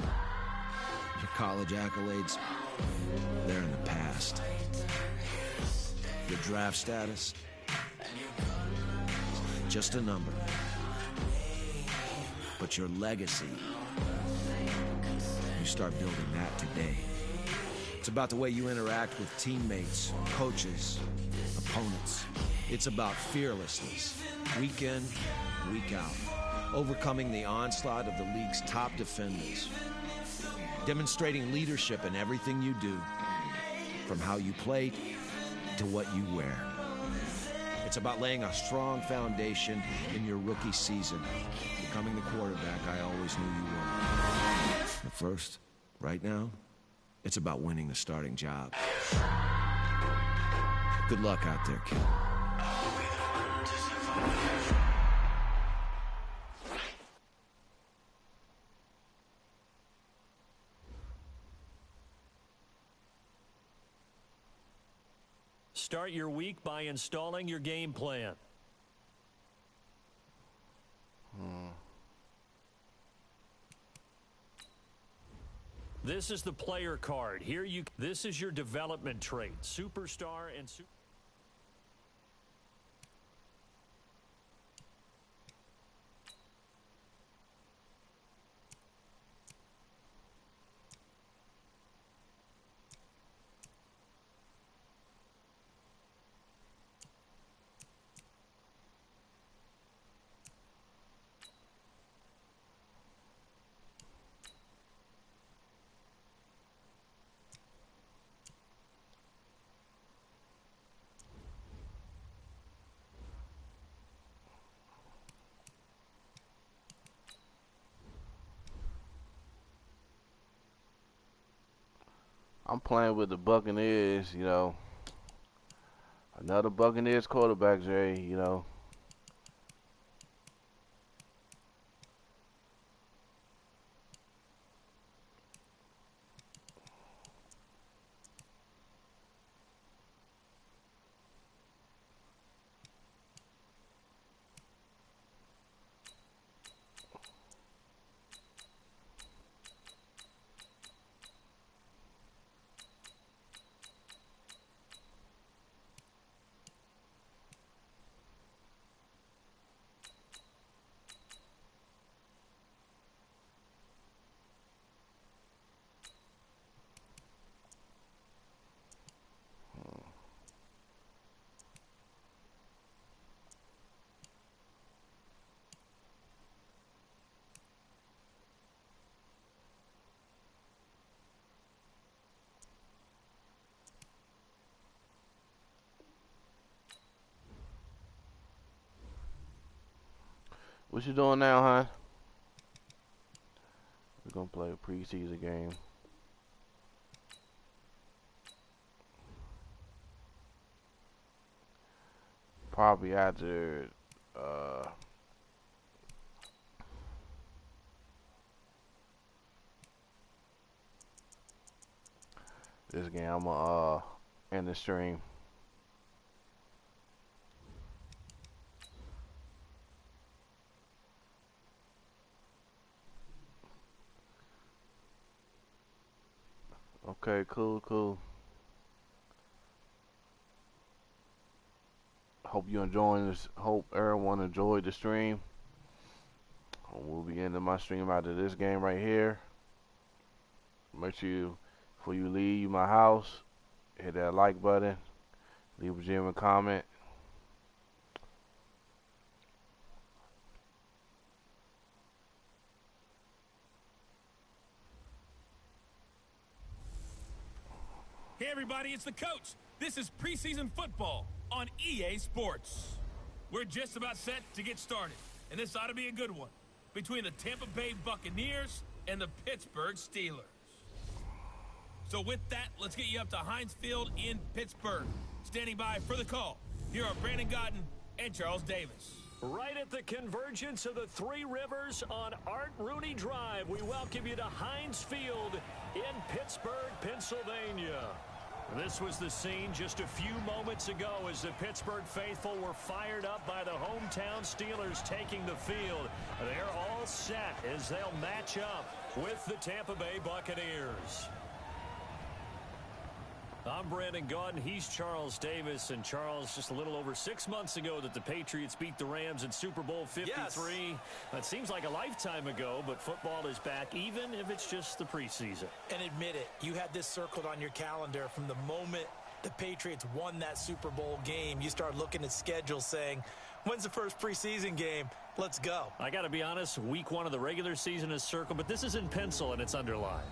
Your college accolades, they're in the past. Your draft status, just a number. But your legacy, you start building that today. It's about the way you interact with teammates, coaches, opponents. It's about fearlessness, week in, week out. Overcoming the onslaught of the league's top defenders. Demonstrating leadership in everything you do, from how you play to what you wear. It's about laying a strong foundation in your rookie season, becoming the quarterback I always knew you were. But first, right now, it's about winning the starting job. Good luck out there, kid. Start your week by installing your game plan. This is the player card. This is your development trait. Superstar and super. I'm playing with the Buccaneers, you know. Another Buccaneers quarterback, Jay, you know. What you doing now, huh? We're gonna play a preseason game. Probably after this game, I'm gonna end the stream. Okay, cool. Hope you enjoying this. Hope everyone enjoyed the stream. We'll be ending my stream after this game right here. Make sure you, before you leave my house, hit that like button, leave a genuine comment. Hey everybody, it's the coach. This is preseason football on EA Sports. We're just about set to get started, and this ought to be a good one between the Tampa Bay Buccaneers and the Pittsburgh Steelers. So with that, let's get you up to Heinz Field in Pittsburgh. Standing by for the call, here are Brandon Godden and Charles Davis. Right at the convergence of the Three Rivers on Art Rooney Drive, we welcome you to Heinz Field in Pittsburgh, Pennsylvania. This was the scene just a few moments ago as the Pittsburgh faithful were fired up by the hometown Steelers taking the field. They're all set as they'll match up with the Tampa Bay Buccaneers. I'm Brandon Gaudin. He's Charles Davis. And Charles, just a little over 6 months ago that the Patriots beat the Rams in Super Bowl 53. Yes. That seems like a lifetime ago, but football is back, even if it's just the preseason. And admit it, you had this circled on your calendar from the moment the Patriots won that Super Bowl game. You start looking at schedules saying, when's the first preseason game? Let's go. I got to be honest, week 1 of the regular season is circled, but this is in pencil and it's underlined.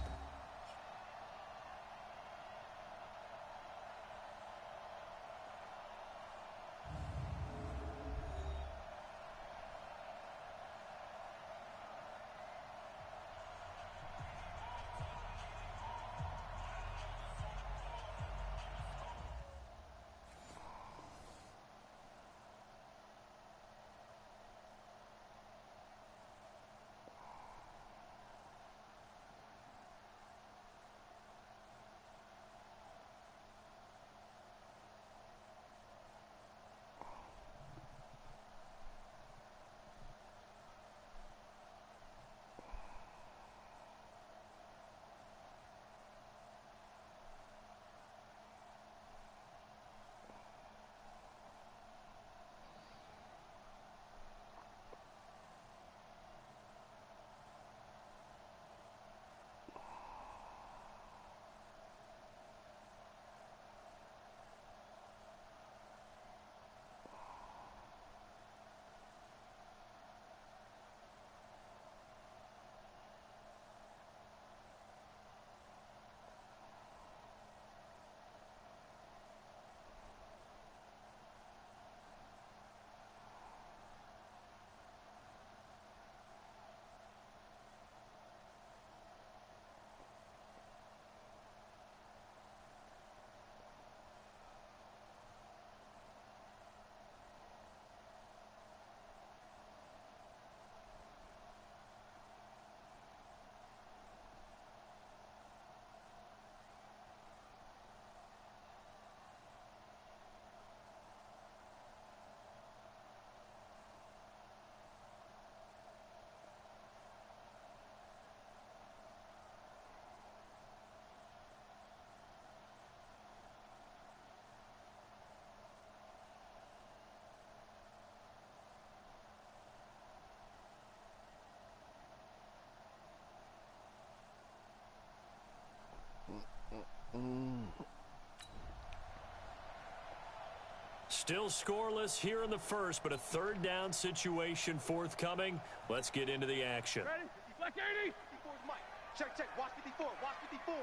Still scoreless here in the first, but a third down situation forthcoming. Let's get into the action. Ready? Black 80. 54's Mike. Check, check. Watch 54. Watch 54.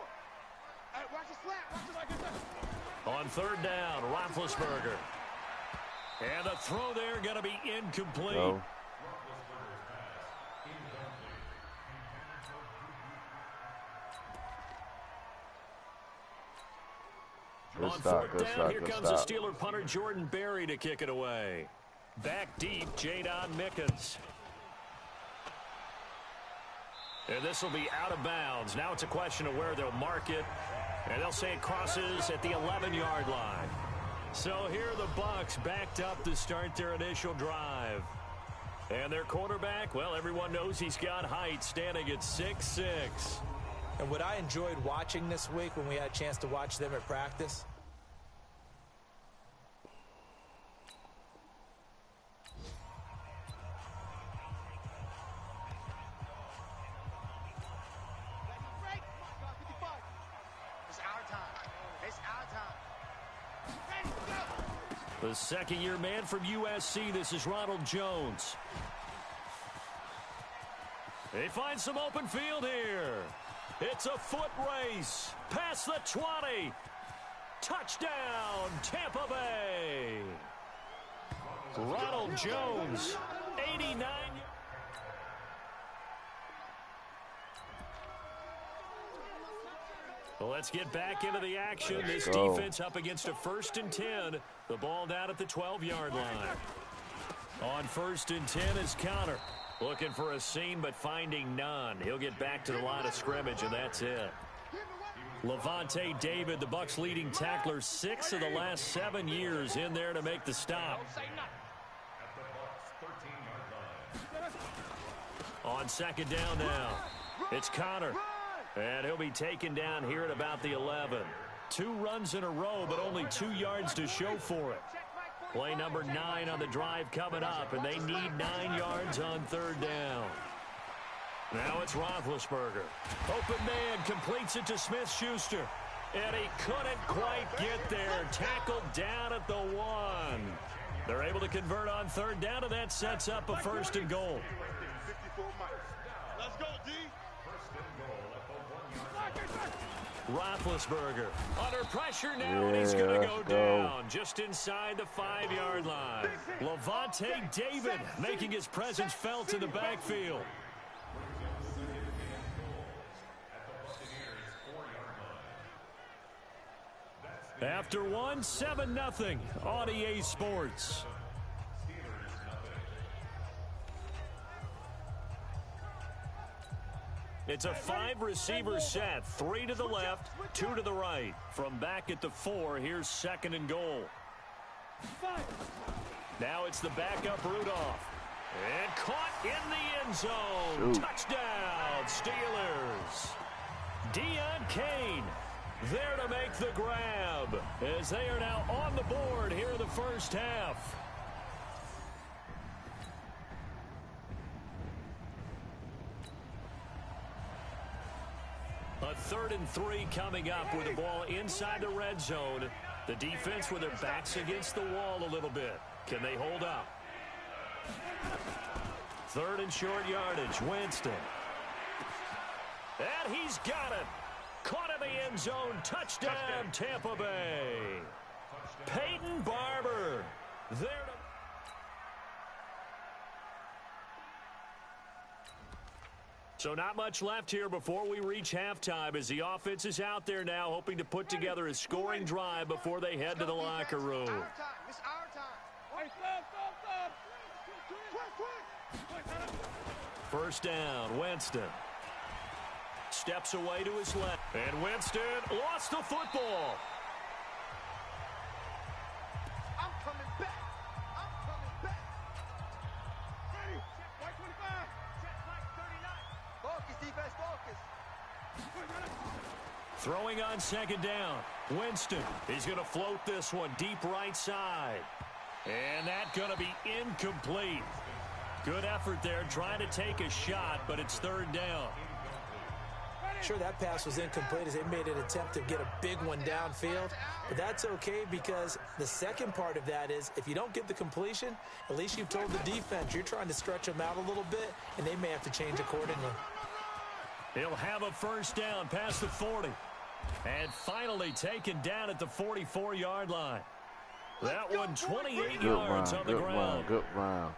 Hey, watch the slap. Watch the slap. On third down, Roethlisberger. And the throw there going to be incomplete. Go. On fourth down, here comes the Steeler punter Jordan Berry to kick it away. Back deep, Jadon Mickens. And this will be out of bounds. Now it's a question of where they'll mark it. And they'll say it crosses at the 11-yard line. So here are the Bucs backed up to start their initial drive. And their quarterback, well, everyone knows he's got height, standing at 6'6". And what I enjoyed watching this week when we had a chance to watch them at practice, the second-year man from USC, this is Ronald Jones. They find some open field here. It's a foot race. Past the 20. Touchdown, Tampa Bay. Ronald Jones, 89. Well, let's get back into the action. This defense up against a 1st and 10. The ball down at the 12-yard line. On 1st and 10 is Connor. Looking for a seam, but finding none. He'll get back to the line of scrimmage, and that's it. Levante David, the Bucs' leading tackler, 6 of the last 7 years in there to make the stop. On second down now, it's Connor. And he'll be taken down here at about the 11. 2 runs in a row, but only 2 yards to show for it. Play number 9 on the drive coming up, and they need 9 yards on third down. Now it's Roethlisberger. Open man completes it to Smith-Schuster. And he couldn't quite get there. Tackled down at the 1. They're able to convert on third down, and that sets up a 1st and goal. Let's go, D. Roethlisberger under pressure now, and he's going to go down just inside the 5-yard line. Levante David making his presence felt in the backfield. After 1, 7-0 on EA Sports. It's a 5-receiver set, 3 to the left, 2 to the right. From back at the 4, here's 2nd and goal. Now it's the backup Rudolph. And caught in the end zone. Shoot. Touchdown, Steelers. Deion Kane there to make the grab as they are now on the board here in the first half. A 3rd and 3 coming up with the ball inside the red zone. The defense with their backs against the wall a little bit. Can they hold up? 3rd and short yardage, Winston. And he's got it. Caught in the end zone. Touchdown, Tampa Bay. Peyton Barber there to... So not much left here before we reach halftime as the offense is out there now hoping to put together a scoring drive before they head to the locker room. It's our time. First down, Winston. Steps away to his left. And Winston lost the football. I'm coming back. I'm coming back. Ready. White 25. Check Mike 39. Focus, defense, focus. Throwing on second down. Winston. He's going to float this one deep right side. And that's going to be incomplete. Good effort there trying to take a shot, but it's 3rd down. Sure, that pass was incomplete as they made an attempt to get a big one downfield, but that's okay because the second part of that is if you don't get the completion, at least you've told the defense you're trying to stretch them out a little bit, and they may have to change accordingly. He'll have a first down past the 40. And finally taken down at the 44-yard line. That one 28 yards on the ground. Good round.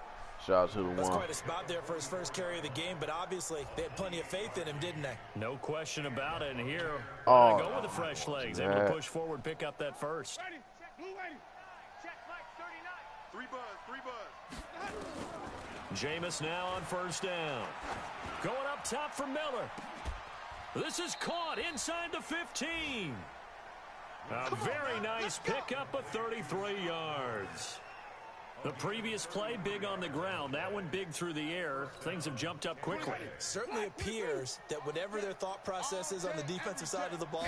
Shout out to the one. That's quite a spot there for his first carry of the game, but obviously they had plenty of faith in him, didn't they? No question about it. And here, go with the fresh legs. Able to push forward, pick up that first. Jameis now on first down. Going up top for Miller. This is caught inside the 15. A very nice pickup of 33 yards. The previous play, big on the ground. That one big through the air. Things have jumped up quickly. Certainly appears that whatever their thought process is on the defensive side of the ball,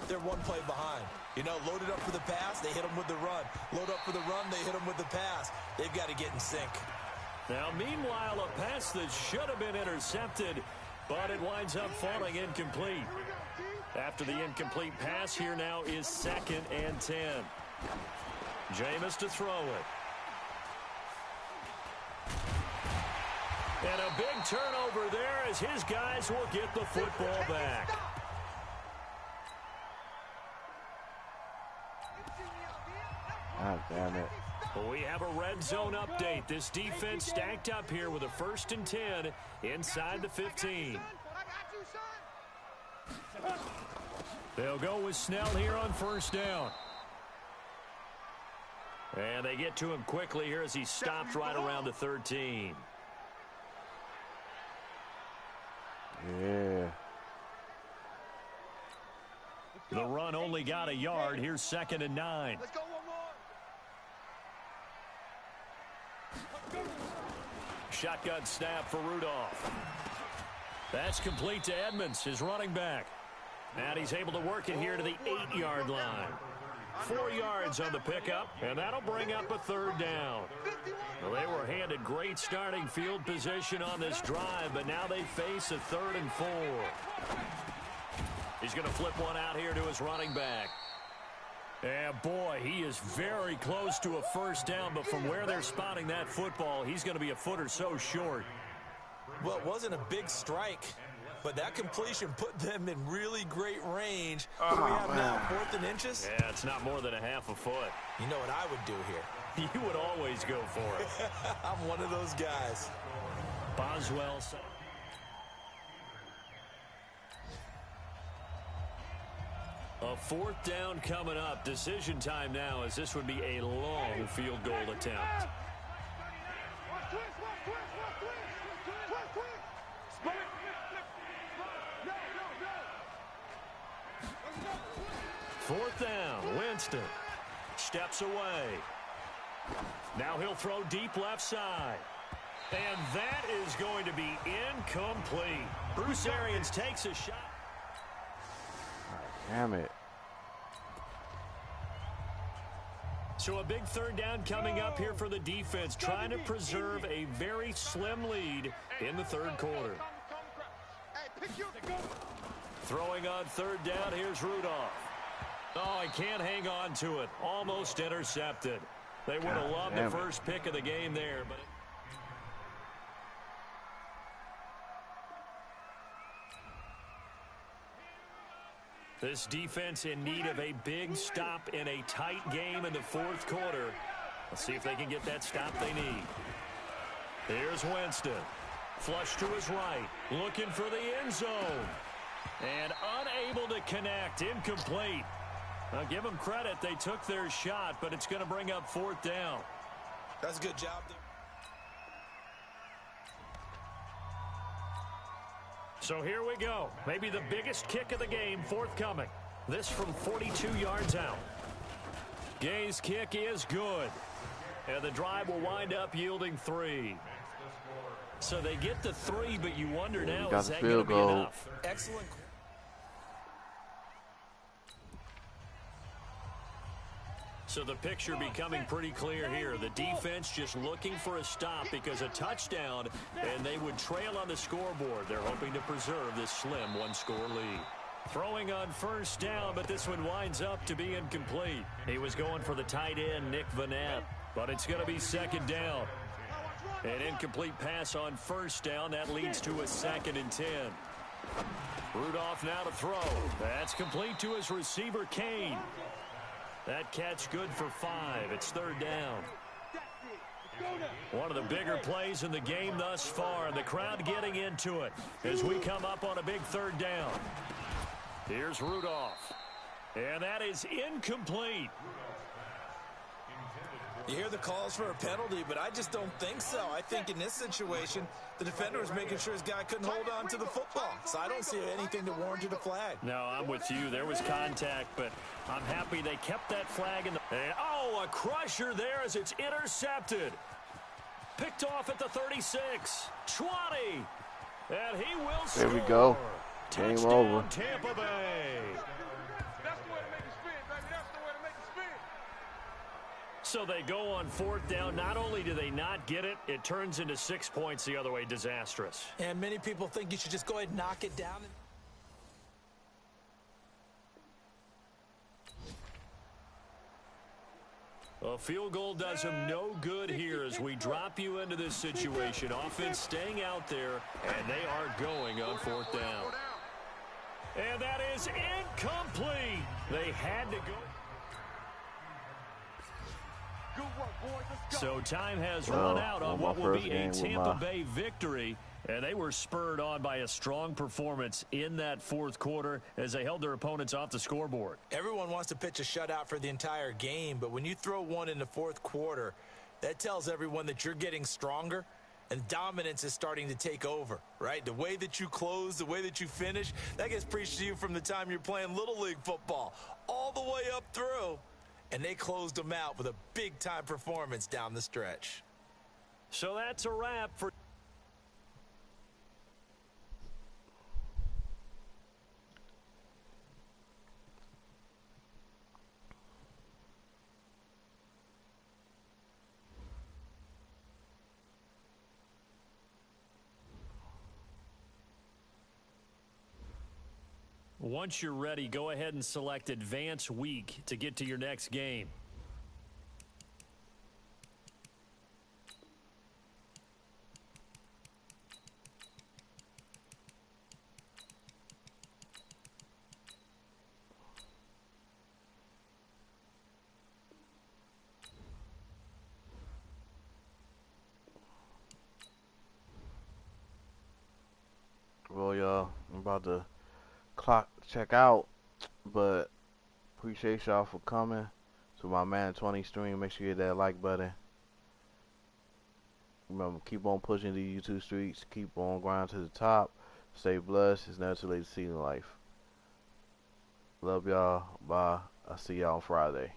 they're one play behind. You know, loaded up for the pass, they hit them with the run. Load up for the run, they hit them with the pass. They've got to get in sync. Now, meanwhile, a pass that should have been intercepted, but it winds up falling incomplete. After the incomplete pass, here now is 2nd and 10. Jameis to throw it. And a big turnover there as his guys will get the football back. God damn it. We have a red zone update. This defense stacked up here with a 1st and 10 inside the 15. They'll go with Snell here on first down. And they get to him quickly here as he stops right around the 13. Yeah. The run only got a yard. Here's 2nd and 9. Let's go one more. Shotgun snap for Rudolph. That's complete to Edmonds, his running back. And he's able to work it here to the 8-yard line. 4 yards on the pickup, and that'll bring up a 3rd down. Well, they were handed great starting field position on this drive, but now they face a 3rd and 4. He's going to flip one out here to his running back. And boy, he is very close to a first down, but from where they're spotting that football, he's going to be a foot or so short. Well, it wasn't a big strike, but that completion put them in really great range. What do we have now, 4th and inches? Yeah, it's not more than a half a foot. You know what I would do here? You would always go for it. I'm one of those guys. Boswell. A 4th down coming up. Decision time now, as this would be a long field goal attempt. Fourth down, Winston steps away. Now he'll throw deep left side. And that is going to be incomplete. Bruce Arians takes a shot. Damn it. So a big 3rd down coming up here for the defense, trying to preserve a very slim lead in the 3rd quarter. Throwing on 3rd down, here's Rudolph. Oh, he can't hang on to it. Almost intercepted. They would have loved the first pick of the game there, but... This defense in need of a big stop in a tight game in the 4th quarter. Let's see if they can get that stop they need. Here's Winston. Flush to his right. Looking for the end zone. And unable to connect. Incomplete. Now, give them credit. They took their shot, but it's going to bring up 4th down. That's a good job there. So here we go. Maybe the biggest kick of the game forthcoming. This from 42 yards out. Gay's kick is good. And the drive will wind up yielding 3. So they get the 3, but you wonder now, is that going to be enough? Excellent. So the picture becoming pretty clear here. The defense just looking for a stop because a touchdown, and they would trail on the scoreboard. They're hoping to preserve this slim one-score lead. Throwing on first down, but this one winds up to be incomplete. He was going for the tight end, Nick Vanette, but it's going to be second down. An incomplete pass on first down. That leads to a 2nd and 10. Rudolph now to throw. That's complete to his receiver, Kane. That catch good for 5. It's 3rd down. One of the bigger plays in the game thus far, and the crowd getting into it as we come up on a big 3rd down. Here's Rudolph. And that is incomplete. You hear the calls for a penalty, but I just don't think so. I think in this situation, the defender was making sure his guy couldn't hold on to the football. So I don't see anything that warranted a flag. No, I'm with you. There was contact, but I'm happy they kept that flag in the... And, oh, a crusher there as it's intercepted. Picked off at the 36. 20. And he will score. There we go. Game over. Tampa Bay. So they go on 4th down. Not only do they not get it, it turns into 6 points the other way. Disastrous. And many people think you should just go ahead and knock it down. A field goal does them no good here as we drop you into this situation. Offense staying out there, and they are going on 4th down. And that is incomplete. They had to go. So time has run out on what will be a Tampa Bay victory. And they were spurred on by a strong performance in that 4th quarter as they held their opponents off the scoreboard. Everyone wants to pitch a shutout for the entire game, but when you throw one in the 4th quarter, that tells everyone that you're getting stronger and dominance is starting to take over, right? The way that you close, the way that you finish, that gets preached to you from the time you're playing Little League football all the way up through. And they closed them out with a big-time performance down the stretch. So that's a wrap for... Once you're ready, go ahead and select Advance Week to get to your next game. Well, y'all, I'm about to check out, but appreciate y'all for coming to my Madden 20 stream. Make sure you hit that like button. Remember, keep on pushing the YouTube streets, keep on grinding to the top, stay blessed. It's never too late to see in life. Love y'all. Bye. I'll see y'all on Friday.